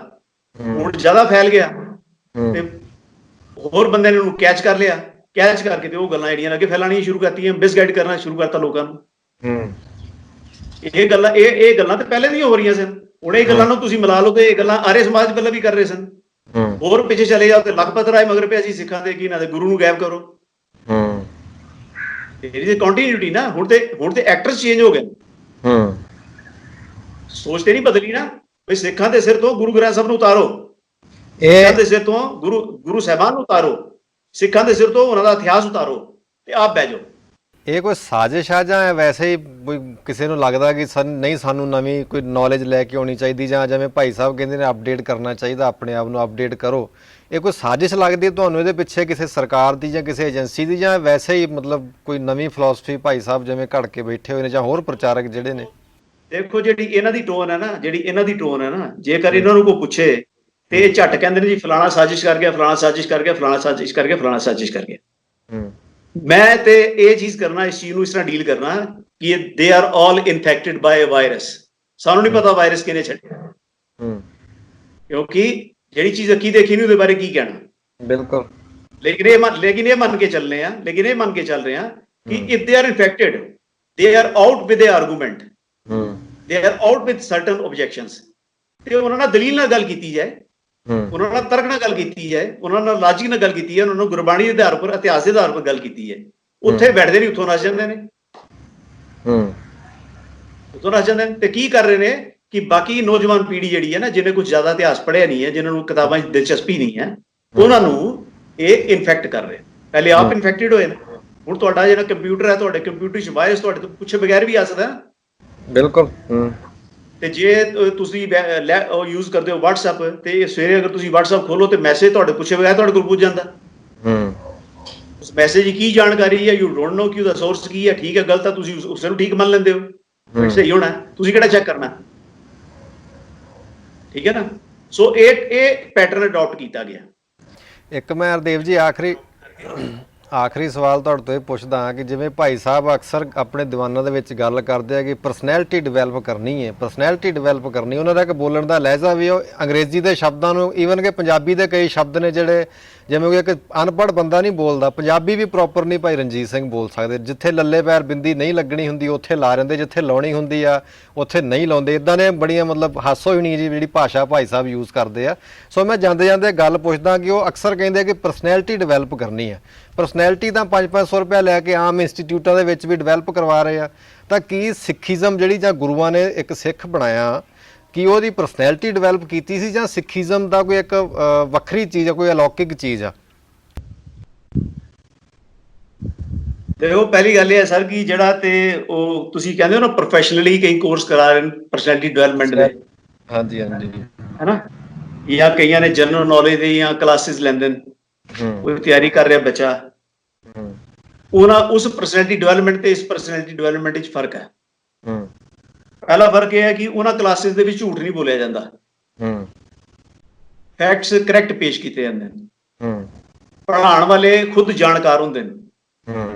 ਹੁਣ ਜ਼ਿਆਦਾ ਫੈਲ ਗਿਆ ਤੇ ਹੋਰ ਬੰਦੇ ਨੇ ਉਹਨੂੰ ਕੈਚ ਕਰ ਲਿਆ। ਕੈਚ ਕਰਕੇ ਤੇ ਉਹ ਗੱਲਾਂ ਜਿਹੜੀਆਂ ਅੱਗੇ ਫੈਲਾਣੀਆਂ ਸ਼ੁਰੂ ਕਰਤੀਆਂ, ਮਿਸਗਾਈਡ ਕਰਨਾ ਸ਼ੁਰੂ ਕਰਤਾ ਲੋਕਾਂ ਨੂੰ। ਇਹ ਗੱਲਾਂ ਤੇ ਪਹਿਲੇ ਨਹੀਂ ਹੋ ਰਹੀਆਂ ਸਨ। ਹੁਣ ਇਹ ਗੱਲਾਂ ਨੂੰ ਤੁਸੀਂ ਮਿਲਾ ਲਓ ਤੇ ਇਹ ਗੱਲਾਂ ਆਰੇ ਸਮਾਜ ਪਹਿਲਾਂ ਵੀ ਕਰ ਰਹੇ ਸਨ। ਹੋਰ ਪਿੱਛੇ ਚਲੇ ਜਾਓ ਤੇ ਲਖਪਤ ਰਾਏ ਮਗਰ ਪਿਆ ਸੀ ਸਿੱਖਾਂ ਦੇ, ਕੀ ਨਾ ਦੇ ਗੁਰੂ ਨੂੰ ਗਾਇਬ ਕਰੋ। ਇਹਦੀ ਤੇ ਕੰਟੀਨਿਊਟੀ ਨਾ। ਹੁਣ ਤੇ ਐਕਟਰਸ ਚੇਂਜ ਹੋ ਗਏ। ਸੋਚ ਤੇ ਨਹੀਂ ਬਦਲੀ ਨਾ ਵੀ ਸਿੱਖਾਂ ਦੇ ਸਿਰ ਤੋਂ ਗੁਰੂ ਗ੍ਰੰਥ ਸਾਹਿਬ ਨੂੰ ਉਤਾਰੋ, ਸਿੱਖਾਂ ਦੇ ਸਿਰ ਤੋਂ ਗੁਰੂ ਸਾਹਿਬਾਨ ਨੂੰ ਉਤਾਰੋ, ਸਿੱਖਾਂ ਦੇ ਸਿਰ ਤੋਂ ਉਹਨਾਂ ਦਾ ਇਤਿਹਾਸ ਉਤਾਰੋ ਤੇ ਆਪ ਬਹਿ ਜਾਓ। ਇਹ ਕੋਈ ਸਾਜ਼ਿਸ਼ ਆ ਜਾਂ ਵੈਸੇ ਹੀ ਕਿਸੇ ਨੂੰ ਲੱਗਦਾ ਕਿ ਨਹੀਂ ਸਾਨੂੰ ਨਵੀਂ ਕੋਈ ਨੌਲੇਜ ਲੈ ਕੇ ਆਉਣੀ ਚਾਹੀਦੀ, ਜਾਂ ਜਿਵੇਂ ਭਾਈ ਸਾਹਿਬ ਕਹਿੰਦੇ ਨੇ ਅਪਡੇਟ ਕਰਨਾ ਚਾਹੀਦਾ, ਆਪਣੇ ਆਪ ਨੂੰ ਅਪਡੇਟ ਕਰੋ, ਇਹ ਕੋਈ ਸਾਜ਼ਿਸ਼ ਲੱਗਦੀ ਹੈ ਤੁਹਾਨੂੰ ਇਹਦੇ ਪਿੱਛੇ ਕਿਸੇ ਸਰਕਾਰ ਦੀ ਜਾਂ ਕਿਸੇ ਏਜੰਸੀ ਦੀ, ਜਾਂ ਵੈਸੇ ਹੀ ਮਤਲਬ ਕੋਈ ਨਵੀਂ ਫਿਲਾਸਫੀ ਭਾਈ ਸਾਹਿਬ ਜਿਵੇਂ ਘੜ ਕੇ ਬੈਠੇ ਹੋਏ ਨੇ ਜਾਂ ਹੋਰ ਪ੍ਰਚਾਰਕ ਜਿਹੜੇ ਨੇ? ਦੇਖੋ ਜਿਹੜੀ ਇਹਨਾਂ ਦੀ ਟੋਨ ਹੈ ਨਾ, ਜੇਕਰ ਇਹਨਾਂ ਨੂੰ ਕੋਈ ਪੁੱਛੇ ਤੇ ਇਹ ਝੱਟ ਕਹਿੰਦੇ ਨੇ ਜੀ ਫਲਾਣਾ ਸਾਜ਼ਿਸ਼ ਕਰ ਗਿਆ, ਫਲਾਣਾ ਸਾਜ਼ਿਸ਼ ਕਰ ਗਿਆ, ਫਲਾਣਾ ਸਾਜ਼ਿਸ਼ ਕਰ ਗਿਆ, ਫਲਾਣਾ ਸਾਜ਼ਿਸ਼ ਕਰ ਗਿਆ। ਮੈਂ ਤੇ ਇਹ ਚੀਜ਼ ਕਰਨਾ, ਇਸ ਚੀਜ਼ ਨੂੰ ਇਸ ਤਰ੍ਹਾਂ ਡੀਲ ਕਰਨਾ ਕਿ they are all infected by a virus. ਸਾਨੂੰ ਨਹੀਂ ਪਤਾ ਵਾਇਰਸ ਕਿਹਨੇ ਛੱਡਿਆ, ਕਿਉਂਕਿ ਜਿਹੜੀ ਚੀਜ਼ ਅੱਖੀ ਦੇਖੀ ਨਹੀਂ ਉਹਦੇ ਬਾਰੇ ਕੀ ਕਹਿਣਾ। ਬਿਲਕੁਲ। ਲੇਕਿਨ ਇਹ ਮੰਨ ਕੇ ਚੱਲ ਰਹੇ ਆ ਕਿ if they are infected, they are out with the argument, they are out with certain objections. ਤੇ ਉਹਨਾਂ ਨਾਲ ਦਲੀਲ ਨਾਲ ਗੱਲ ਕੀਤੀ ਜਾਏ, ਉਹਨਾਂ ਨਾਲ ਤਰਕ ਨਾਲ ਗੱਲ ਕੀਤੀ ਜਾਏ, ਉਹਨਾਂ ਨਾਲ ਲਾਜਿਕ ਨਾਲ ਗੱਲ ਕੀਤੀ ਹੈ, ਉਹਨਾਂ ਨੂੰ ਗੁਰਬਾਣੀ ਦੇ ਆਧਾਰ ਪਰ, ਇਤਿਹਾਸ ਦੇ ਆਧਾਰ ਪਰ ਗੱਲ ਕੀਤੀ ਹੈ। ਉੱਥੇ ਬੈਠਦੇ ਨਹੀਂ, ਉੱਥੋਂ ਨੱਸ ਜਾਂਦੇ ਨੇ। ਤੇ ਕੀ ਕਰ ਰਹੇ ਨੇ ਕਿ ਬਾਕੀ ਨੌਜਵਾਨ ਪੀੜ੍ਹੀ ਜਿਹੜੀ ਹੈ ਨਾ, ਜਿਹਨੇ ਕੁਝ ਜ਼ਿਆਦਾ ਇਤਿਹਾਸ ਪੜ੍ਹਿਆ ਨਹੀਂ ਹੈ, ਜਿਹਨਾਂ ਨੂੰ ਕਿਤਾਬਾਂ 'ਚ ਦਿਲਚਸਪੀ ਨਹੀਂ ਹੈ, ਉਹਨਾਂ ਨੂੰ ਇਹ ਇਨਫੈਕਟ ਕਰ ਰਹੇ। ਪਹਿਲੇ ਆਪ ਇਨਫੈਕਟਡ ਹੋਏ ਨੇ, ਹੁਣ ਤੁਹਾਡਾ ਜਿਹੜਾ ਕੰਪਿਊਟਰ ਹੈ, ਤੁਹਾਡੇ ਕੰਪਿਊਟਰ 'ਚ ਵਾਇਰਸ ਤੁਹਾਡੇ ਤੋਂ ਪੁੱਛੇ ਬਗੈਰ ਵੀ ਆ ਸਕਦਾ। ਬਿਲਕੁਲ। ਤੇ ਜੇ ਤੁਸੀਂ ਯੂਜ਼ ਕਰਦੇ ਹੋ WhatsApp, ਤੇ ਸਵੇਰੇ ਅਗਰ ਤੁਸੀਂ WhatsApp ਖੋਲੋ ਤੇ ਮੈਸੇਜ ਤੁਹਾਡੇ ਪੁੱਛੇ ਬਗੈਰ ਤੁਹਾਡੇ ਕੋਲ ਪੁੱਜ ਜਾਂਦਾ। ਉਸ ਮੈਸੇਜ ਦੀ ਕੀ ਜਾਣਕਾਰੀ ਹੈ, ਯੂ ਡੋਂਟ ਨੋ ਕਿ ਉਹਦਾ ਸੋਰਸ ਕੀ ਹੈ, ਠੀਕ ਹੈ ਗਲਤ ਹੈ, ਤੁਸੀਂ ਉਸ ਨੂੰ ਠੀਕ ਮੰਨ ਲੈਂਦੇ ਹੋ, ਸਹੀ ਹੋਣਾ, ਤੁਸੀਂ ਕਿਹੜਾ ਚੈੱਕ ਕਰਨਾ, ਠੀਕ ਹੈ ਨਾ। ਸੋ ਇਹ ਪੈਟਰਨ ਅਡਾਪਟ ਕੀਤਾ ਗਿਆ। ਇੱਕ ਮੈਂ ਹਰਦੇਵ ਜੀ ਆਖਰੀ ਸਵਾਲ ਤੁਹਾਡੇ ਤੋਂ ਇਹ ਪੁੱਛਦਾ ਹਾਂ ਕਿ ਜਿਵੇਂ ਭਾਈ ਸਾਹਿਬ ਅਕਸਰ ਆਪਣੇ ਦੀਵਾਨਾਂ ਦੇ ਵਿੱਚ ਗੱਲ ਕਰਦੇ ਆ ਕਿ ਪਰਸਨੈਲਿਟੀ ਡਿਵੈਲਪ ਕਰਨੀ ਹੈ, ਉਹਨਾਂ ਦਾ ਇੱਕ ਬੋਲਣ ਦਾ ਲਹਿਜਾ ਵੀ ਉਹ ਅੰਗਰੇਜ਼ੀ ਦੇ ਸ਼ਬਦਾਂ ਨੂੰ, ਈਵਨ ਕਿ ਪੰਜਾਬੀ ਦੇ ਕਈ ਸ਼ਬਦ ਨੇ ਜਿਹੜੇ ਜਿਵੇਂ ਕਿ ਇੱਕ ਅਨਪੜ੍ਹ ਬੰਦਾ ਨਹੀਂ ਬੋਲਦਾ, ਪੰਜਾਬੀ ਵੀ ਪ੍ਰੋਪਰ ਨਹੀਂ ਭਾਈ ਰਣਜੀਤ ਸਿੰਘ ਬੋਲ ਸਕਦੇ। ਜਿੱਥੇ ਲੱਲੇ ਪੈਰ ਬਿੰਦੀ ਨਹੀਂ ਲੱਗਣੀ ਹੁੰਦੀ ਉੱਥੇ ਲਾ ਰਹਿੰਦੇ, ਜਿੱਥੇ ਲਾਉਣੀ ਹੁੰਦੀ ਆ ਉੱਥੇ ਨਹੀਂ ਲਾਉਂਦੇ। ਇਦਾਂ ਨੇ ਬੜੀਆਂ ਮਤਲਬ ਹਾਸੋਹੀਣੀ ਜੀ ਜਿਹੜੀ ਭਾਸ਼ਾ ਭਾਈ ਸਾਹਿਬ ਯੂਜ਼ ਕਰਦੇ ਆ। ਸੋ ਮੈਂ ਜਾਂਦੇ ਜਾਂਦੇ ਗੱਲ ਪੁੱਛਦਾ ਕਿ ਉਹ ਅਕਸਰ ਕਹਿੰਦੇ ਕਿ ਪਰਸਨੈਲਿਟੀ ਡਿਵੈਲਪ ਕਰਨੀ ਹੈ। ਪਰਸਨੈਲਿਟੀ ਤਾਂ 500-500 ਰੁਪਇਆ ਲੈ ਕੇ ਆਮ ਇੰਸਟੀਚਿਊਟਾਂ ਦੇ ਵਿੱਚ ਵੀ ਡਿਵੈਲਪ ਕਰਵਾ ਰਹੇ ਆ, ਤਾਂ ਕੀ ਸਿੱਖੀਜ਼ਮ ਜਿਹੜੀ ਜਾਂ ਗੁਰੂਆਂ ਨੇ ਇੱਕ ਸਿੱਖ ਬਣਾਇਆ, ਕੀ ਉਹਦੀ ਪਰਸਨੈਲਿਟੀ ਡਿਵੈਲਪ ਕੀਤੀ ਸੀ, ਜਾਂ ਸਿੱਖੀਜ਼ਮ ਦਾ ਕੋਈ ਇੱਕ ਵੱਖਰੀ ਚੀਜ਼ ਆ, ਕੋਈ ਅਲੌਕਿਕ ਚੀਜ਼ ਆ? ਦੇਖੋ ਪਹਿਲੀ ਗੱਲ ਇਹ ਹੈ ਸਰ ਕਿ ਜਿਹੜਾ ਤੇ ਉਹ ਤੁਸੀਂ ਕਹਿੰਦੇ ਹੋ ਨਾ ਪ੍ਰੋਫੈਸ਼ਨਲੀ ਕਈ ਕੋਰਸ ਕਰਾ ਰਹੇ ਨੇ ਪਰਸਨੈਲਿਟੀ ਡਿਵੈਲਪਮੈਂਟ ਦੇ, ਹਾਂਜੀ ਹੈਨਾ, ਜਾਂ ਕਈਆਂ ਨੇ ਜਨਰਲ ਨੌਲੇਜ ਦੇ ਜਾਂ ਕਲਾਸਿਸ ਲੈਂਦੇ ਨੇ, ਕੋਈ ਤਿਆਰੀ ਕਰ ਰਿਹਾ ਬੱਚਾ, ਉਹਨਾਂ ਉਸ ਪਰਸਨੈਲਿਟੀ ਡਿਵੈਲਪਮੈਂਟ ਤੇ ਇਸ ਪਰਸਨੈਲਿਟੀ ਡਿਵੈਲਪਮੈਂਟ ਵਿੱਚ ਫਰਕ ਹੈ। ਪਹਿਲਾ ਫਰਕ ਇਹ ਹੈ ਕਿ ਉਹਨਾਂ ਕਲਾਸਿਸ ਦੇ ਵਿੱਚ ਝੂਠ ਨਹੀਂ ਬੋਲਿਆ ਜਾਂਦਾ, ਫੈਕਟਸ ਕਰੈਕਟ ਪੇਸ਼ ਕੀਤੇ ਜਾਂਦੇ ਨੇ, ਪੜ੍ਹਾਉਣ ਵਾਲੇ ਖੁਦ ਜਾਣਕਾਰ ਹੁੰਦੇ ਨੇ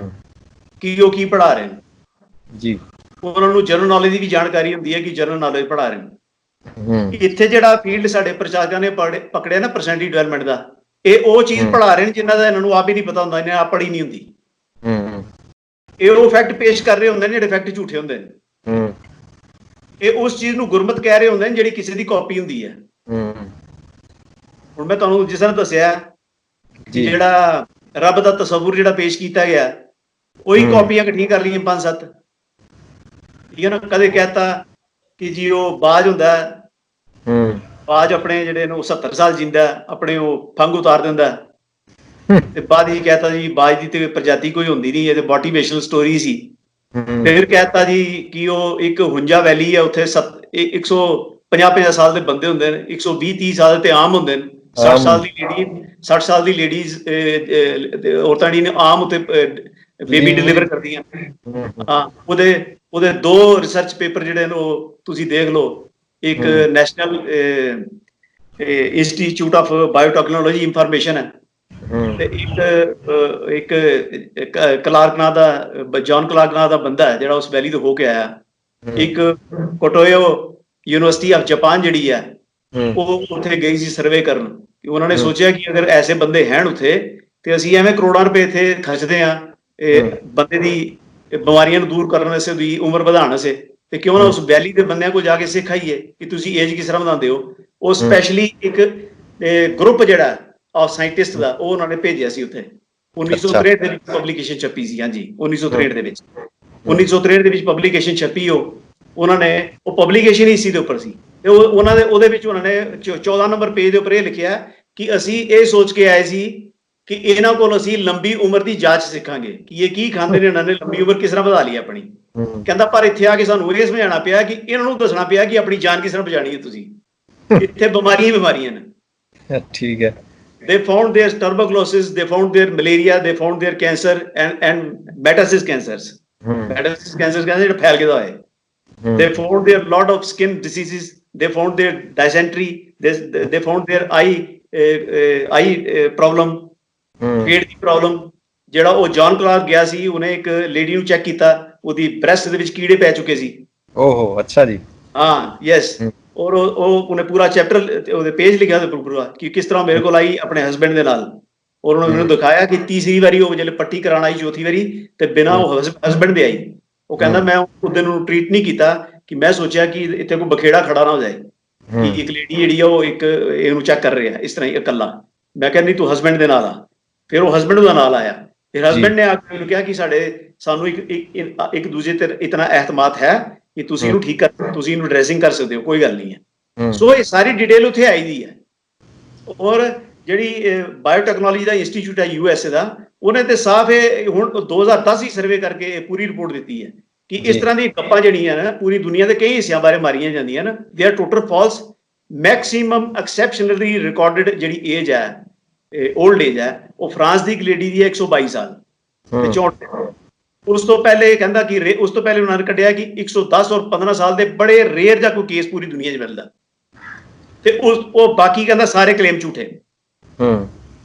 ਕਿ ਉਹ ਕੀ ਪੜ੍ਹਾ ਰਹੇ ਨੇ ਜੀ, ਉਹਨਾਂ ਨੂੰ ਜਨਰਲ ਨੌਲੇਜ ਦੀ ਵੀ ਜਾਣਕਾਰੀ ਹੁੰਦੀ ਹੈ ਕਿ ਜਨਰਲ ਨੌਲੇਜ ਪੜ੍ਹਾ ਰਹੇ ਨੇ। ਇੱਥੇ ਜਿਹੜਾ ਫੀਲਡ ਸਾਡੇ ਪ੍ਰਚਾਰਕਾਂ ਨੇ ਪਕੜਿਆ ਨਾ ਪਰਸਨੈਲਿਟੀ ਡਿਵੈਲਪਮੈਂਟ ਦਾ, ਇਹ ਉਹ ਚੀਜ਼ ਪੜ੍ਹਾ ਰਹੇ ਨੇ ਜਿਨ੍ਹਾਂ ਦਾ ਇਹਨਾਂ ਨੂੰ ਆਪ ਹੀ ਨਹੀਂ ਪਤਾ ਹੁੰਦਾ, ਇਹਨਾਂ ਆਪ ਪੜ੍ਹੀ ਨਹੀਂ ਹੁੰਦੀ। ਇਹ ਉਹ ਫੈਕਟ ਪੇਸ਼ ਕਰ ਰਹੇ ਹੁੰਦੇ ਨੇ ਜਿਹੜੇ ਫੈਕਟ ਝੂਠੇ ਹੁੰਦੇ ਨੇ। ਇਹ ਉਸ ਚੀਜ਼ ਨੂੰ ਗੁਰਮਤ ਕਹਿ ਰਹੇ ਹੁੰਦੇ ਨੇ ਜਿਹੜੀ ਕਿਸੇ ਦੀ ਕਾਪੀ ਹੁੰਦੀ ਹੈ। ਹੁਣ ਮੈਂ ਤੁਹਾਨੂੰ ਜਿਸ ਤਰ੍ਹਾਂ ਦੱਸਿਆ ਜਿਹੜਾ ਰੱਬ ਦਾ ਤਸੱਵੁਰ ਜਿਹੜਾ ਪੇਸ਼ ਕੀਤਾ ਗਿਆ, ਉਹੀ ਕਾਪੀਆਂ ਇਕੱਠੀਆਂ ਕਰ ਲਈਆਂ 5-7, ਠੀਕ ਹੈ ਨਾ। ਕਦੇ ਕਹਿਤਾ ਕਿ ਜੀ ਉਹ ਬਾਜ ਹੁੰਦਾ, ਬਾਜ ਆਪਣੇ ਜਿਹੜੇ ਨੂੰ 70 ਸਾਲ ਜਿੰਦਾ, ਆਪਣੇ ਉਹ ਫੰਗ ਉਤਾਰ ਦਿੰਦਾ, ਤੇ ਬਾਅਦ ਹੀ ਕਹਿਤਾ ਜੀ ਬਾਜ ਦੀ ਤੇ ਪ੍ਰਜਾਤੀ ਕੋਈ ਹੁੰਦੀ ਨਹੀਂ, ਇਹ ਤੇ ਮੋਟੀਵੇਸ਼ਨਲ ਸਟੋਰੀ ਸੀ। ਫਿਰ ਕਹਿਤਾ ਜੀ ਕਿ ਉਹ ਇੱਕ ਹੁੰਜਾ ਵੈਲੀ ਹੈ, ਉੱਥੇ 150-50 ਸਾਲ ਦੇ ਬੰਦੇ ਹੁੰਦੇ ਨੇ, 120-30 ਸਾਲ ਤੇ ਆਮ ਹੁੰਦੇ ਨੇ, 60 ਸਾਲ ਦੀ ਲੇਡੀਜ਼ ਔਰਤਾਂ ਨੇ ਆਮ ਉੱਤੇ ਬੇਬੀ ਡਿਲੀਵਰ ਕਰਦੀਆਂ। ਹਾਂ, ਉਹਦੇ 2 ਰਿਸਰਚ ਪੇਪਰ ਜਿਹੜੇ ਨੇ ਉਹ ਤੁਸੀਂ ਦੇਖ ਲਓ, ਇੱਕ national institute of biotechnology information ਹੈ, ਤੇ ਇੱਕ ਕਲਾਰਕ ਨਾਂ ਦਾ ਜੌਨ ਕਲਾਰਕ ਨਾਂ ਦਾ ਬੰਦਾ ਹੈ ਜਿਹੜਾ ਉਸ ਵੈਲੀ ਤੋਂ ਹੋ ਕੇ ਆਇਆ। ਇੱਕ ਕੋਟੋਇਓ ਯੂਨੀਵਰਸਿਟੀ ਆਫ ਜਾਪਾਨ ਜਿਹੜੀ ਹੈ ਉਹ ਉੱਥੇ ਗਈ ਸੀ ਸਰਵੇ ਕਰਨ। ਉਹਨਾਂ ਨੇ ਸੋਚਿਆ ਕਿ ਅਗਰ ਐਸੇ ਬੰਦੇ ਹਨ ਉੱਥੇ ਤੇ ਅਸੀਂ ਐਵੇਂ ਕਰੋੜਾਂ ਰੁਪਏ ਇੱਥੇ ਖਰਚਦੇ ਹਾਂ ਬੰਦੇ ਦੀ ਬਿਮਾਰੀਆਂ ਨੂੰ ਦੂਰ ਕਰਨ ਵਾਸਤੇ, ਦੀ ਉਮਰ ਵਧਾਉਣ ਵਾਸਤੇ, ਤੇ ਕਿਉਂ ਨਾ ਉਸ ਵੈਲੀ ਦੇ ਬੰਦਿਆਂ ਕੋਲ ਜਾ ਕੇ ਸਿਖਾਈਏ ਕਿ ਤੁਸੀਂ ਏਜ ਕਿਸ ਤਰ੍ਹਾਂ ਵਧਾਉਂਦੇ ਹੋ। ਉਹ ਸਪੈਸ਼ਲੀ ਇੱਕ ਗਰੁੱਪ ਜਿਹੜਾ ਆਫ ਸਾਇੰਟਿਸਟ ਦਾ ਉਹ ਉਹਨਾਂ ਨੇ ਭੇਜਿਆ ਸੀ ਉੱਥੇ। 1963 ਦੇ ਵਿੱਚ ਪਬਲੀਕੇਸ਼ਨ ਛਪੀ ਸੀ। ਹਾਂਜੀ, 1963 ਦੇ ਵਿੱਚ 1963 ਦੇ ਵਿੱਚ ਪਬਲੀਕੇਸ਼ਨ ਛਪੀ। ਉਹਨਾਂ ਨੇ ਉਹ ਪਬਲੀਕੇਸ਼ਨ ਹੀ ਸੀ ਦੇ ਉੱਪਰ ਸੀ, ਤੇ ਉਹਦੇ ਵਿੱਚ ਉਹਨਾਂ ਨੇ 14 ਨੰਬਰ ਪੇਜ ਦੇ ਉੱਪਰ ਇਹ ਲਿਖਿਆ ਕਿ ਅਸੀਂ ਇਹ ਸੋਚ ਕੇ ਆਏ ਸੀ ਕਿ ਇਹਨਾਂ ਕੋਲ ਅਸੀਂ ਲੰਬੀ ਉਮਰ ਦੀ ਜਾਂਚ ਸਿੱਖਾਂਗੇ ਕਿ ਇਹ ਕੀ ਖਾਂਦੇ ਨੇ, ਇਹਨਾਂ ਨੇ ਲੰਬੀ ਉਮਰ ਕਿਸ ਤਰ੍ਹਾਂ ਵਧਾ ਲਈ ਆਪਣੀ। ਕਹਿੰਦਾ ਪਰ ਇੱਥੇ ਆ ਕੇ ਸਾਨੂੰ ਇਹ ਸਮਝਾਉਣਾ ਪਿਆ ਕਿ ਇਹਨਾਂ ਨੂੰ ਦੱਸਣਾ ਪਿਆ ਕਿ ਆਪਣੀ ਜਾਨ ਕਿਸ ਤਰ੍ਹਾਂ ਬਚਾਣੀ ਹੈ ਤੁਸੀਂ। ਇੱਥੇ ਬਿਮਾਰੀਆਂ ਬਿਮਾਰੀਆਂ ਨੇ। ਠੀਕ ਹੈ। They found their tuberculosis, they found their malaria, they found their cancer and metastasis cancers. Metastasis cancers ਕਹਿੰਦੇ ਜਿਹੜਾ ਫੈਲ ਗਿਆ ਹੋਏ। They found their lot of skin diseases. They found their dysentery. They found their eye problem. ਪੇਟ ਦੀ problem. ਜਿਹੜਾ ਉਹ John Clark ਗਿਆ ਸੀ, ਉਹਨੇ ਇੱਕ ਲੇਡੀ ਨੂੰ ਚੈੱਕ ਕੀਤਾ, ਉਹਦੀ ਬ੍ਰੈਸਟ ਦੇ ਵਿੱਚ ਕੀੜੇ ਪੈ ਚੁੱਕੇ ਸੀ। ਓਹੋ, ਅੱਛਾ ਜੀ। ਹਾਂ, ਯੈਸ। ਔਰ ਉਹਨੇ ਪੂਰਾ ਚੈਪਟਰ ਉਹਦੇ ਪੇਜ ਲਿਖਿਆ ਪੂਰਾ ਕਿ ਕਿਸ ਤਰ੍ਹਾਂ ਮੇਰੇ ਕੋਲ ਆਈ ਆਪਣੇ ਹਸਬੈਂਡ ਦੇ ਨਾਲ। ਔਰ ਉਹਨਾਂ ਨੇ ਮੈਨੂੰ ਦਿਖਾਇਆ ਕਿ ਤੀਸਰੀ ਵਾਰੀ ਉਹ ਜਿਹੜੇ ਪੱਟੀ ਕਰਾਉਣ ਆਈ, ਚੌਥੀ ਵਾਰੀ ਤੇ ਬਿਨਾਂ ਉਹ ਹਸਬੈਂਡ ਦੇ ਆਈ। ਉਹ ਕਹਿੰਦਾ ਮੈਂ ਉਹਦੇ ਨੂੰ ਟ੍ਰੀਟ ਨਹੀਂ ਕੀਤਾ ਕਿ ਮੈਂ ਸੋਚਿਆ ਕਿ ਇੱਥੇ ਕੋਈ ਬਖੇੜਾ ਖੜਾ ਨਾ ਹੋ ਜਾਏ ਕਿ ਇੱਕ ਲੇਡੀ ਜਿਹੜੀ ਆ ਉਹ ਇੱਕ ਇਹਨੂੰ ਚੈੱਕ ਕਰ ਰਿਹਾ ਇਸ ਤਰ੍ਹਾਂ ਹੀ ਇਕੱਲਾ। ਮੈਂ ਕਹਿੰਦੀ ਤੂੰ ਹਸਬੈਂਡ ਦੇ ਨਾਲ ਆ। ਫਿਰ ਉਹ ਹਸਬੈਂਡ ਦਾ ਨਾਲ ਆਇਆ। ਫਿਰ ਹਸਬੈਂਡ ਨੇ ਆ ਕੇ ਮੈਨੂੰ ਕਿਹਾ ਕਿ ਸਾਨੂੰ ਇੱਕ ਦੂਜੇ ਤੇ ਇਤਨਾ ਐਤਮਾਦ ਹੈ ਕਿ ਤੁਸੀਂ ਇਹਨੂੰ ਠੀਕ ਕਰ, ਤੁਸੀਂ ਇਹਨੂੰ ਡਰੈਸਿੰਗ ਕਰ ਸਕਦੇ ਹੋ, ਕੋਈ ਗੱਲ ਨਹੀਂ ਹੈ। ਸੋ ਇਹ ਸਾਰੀ ਡਿਟੇਲ ਉੱਥੇ ਆਈ ਦੀ ਹੈ। ਔਰ ਜਿਹੜੀ ਬਾਇਓਟੈਕਨੋਲੋਜੀ ਦਾ ਇੰਸਟੀਚਿਊਟ ਹੈ USA ਦਾ, ਉਹਨੇ ਤੇ ਸਾਫ਼ ਇਹ ਹੁਣ 2010 ਹੀ ਸਰਵੇ ਕਰਕੇ ਪੂਰੀ ਰਿਪੋਰਟ ਦਿੱਤੀ ਹੈ ਕਿ ਇਸ ਤਰ੍ਹਾਂ ਦੀਆਂ ਗੱਪਾਂ ਜਿਹੜੀਆਂ ਨਾ ਪੂਰੀ ਦੁਨੀਆ ਦੇ ਕਈ ਹਿੱਸਿਆਂ ਬਾਰੇ ਮਾਰੀਆਂ ਜਾਂਦੀਆਂ ਨਾ, they are total falls. Maximum exceptionally recorded ਜਿਹੜੀ ਏਜ ਹੈ, ਓਲਡ ਏਜ ਹੈ, ਉਹ ਫਰਾਂਸ ਦੀ ਇੱਕ ਲੇਡੀ ਦੀ ਹੈ 122 ਸਾਲ ਤੇ 64। ਉਸ ਤੋਂ ਪਹਿਲੇ ਕਹਿੰਦਾ ਕਿ ਉਸ ਤੋਂ ਪਹਿਲੇ ਉਹਨਾਂ ਨੇ ਕੱਢਿਆ ਕਿ 110 ਔਰ 15 ਸਾਲ ਦੇ ਬੜੇ ਰੇਅਰ ਜਾਂ ਕੋਈ ਕੇਸ ਪੂਰੀ ਦੁਨੀਆ 'ਚ ਮਿਲਦਾ, ਤੇ ਉਹ ਬਾਕੀ ਕਹਿੰਦਾ ਸਾਰੇ ਕਲੇਮ ਝੂਠੇ।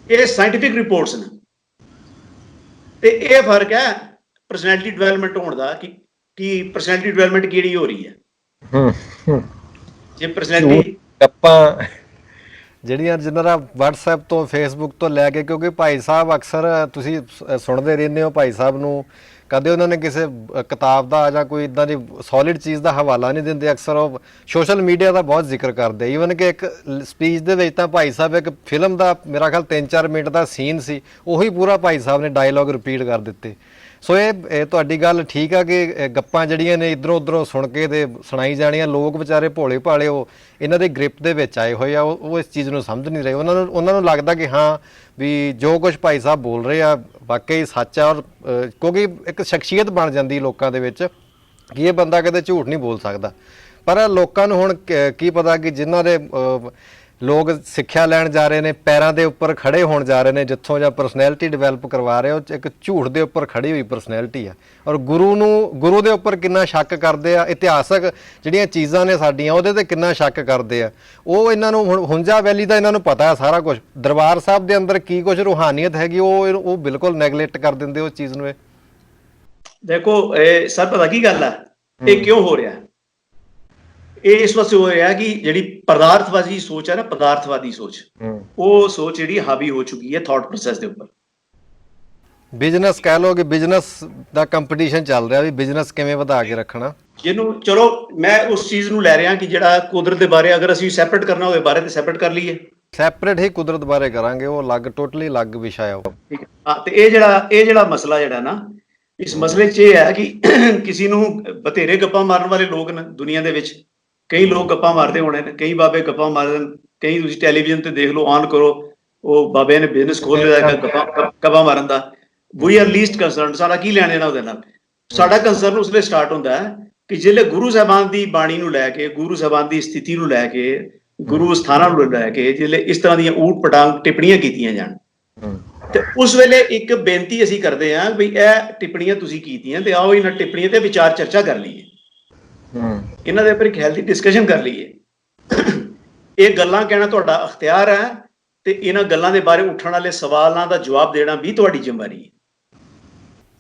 ਇਹ ਸਾਇੰਟੀਫਿਕ ਰਿਪੋਰਟਸ ਨੇ। ਤੇ ਇਹ ਫਰਕ ਹੈ ਪਰਸਨੈਲਿਟੀ ਡਿਵੈਲਪਮੈਂਟ ਹੋਣ ਦਾ ਕਿ ਪਰਸਨੈਲਿਟੀ ਡਿਵੈਲਪਮੈਂਟ ਕਿਹੜੀ ਹੋ ਰਹੀ ਹੈ। ਜੇ ਪਰਸਨੈਲਿਟੀ ਆਪਾਂ ਜਿਹੜੀਆਂ ਜਿਨ੍ਹਾਂ ਦਾ WhatsApp ਤੋਂ Facebook ਤੋਂ ਲੈ ਕੇ, ਕਿਉਂਕਿ ਭਾਈ ਸਾਹਿਬ ਅਕਸਰ ਤੁਸੀਂ ਸੁਣਦੇ ਰਹਿੰਦੇ ਹੋ ਭਾਈ ਸਾਹਿਬ ਨੂੰ, ਕਦੇ ਉਹਨਾਂ ਨੇ ਕਿਸੇ ਕਿਤਾਬ ਦਾ ਜਾਂ ਕੋਈ ਇੱਦਾਂ ਦੀ ਸੋਲਿਡ ਚੀਜ਼ ਦਾ ਹਵਾਲਾ ਨਹੀਂ ਦਿੰਦੇ। ਅਕਸਰ ਉਹ ਸੋਸ਼ਲ ਮੀਡੀਆ ਦਾ ਬਹੁਤ ਜ਼ਿਕਰ ਕਰਦੇ। ਈਵਨ ਕਿ ਇੱਕ ਸਪੀਚ ਦੇ ਵਿੱਚ ਤਾਂ ਭਾਈ ਸਾਹਿਬ ਇੱਕ ਫਿਲਮ ਦਾ ਮੇਰਾ ਖਿਆਲ 3-4 ਮਿੰਟ ਦਾ ਸੀਨ ਸੀ, ਉਹੀ ਪੂਰਾ ਭਾਈ ਸਾਹਿਬ ਨੇ ਡਾਇਲੋਗ ਰਿਪੀਟ ਕਰ ਦਿੱਤੇ। ਸੋ ਇਹ ਤੁਹਾਡੀ ਗੱਲ ਠੀਕ ਆ ਕਿ ਗੱਪਾਂ ਜਿਹੜੀਆਂ ਨੇ ਇੱਧਰੋਂ ਉੱਧਰੋਂ ਸੁਣ ਕੇ ਤੇ ਸੁਣਾਈ ਜਾਣੀਆਂ। ਲੋਕ ਵਿਚਾਰੇ ਭੋਲੇ ਭਾਲੇ ਉਹ ਇਹਨਾਂ ਦੇ ਗ੍ਰਿਪ ਦੇ ਵਿੱਚ ਆਏ ਹੋਏ ਆ, ਉਹ ਇਸ ਚੀਜ਼ ਨੂੰ ਸਮਝ ਨਹੀਂ ਰਹੇ। ਉਹਨਾਂ ਨੂੰ ਲੱਗਦਾ ਕਿ ਹਾਂ ਵੀ ਜੋ ਕੁਝ ਭਾਈ ਸਾਹਿਬ ਬੋਲ ਰਹੇ ਆ ਵਾਕਈ ਸੱਚ ਆ। ਔਰ ਕਿਉਂਕਿ ਇੱਕ ਸ਼ਖਸੀਅਤ ਬਣ ਜਾਂਦੀ ਲੋਕਾਂ ਦੇ ਵਿੱਚ ਕਿ ਇਹ ਬੰਦਾ ਕਦੇ ਝੂਠ ਨਹੀਂ ਬੋਲ ਸਕਦਾ। ਪਰ ਲੋਕਾਂ ਨੂੰ ਹੁਣ ਕੀ ਪਤਾ ਕਿ ਜਿਨ੍ਹਾਂ ਦੇ ਲੋਕ ਸਿੱਖਿਆ ਲੈਣ ਜਾ ਰਹੇ ਨੇ, ਪੈਰਾਂ ਦੇ ਉੱਪਰ ਖੜੇ ਹੋਣ ਜਾ ਰਹੇ ਨੇ, ਜਿੱਥੋਂ ਜਾਂ ਪਰਸਨੈਲਿਟੀ ਡਿਵੈਲਪ ਕਰਵਾ ਰਹੇ, ਉਹ ਇੱਕ ਝੂਠ ਦੇ ਉੱਪਰ ਖੜੀ ਹੋਈ ਪਰਸਨੈਲਿਟੀ ਆ। ਔਰ ਗੁਰੂ ਦੇ ਉੱਪਰ ਕਿੰਨਾ ਸ਼ੱਕ ਕਰਦੇ ਆ, ਇਤਿਹਾਸਕ ਜਿਹੜੀਆਂ ਚੀਜ਼ਾਂ ਨੇ ਸਾਡੀਆਂ ਉਹਦੇ ਤੇ ਕਿੰਨਾ ਸ਼ੱਕ ਕਰਦੇ ਆ। ਉਹ ਇਹਨਾਂ ਨੂੰ ਹੁਣ ਹੁੰਜਾ ਵੈਲੀ ਦਾ ਇਹਨਾਂ ਨੂੰ ਪਤਾ ਹੈ ਸਾਰਾ ਕੁਝ। ਦਰਬਾਰ ਸਾਹਿਬ ਦੇ ਅੰਦਰ ਕੀ ਕੁਝ ਰੂਹਾਨੀਅਤ ਹੈਗੀ ਉਹ ਬਿਲਕੁਲ ਨੈਗਲੈਕਟ ਕਰ ਦਿੰਦੇ ਉਸ ਚੀਜ਼ ਨੂੰ। ਦੇਖੋ ਸਰ, ਪਤਾ ਕੀ ਗੱਲ ਆ, ਇਹ ਕਿਉਂ ਹੋ ਰਿਹਾ? ਇਹ ਇਸ ਵਾਸਤੇ ਹੋ ਰਿਹਾ ਕਿ ਜਿਹੜੀ ਪਦਾਰਥਵਾਦੀ ਸੋਚ ਹੈ ਨਾ, ਪਦਾਰਥਵਾਦੀ ਸੋਚ, ਉਹ ਸੋਚ ਜਿਹੜੀ ਹਾਵੀ ਹੋ ਚੁੱਕੀ ਹੈ ਥਾਟ ਪ੍ਰੋਸੈਸ ਦੇ ਉੱਪਰ। ਬਿਜ਼ਨਸ ਕਹਿ ਲਓ ਕਿ ਬਿਜ਼ਨਸ ਦਾ ਕੰਪੀਟੀਸ਼ਨ ਚੱਲ ਰਿਹਾ ਵੀ ਬਿਜ਼ਨਸ ਕਿਵੇਂ ਵਧਾ ਕੇ ਰੱਖਣਾ। ਜਿਹਨੂੰ ਚਲੋ ਮੈਂ ਉਸ ਚੀਜ਼ ਨੂੰ ਲੈ ਰਿਹਾ ਕਿ ਜਿਹੜਾ ਕੁਦਰਤ ਦੇ ਬਾਰੇ ਅਗਰ ਅਸੀਂ ਸੈਪਰੇਟ ਕਰਨਾ ਹੋਵੇ ਬਾਰੇ ਤੇ ਸੈਪਰੇਟ ਕਰ ਲਈਏ। ਸੈਪਰੇਟ ਹੀ ਕੁਦਰਤ ਬਾਰੇ ਕਰਾਂਗੇ, ਉਹ ਅਲੱਗ, ਟੋਟਲੀ ਅਲੱਗ ਵਿਸ਼ਾ ਹੈ ਉਹ। ਠੀਕ ਹੈ। ਹਾਂ, ਤੇ ਇਹ ਜਿਹੜਾ ਮਸਲਾ ਜਿਹੜਾ ਨਾ, ਇਸ ਮਸਲੇ 'ਚ ਇਹ ਹੈ ਕਿ ਕਿਸੇ ਨੂੰ ਬਥੇਰੇ ਗੱਪਾਂ ਮਾਰਨ ਵਾਲੇ ਲੋਕ ਨੇ ਦੁਨੀਆ ਦੇ ਵਿੱਚ। ਕਈ ਲੋਕ ਗੱਪਾਂ ਮਾਰਦੇ ਹੋਣੇ ਨੇ, ਕਈ ਬਾਬੇ ਗੱਪਾਂ ਮਾਰਦੇ, ਕਈ ਤੁਸੀਂ ਟੈਲੀਵਿਜ਼ਨ ਤੇ ਦੇਖ ਲਓ, ਆਨ ਕਰੋ, ਉਹ ਬਾਬੇ ਨੇ ਬਿਜ਼ਨਸ ਖੋਲ ਲਿਆ ਗੱਪਾਂ ਮਾਰਨ ਦਾ। We are least concern. ਸਾਡਾ ਕੀ ਲੈਣ ਦੇਣਾ ਉਹਦੇ ਨਾਲ? ਸਾਡਾ ਕੰਸਰਨ ਉਸ ਵੇਲੇ ਸਟਾਰਟ ਹੁੰਦਾ ਹੈ ਕਿ ਜਿਹੜੇ ਗੁਰੂ ਸਾਹਿਬਾਨ ਦੀ ਬਾਣੀ ਨੂੰ ਲੈ ਕੇ, ਗੁਰੂ ਸਾਹਿਬਾਨ ਦੀ ਸਥਿਤੀ ਨੂੰ ਲੈ ਕੇ, ਗੁਰੂ ਸਥਾਨਾਂ ਨੂੰ ਲੈ ਕੇ ਜਿਹੜੇ ਇਸ ਤਰ੍ਹਾਂ ਦੀਆਂ ਊਟ ਪਟਾਂਗ ਟਿੱਪਣੀਆਂ ਕੀਤੀਆਂ ਜਾਣ, ਤੇ ਉਸ ਵੇਲੇ ਇੱਕ ਬੇਨਤੀ ਅਸੀਂ ਕਰਦੇ ਹਾਂ ਵੀ ਇਹ ਟਿੱਪਣੀਆਂ ਤੁਸੀਂ ਕੀਤੀਆਂ ਤੇ ਆਓ ਇਹਨਾਂ ਟਿੱਪਣੀਆਂ ਤੇ ਵਿਚਾਰ ਚਰਚਾ ਕਰ ਲਈਏ, ਇਹਨਾਂ ਦੇ ਉੱਪਰ ਇੱਕ ਹੈਲਦੀ ਡਿਸਕਸ਼ਨ ਕਰ ਲਈਏ। ਇਹ ਗੱਲਾਂ ਕਹਿਣਾ ਤੁਹਾਡਾ ਅਖਤਿਆਰ ਹੈ ਤੇ ਇਹਨਾਂ ਗੱਲਾਂ ਦੇ ਬਾਰੇ ਉੱਠਣ ਵਾਲੇ ਸਵਾਲਾਂ ਦਾ ਜਵਾਬ ਦੇਣਾ ਵੀ ਤੁਹਾਡੀ ਜ਼ਿੰਮੇਵਾਰੀ ਹੈ।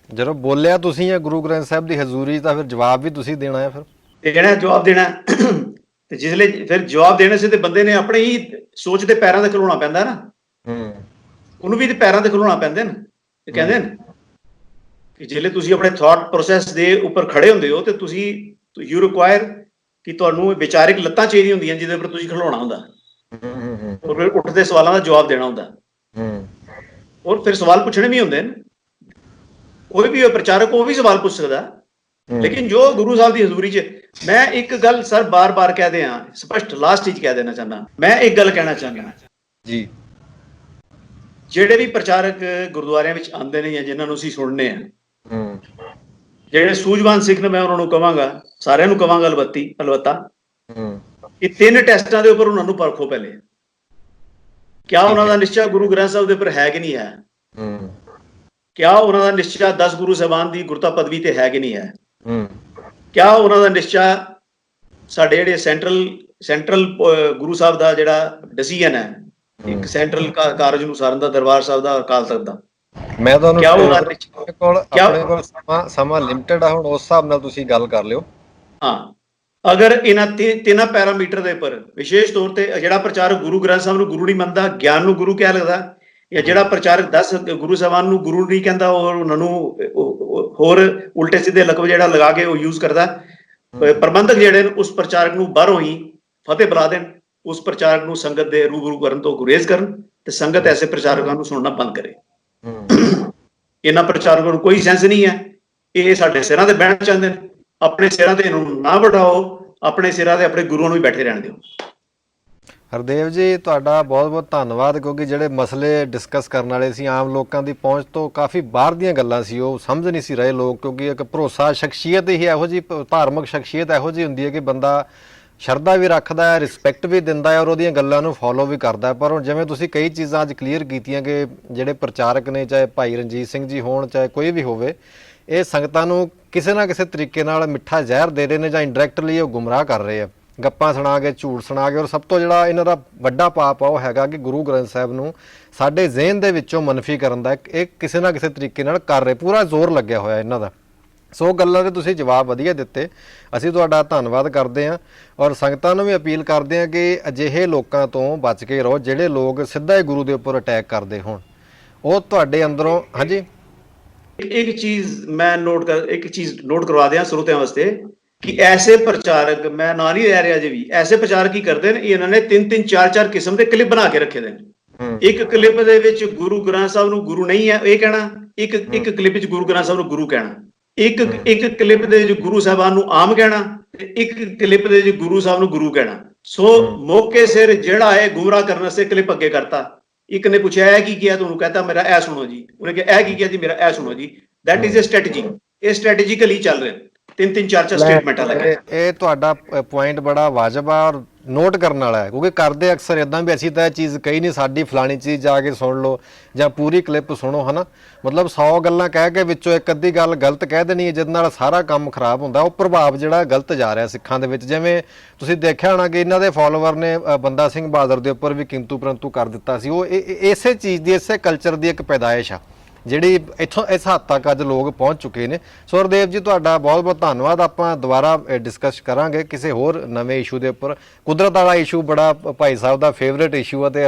ਜਦੋਂ ਬੋਲਿਆ ਤੁਸੀਂ ਹੈ ਗੁਰੂ ਗ੍ਰੰਥ ਸਾਹਿਬ ਦੀ ਹਜ਼ੂਰੀ ਤਾਂ ਫਿਰ ਜਵਾਬ ਵੀ ਤੁਸੀਂ ਦੇਣਾ ਹੈ। ਫਿਰ ਦੇਣਾ ਜਵਾਬ ਦੇਣਾ ਤੇ ਜਿਸਲੇ ਫਿਰ ਜਵਾਬ ਦੇਣੇ ਸੀ ਤੇ ਬੰਦੇ ਨੇ ਆਪਣੇ ਹੀ ਸੋਚ ਦੇ ਪੈਰਾਂ ਤੇ ਖਲੋਣਾ ਪੈਂਦਾ ਨਾ। ਉਹਨੂੰ ਵੀ ਤੇ ਪੈਰਾਂ ਤੇ ਖਲੋਣਾ ਪੈਂਦੇ ਨੇ। ਤੇ ਕਹਿੰਦੇ ਨੇ ਕਿ ਜਿਸਲੇ ਤੁਸੀਂ ਆਪਣੇ ਥਾਟ ਪ੍ਰੋਸੈਸ ਦੇ ਉੱਪਰ ਖੜੇ ਹੁੰਦੇ ਹੋ ਤੇ ਤੁਸੀਂ ਯੂ ਰਿਕੁਆਇਰ ਕਿ ਤੁਹਾਨੂੰ ਵਿਚਾਰਿਕ ਲੱਤਾਂ ਚਾਹੀਦੀਆਂ ਹੁੰਦੀਆਂ ਜਿਹਦੇ ਉੱਪਰ ਤੁਸੀਂ ਖਲੋਣਾ ਹੁੰਦਾ ਔਰ ਫਿਰ ਉੱਠਦੇ ਸਵਾਲਾਂ ਦਾ ਜਵਾਬ ਦੇਣਾ ਹੁੰਦਾ ਔਰ ਫਿਰ ਸਵਾਲ ਪੁੱਛਣੇ ਵੀ ਹੁੰਦੇ ਨੇ। ਕੋਈ ਵੀ ਪ੍ਰਚਾਰਕ ਉਹ ਵੀ ਸਵਾਲ ਪੁੱਛ ਸਕਦਾ, ਲੇਕਿਨ ਜੋ ਗੁਰੂ ਸਾਹਿਬ ਦੀ ਹਜ਼ੂਰੀ 'ਚ ਮੈਂ ਇੱਕ ਗੱਲ ਸਰ ਬਾਰ-ਬਾਰ ਕਹਦੇ ਹਾਂ, ਸਪਸ਼ਟ ਲਾਸਟ 'ਚ ਕਹਿ ਦੇਣਾ ਚਾਹੁੰਦਾ। ਮੈਂ ਇੱਕ ਗੱਲ ਕਹਿਣਾ ਚਾਹੁੰਦਾ ਜੀ, ਜਿਹੜੇ ਵੀ ਪ੍ਰਚਾਰਕ ਗੁਰਦੁਆਰਿਆਂ ਵਿੱਚ ਆਉਂਦੇ ਨੇ ਜਾਂ ਜਿਨ੍ਹਾਂ ਨੂੰ ਅਸੀਂ ਸੁਣਨੇ ਆ, ਜਿਹੜੇ ਸੂਝਵਾਨ ਸਿੱਖ ਨੇ, ਮੈਂ ਉਹਨਾਂ ਨੂੰ ਕਵਾਂਗਾ, ਸਾਰਿਆਂ ਨੂੰ ਕਵਾਂਗਾ ਅਲਬੱਤਾ ਕਿ 3 ਟੈਸਟਾਂ ਦੇ ਉੱਪਰ ਉਹਨਾਂ ਨੂੰ ਪਰਖੋ। ਪਹਿਲੇ ਕਿਆ ਉਹਨਾਂ ਦਾ ਨਿਸ਼ਚਾ ਗੁਰੂ ਗ੍ਰੰਥ ਸਾਹਿਬ ਦੇ ਉੱਪਰ ਹੈ ਕਿ ਨਹੀਂ ਹੈ? ਕਿਆ ਉਹਨਾਂ ਦਾ ਨਿਸ਼ਚਾ 10 ਗੁਰੂ ਸਾਹਿਬਾਨ ਦੀ ਗੁਰਤਾ ਪਦਵੀ ਤੇ ਹੈ ਕਿ ਨਹੀਂ ਹੈ? ਕਿਆ ਉਹਨਾਂ ਦਾ ਨਿਸ਼ਚਾ ਸਾਡੇ ਜਿਹੜੇ ਸੈਂਟਰਲ ਗੁਰੂ ਸਾਹਿਬ ਦਾ ਜਿਹੜਾ ਡਿਸੀਜਨ ਹੈ, ਇੱਕ ਸੈਂਟਰਲ ਕਾਰਜ ਨੂੰ ਸਾਰਨ ਦਾ, ਦਰਬਾਰ ਸਾਹਿਬ ਦਾ, ਅਕਾਲ ਤਖਤ ਦਾ, ਮੈਂ ਤੁਹਾਨੂੰ ਆਪਣੇ ਕੋਲ ਸਮਾਂ ਲਿਮਟਿਡ ਆ, ਹੁਣ ਉਸ ਹਿਸਾਬ ਨਾਲ ਤੁਸੀਂ ਗੱਲ ਕਰ ਲਿਓ। ਹਾਂ, ਅਗਰ ਇਹਨਾਂ 3 ਪੈਰਾਮੀਟਰ ਦੇ ਉੱਪਰ ਵਿਸ਼ੇਸ਼ ਤੌਰ ਤੇ ਜਿਹੜਾ ਪ੍ਰਚਾਰਕ ਗੁਰੂ ਗ੍ਰੰਥ ਸਾਹਿਬ ਨੂੰ ਗੁਰੂ ਨਹੀਂ ਮੰਨਦਾ, ਗਿਆਨ ਨੂੰ ਗੁਰੂ ਕਿਆ ਲੱਗਦਾ, ਜਾਂ ਜਿਹੜਾ ਪ੍ਰਚਾਰਕ 10 ਗੁਰੂ ਸਾਹਿਬਾਨ ਨੂੰ ਗੁਰੂ ਨਹੀਂ ਕਹਿੰਦਾ ਔਰ ਉਹਨਾਂ ਨੂੰ ਹੋਰ ਉਲਟੇ ਸਿੱਧੇ ਲਕਬ ਜਿਹੜਾ ਲਗਾ ਕੇ ਉਹ ਯੂਜ਼ ਕਰਦਾ, ਪ੍ਰਬੰਧਕ ਜਿਹੜੇ ਨੇ ਉਸ ਪ੍ਰਚਾਰਕ ਨੂੰ ਬਾਹਰੋਂ ਹੀ ਫਤਿਹ ਬੁਲਾ ਦੇਣ, ਉਸ ਪ੍ਰਚਾਰਕ ਨੂੰ ਸੰਗਤ ਦੇ ਰੂਬਰੂ ਕਰਨ ਤੋਂ ਗੁਰੇਜ਼ ਕਰਨ ਤੇ ਸੰਗਤ ਐਸੇ ਪ੍ਰਚਾਰਕਾਂ ਨੂੰ ਸੁਣਨਾ ਬੰਦ ਕਰੇ। ਇਹਨਾਂ ਪ੍ਰਚਾਰਕਾਂ ਨੂੰ ਕੋਈ ਸੈਂਸ ਨਹੀਂ ਹੈ, ਇਹ ਸਾਡੇ ਸਿਰਾਂ ਤੇ ਬੈਠ ਜਾਂਦੇ ਨੇ। ਆਪਣੇ ਸਿਰਾਂ ਤੇ ਇਹਨੂੰ ਨਾ ਬਿਠਾਓ, ਆਪਣੇ ਸਿਰਾਂ ਤੇ ਆਪਣੇ ਗੁਰੂਆਂ ਨੂੰ ਵੀ ਬੈਠੇ ਰਹਿਣ ਦਿਓ। ਹਰਦੇਵ ਜੀ, ਤੁਹਾਡਾ ਬਹੁਤ-ਬਹੁਤ ਧੰਨਵਾਦ, ਕਿਉਂਕਿ ਜਿਹੜੇ ਮਸਲੇ ਡਿਸਕਸ ਕਰਨ ਵਾਲੇ ਸੀ ਆਮ ਲੋਕਾਂ ਦੀ ਪਹੁੰਚ ਤੋਂ ਕਾਫੀ ਬਾਹਰ ਦੀਆਂ ਗੱਲਾਂ ਸੀ, ਉਹ ਸਮਝ ਨਹੀਂ ਸੀ ਰਹੇ ਲੋਕ, ਕਿਉਂਕਿ ਇੱਕ ਭਰੋਸਾ ਸ਼ਖਸੀਅਤ ਹੀ ਇਹੋ ਜਿਹੀ, ਧਾਰਮਿਕ ਸ਼ਖਸੀਅਤ ਇਹੋ ਜਿਹੀ ਹੁੰਦੀ ਹੈ ਕਿ ਬੰਦਾ ਸ਼ਰਧਾ ਵੀ ਰੱਖਦਾ ਹੈ, ਰਿਸਪੈਕਟ ਵੀ ਦਿੰਦਾ ਹੈ ਔਰ ਉਹਦੀਆਂ ਗੱਲਾਂ ਨੂੰ ਫੋਲੋ ਵੀ ਕਰਦਾ ਹੈ। ਪਰ ਹੁਣ ਜਿਵੇਂ ਤੁਸੀਂ ਕਈ ਚੀਜ਼ਾਂ ਅੱਜ ਕਲੀਅਰ ਕੀਤੀਆਂ ਕਿ ਜਿਹੜੇ ਪ੍ਰਚਾਰਕ ਨੇ, ਚਾਹੇ ਭਾਈ ਰਣਜੀਤ ਸਿੰਘ ਜੀ ਹੋਣ, ਚਾਹੇ ਕੋਈ ਵੀ ਹੋਵੇ, ਇਹ ਸੰਗਤਾਂ ਨੂੰ ਕਿਸੇ ਨਾ ਕਿਸੇ ਤਰੀਕੇ ਨਾਲ ਮਿੱਠਾ ਜ਼ਹਿਰ ਦੇ ਰਹੇ ਨੇ ਜਾਂ ਇੰਡਾਇਰੈਕਟਲੀ ਉਹ ਗੁੰਮਰਾਹ ਕਰ ਰਹੇ ਆ, ਗੱਪਾਂ ਸੁਣਾ ਕੇ, ਝੂਠ ਸੁਣਾ ਕੇ। ਔਰ ਸਭ ਤੋਂ ਜਿਹੜਾ ਇਹਨਾਂ ਦਾ ਵੱਡਾ ਪਾਪ ਆ ਉਹ ਹੈਗਾ ਕਿ ਗੁਰੂ ਗ੍ਰੰਥ ਸਾਹਿਬ ਨੂੰ ਸਾਡੇ ਜ਼ਿਹਨ ਦੇ ਵਿੱਚੋਂ ਮਨਫੀ ਕਰਨ ਦਾ ਇਹ ਕਿਸੇ ਨਾ ਕਿਸੇ ਤਰੀਕੇ ਨਾਲ ਕਰ ਰਹੇ, ਪੂਰਾ ਜ਼ੋਰ ਲੱਗਿਆ ਹੋਇਆ ਇਹਨਾਂ ਦਾ। ਸੋ ਗੱਲਾਂ ਦੇ ਤੁਸੀਂ ਜਵਾਬ ਵਧੀਆ ਦਿੱਤੇ, ਅਸੀਂ ਤੁਹਾਡਾ ਧੰਨਵਾਦ ਕਰਦੇ ਹਾਂ ਔਰ ਸੰਗਤਾਂ ਨੂੰ ਵੀ ਅਪੀਲ ਕਰਦੇ ਹਾਂ ਕਿ ਅਜਿਹੇ ਲੋਕਾਂ ਤੋਂ ਬਚ ਕੇ ਰਹੋ, ਜਿਹੜੇ ਲੋਕ ਸਿੱਧਾ ਹੀ ਗੁਰੂ ਦੇ ਉੱਪਰ ਅਟੈਕ ਕਰਦੇ ਹੋਣ। ਉਹ ਤੁਹਾਡੇ ਅੰਦਰੋਂ, ਹਾਂਜੀ, ਇੱਕ ਚੀਜ਼ ਨੋਟ ਕਰਵਾ ਦਿਆਂ ਸਰੋਤਿਆਂ ਵਾਸਤੇ ਕਿ ਐਸੇ ਪ੍ਰਚਾਰਕ, ਮੈਂ ਨਾਂ ਨਹੀਂ ਲੈ ਰਿਹਾ ਜੇ ਵੀ, ਐਸੇ ਪ੍ਰਚਾਰਕ ਕੀ ਕਰਦੇ ਨੇ, ਇਹਨਾਂ ਨੇ 3-3 4-4 ਕਿਸਮ ਦੇ ਕਲਿੱਪ ਬਣਾ ਕੇ ਰੱਖੇ ਦੇ ਨੇ। ਇੱਕ ਕਲਿੱਪ ਦੇ ਵਿੱਚ ਗੁਰੂ ਗ੍ਰੰਥ ਸਾਹਿਬ ਨੂੰ ਗੁਰੂ ਨਹੀਂ ਹੈ ਇਹ ਕਹਿਣਾ, ਇੱਕ ਕਲਿੱਪ ਵਿੱਚ ਗੁਰੂ ਗ੍ਰੰਥ ਸਾਹਿਬ ਨੂੰ ਗੁਰੂ ਕਹਿਣਾ, ਇੱਕ ਕਲਿੱਪ ਦੇ ਵਿੱਚ ਗੁਰੂ ਸਾਹਿਬਾਨ ਨੂੰ ਆਮ ਕਹਿਣਾ ਤੇ ਇੱਕ ਕਲਿੱਪ ਦੇ ਵਿੱਚ ਗੁਰੂ ਸਾਹਿਬ ਨੂੰ ਗੁਰੂ ਕਹਿਣਾ। ਸੋ ਮੌਕੇ ਸਿਰ ਜਿਹੜਾ ਹੈ ਗੁੰਮਰਾਹ ਕਰਨ ਵਾਸਤੇ ਕਲਿੱਪ ਅੱਗੇ ਕਰਤਾ। ਇੱਕ ਨੇ ਪੁੱਛਿਆ ਇਹ ਕੀ ਕੀਤਾ, ਤੁਹਾਨੂੰ ਕਹਤਾ ਮੇਰਾ ਇਹ ਸੁਣੋ ਜੀ, ਉਹਨੇ ਕਿਹਾ ਇਹ ਕੀ ਕੀਤਾ ਜੀ, ਮੇਰਾ ਇਹ ਸੁਣੋ ਜੀ। That is a strategy. ਇਹ ਸਟ੍ਰੈਟੇਜਿਕਲੀ ਚੱਲ ਰਿਹਾ, 3-3 4-4 ਸਟੇਟਮੈਂਟਾਂ ਲੱਗੇ। ਇਹ ਤੁਹਾਡਾ ਪੁਆਇੰਟ ਬੜਾ ਵਾਜਬ ਆ ਔਰ ਨੋਟ ਕਰਨ ਵਾਲਾ ਹੈ, ਕਿਉਂਕਿ ਕਰਦੇ ਅਕਸਰ ਇਦਾਂ ਵੀ ਅਸੀਂ ਤਾਂ ਇਹ ਚੀਜ਼ ਕਹੀ ਨਹੀਂ, ਸਾਡੀ ਫਲਾਣੀ ਚੀਜ਼ ਜਾ ਕੇ ਸੁਣ ਲਓ ਜਾਂ ਪੂਰੀ ਕਲਿੱਪ ਸੁਣੋ, ਹੈ ਨਾ। ਮਤਲਬ 100 ਗੱਲਾਂ ਕਹਿ ਕੇ ਵਿੱਚੋਂ ਇੱਕ ਅੱਧੀ ਗੱਲ ਗਲਤ ਕਹਿ ਦੇਣੀ ਹੈ, ਜਿਹਦੇ ਨਾਲ ਸਾਰਾ ਕੰਮ ਖਰਾਬ ਹੁੰਦਾ। ਉਹ ਪ੍ਰਭਾਵ ਜਿਹੜਾ ਗਲਤ ਜਾ ਰਿਹਾ ਸਿੱਖਾਂ ਦੇ ਵਿੱਚ। ਜਿਵੇਂ ਤੁਸੀਂ ਦੇਖਿਆ ਹੋਣਾ ਕਿ ਇਹਨਾਂ ਦੇ ਫਾਲੋਵਰ ਨੇ ਬੰਦਾ ਸਿੰਘ ਬਹਾਦਰ ਦੇ ਉੱਪਰ ਵੀ ਕਿੰਤੂ ਪਰੰਤੂ ਕਰ ਦਿੱਤਾ ਸੀ। ਉਹ ਇਸੇ ਚੀਜ਼ ਦੀ, ਇਸੇ ਕਲਚਰ ਦੀ ਇੱਕ ਪੈਦਾਇਸ਼ ਆ ਜਿਹੜੀ ਇੱਥੋਂ ਇਸ ਹੱਦ ਤੱਕ ਅੱਜ ਲੋਕ ਪਹੁੰਚ ਚੁੱਕੇ ਨੇ। ਸੋ ਹਰਦੇਵ ਜੀ, ਤੁਹਾਡਾ ਬਹੁਤ-ਬਹੁਤ ਧੰਨਵਾਦ। ਆਪਾਂ ਦੁਬਾਰਾ ਡਿਸਕਸ ਕਰਾਂਗੇ ਕਿਸੇ ਹੋਰ ਨਵੇਂ ਇਸ਼ੂ ਦੇ ਉੱਪਰ। ਕੁਦਰਤ ਵਾਲਾ ਇਸ਼ੂ ਬੜਾ ਭਾਈ ਸਾਹਿਬ ਦਾ ਫੇਵਰੇਟ ਇਸ਼ੂ ਆ ਤੇ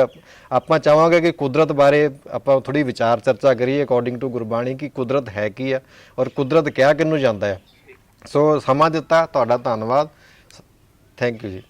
ਆਪਾਂ ਚਾਹਾਂਗੇ ਕਿ ਕੁਦਰਤ ਬਾਰੇ ਆਪਾਂ ਥੋੜੀ ਵਿਚਾਰ ਚਰਚਾ ਕਰੀਏ ਅਕੋਰਡਿੰਗ ਟੂ ਗੁਰਬਾਣੀ ਕਿ ਕੁਦਰਤ ਹੈ ਕੀ ਆ ਔਰ ਕੁਦਰਤ ਕਿਹਾ ਕਿਹਨੂੰ ਜਾਂਦਾ ਹੈ। ਸੋ ਸਮਾਂ ਦਿੱਤਾ, ਤੁਹਾਡਾ ਧੰਨਵਾਦ। ਥੈਂਕ ਯੂ ਜੀ।